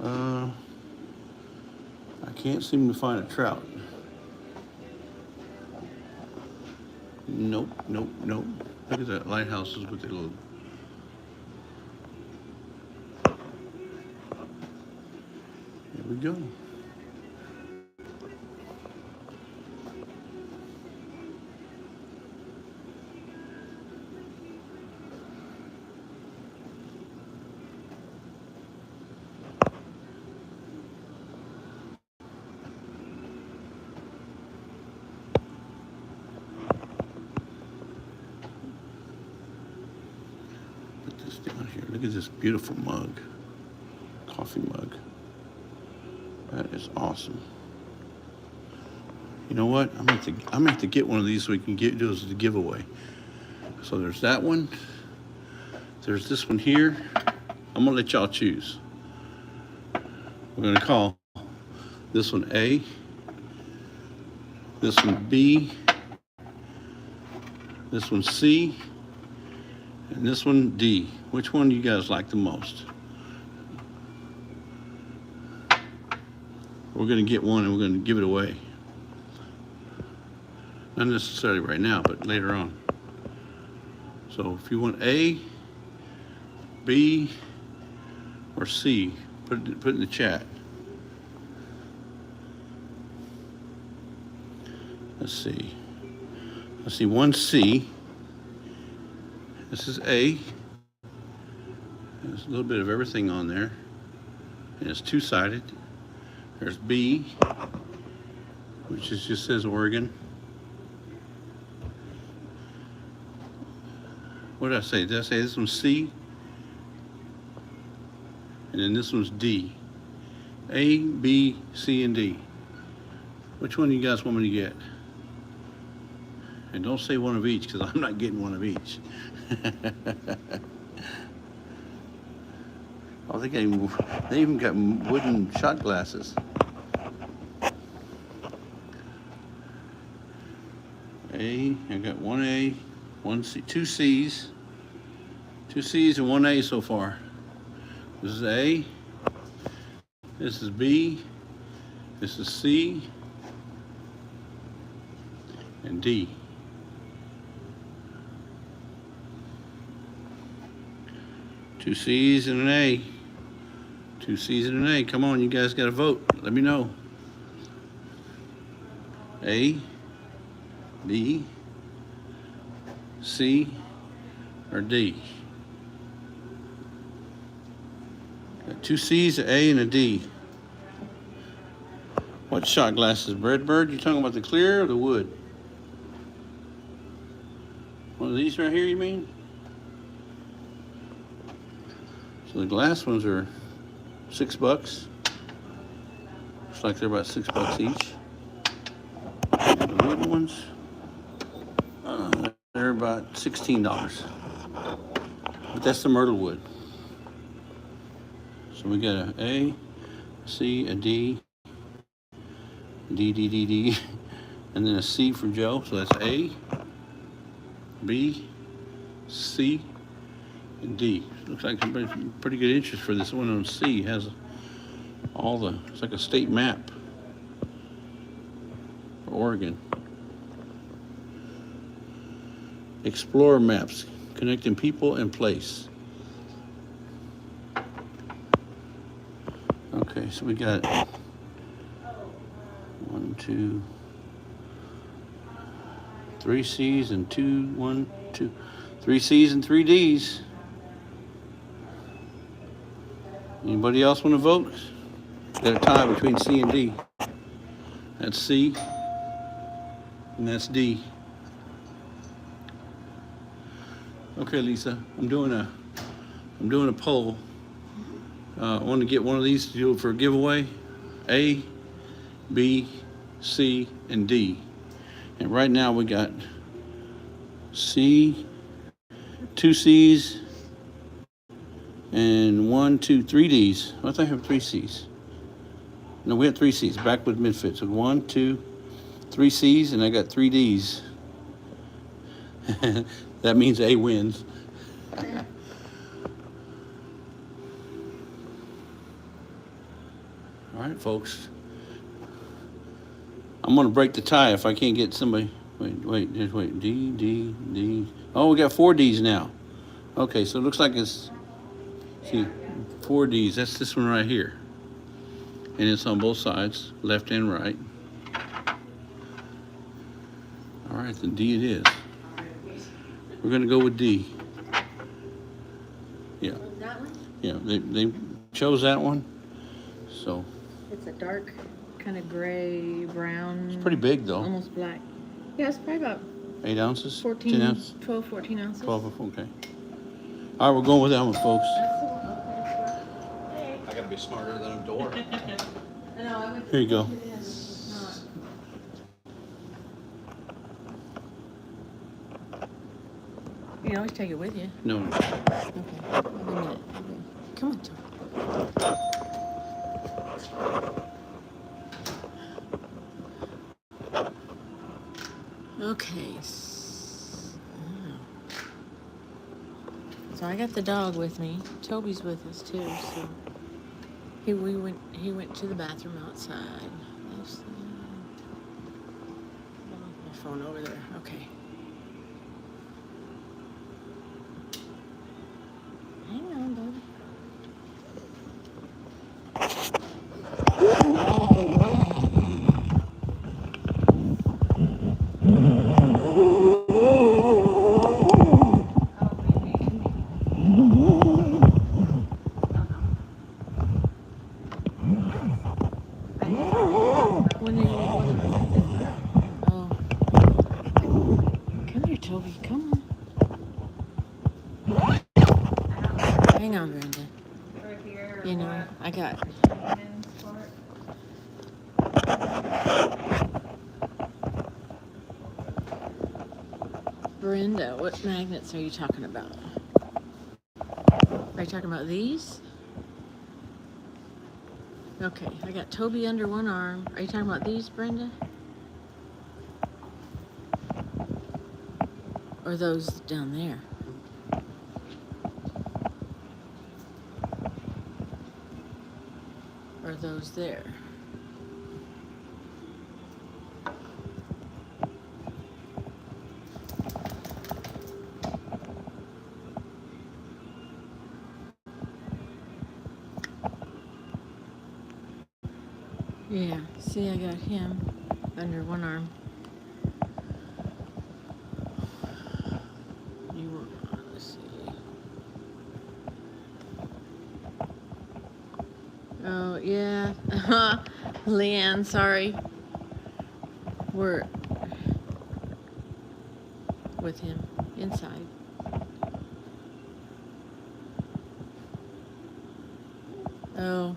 I can't seem to find a trout. Nope. Look at that lighthouses with their little... Here we go. Down here. Look at this beautiful mug. Coffee mug. That is awesome. You know what? I'm gonna have to get one of these so we can do as a giveaway. So there's that one. There's this one here. I'm gonna let y'all choose. We're gonna call this one A, this one B, this one C, and this one D. Which one do you guys like the most? We're gonna get one and we're gonna give it away. Not necessarily right now, but later on. So if you want A, B, or C, put it in the chat. Let's see. I see one C. This is A. There's a little bit of everything on there. And it's two-sided. There's B, which just says Oregon. What did I say? Did I say this one's C? And then this one's D. A, B, C, and D. Which one do you guys want me to get? And don't say one of each, because I'm not getting one of each. Oh, they even got wooden shot glasses. I got one A, one C, two C's and one A so far. This is A, this is B, this is C, and D. Two C's and an A. Two C's and an A. Come on, you guys got to vote. Let me know. A, B, C, or D. Got two C's, an A, and a D. What shot glasses, Redbird? You talking about the clear or the wood? One of these right here, you mean? So the glass ones are $6. Looks like they're about $6 each. And the wooden ones, they're about $16. But that's the myrtle wood. So we got a C, a D, D, and then a C for Joe. So that's A, B, C, and D. Looks like pretty good interest for this one on C. It has all the, it's like a state map for Oregon. Explorer maps, connecting people and place. Okay, so we got 1, 2, 3 C's and 3 C's and 3 D's. Anybody else want to vote? Got a tie between C and D. That's C, and that's D. Okay, Lisa, I'm doing a poll. I want to get one of these to do it for a giveaway. A, B, C, and D. And right now we got C, 2 C's, and 1, 2, 3 D's. I thought I have 3 C's. No, we have 3 C's, backward midfit. So 1, 2, 3 C's, and I got 3 D's. That means A wins. All right, folks. I'm gonna break the tie if I can't get somebody. Wait. D. Oh, we got 4 D's now. Okay, so it looks like it's, see, 4 D's. That's this one right here. And it's on both sides, left and right. All right, then D it is. We're gonna go with D. Yeah. That one? Yeah, they chose that one. So It's a dark, kind of gray, brown. it's pretty big though. Almost black. Yeah, it's probably about 8 ounces? 14, 10 ounces? 12, 14 ounces. 12, okay. All right, we're going with that one, folks. That's the one. Okay. I gotta be smarter than a door. No, I would Here you go. put it in, not. can always take it with you. No. Okay. Wait a minute. Come on, Toby. Okay. So I got the dog with me. Toby's with us too. So he went to the bathroom outside. There's my phone over there. Okay. Hang on, baby. When are you Oh. Come here, Toby. Come on. Hang on, Brenda. Right here. You know, I got. Men's court. Brenda, what magnets are you talking about? Are you talking about these? Okay, I got Toby under one arm. Are you talking about these, Brenda? Or those down there? Or those there? Yeah, see, I got him under one arm. You were, let's see. Oh, yeah. Leanne, sorry. We're with him inside. Oh,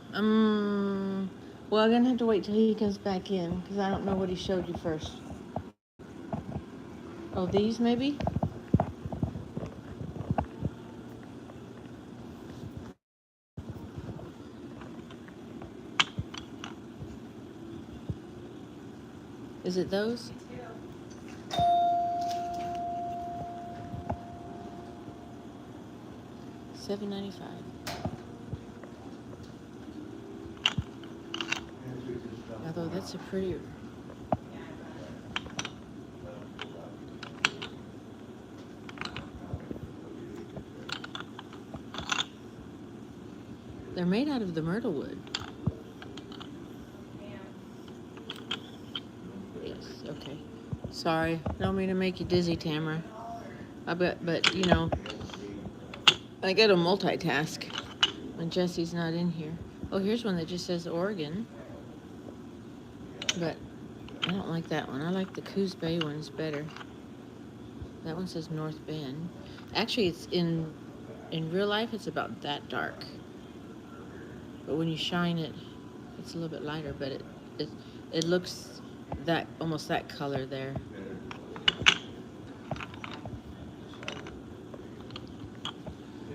well, I'm gonna have to wait till he comes back in because I don't know what he showed you first. Oh, these maybe? Is it those? $7.95. Although that's a pretty. They're made out of the myrtle wood. Yes, okay. Sorry, don't mean to make you dizzy, Tamara. But you know, I gotta multitask when Jesse's not in here. Oh, here's one that just says Oregon. But I don't like that one. I like the Coos Bay ones better. That one says North Bend. Actually, it's in real life, it's about that dark. But when you shine it, it's a little bit lighter. But it looks that almost that color there.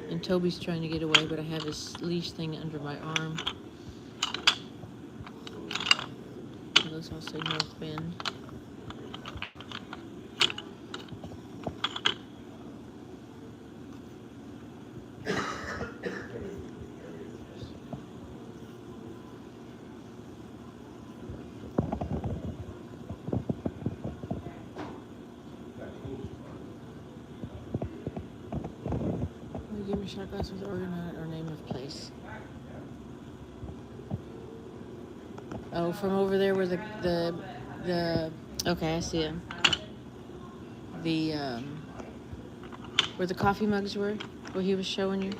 And Toby's trying to get away, but I have his leash thing under my arm. Those all say North Bend. Give me a shot glass with organ on it or name of place. Oh, from over there where the okay, I see him. The where the coffee mugs were, where he was showing you.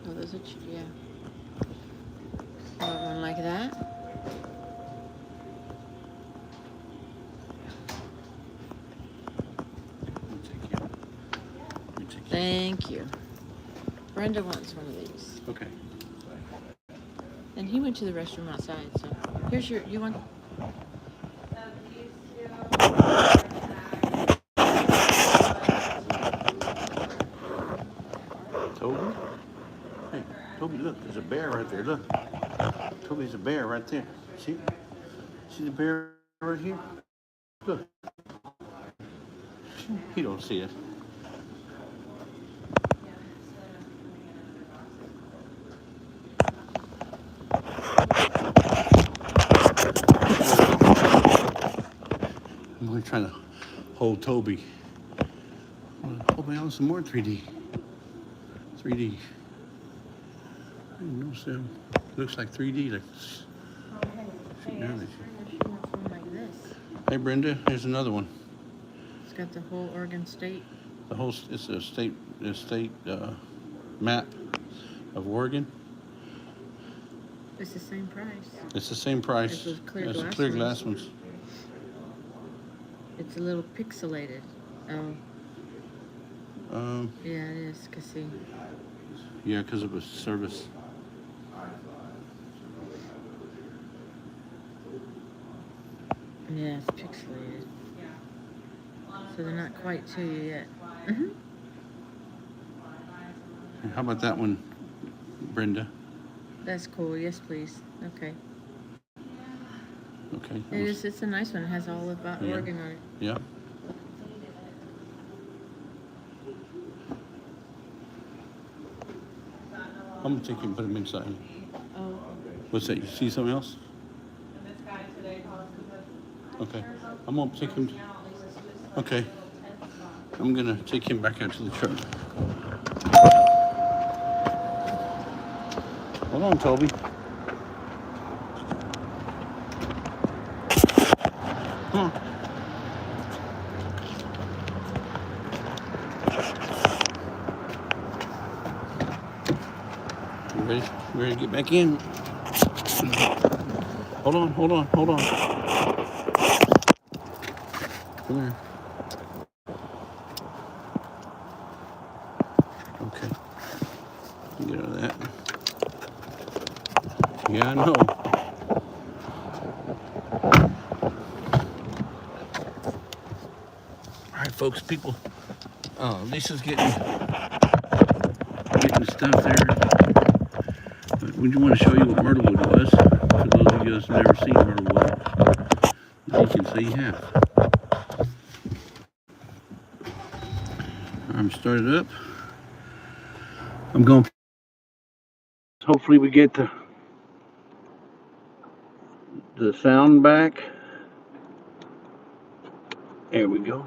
Oh, those are yeah. Want one like that? Thank you. Brenda wants one of these. Okay. And he went to the restroom outside, so here's your, you want, Toby? Hey, Toby, look, there's a bear right there. Look. Toby's a bear right there. See? See the bear right here? Look. He don't see it. I'm only trying to hold Toby. Hold me on some more 3D. 3D. I didn't know so. Looks like 3D. Like. one like this. Hey Brenda, here's another one. It's got the whole Oregon State. The whole it's a state map of Oregon. It's the same price. It's the same price As those clear as the glass clear ones. glass ones. It's a little pixelated. Oh, yeah, it is. Cause see, Yeah, because of a service. yeah, it's pixelated. So they're not quite to you yet. Mm-hmm. How about that one, Brenda? That's cool. Yes, please. Okay. Okay. It is. It's a nice one. It has all about Yeah. Oregon on it. Yeah. I'm gonna take you and put them inside. Oh. What's that? You see something else? Okay. I'm gonna take him. Okay. I'm gonna take him back out to the truck. Hold on, Toby. Come on. You ready? You ready to get back in? Hold on, hold on, hold on. Come here. Okay. Get out of that. Yeah, I know. All right, folks, people. Lisa's getting stuff there. But we just want to show you what Myrtlewood was. For those of you who've never seen Myrtlewood, you can say you have. I'm started up. I'm going. Hopefully we get the sound back. There we go.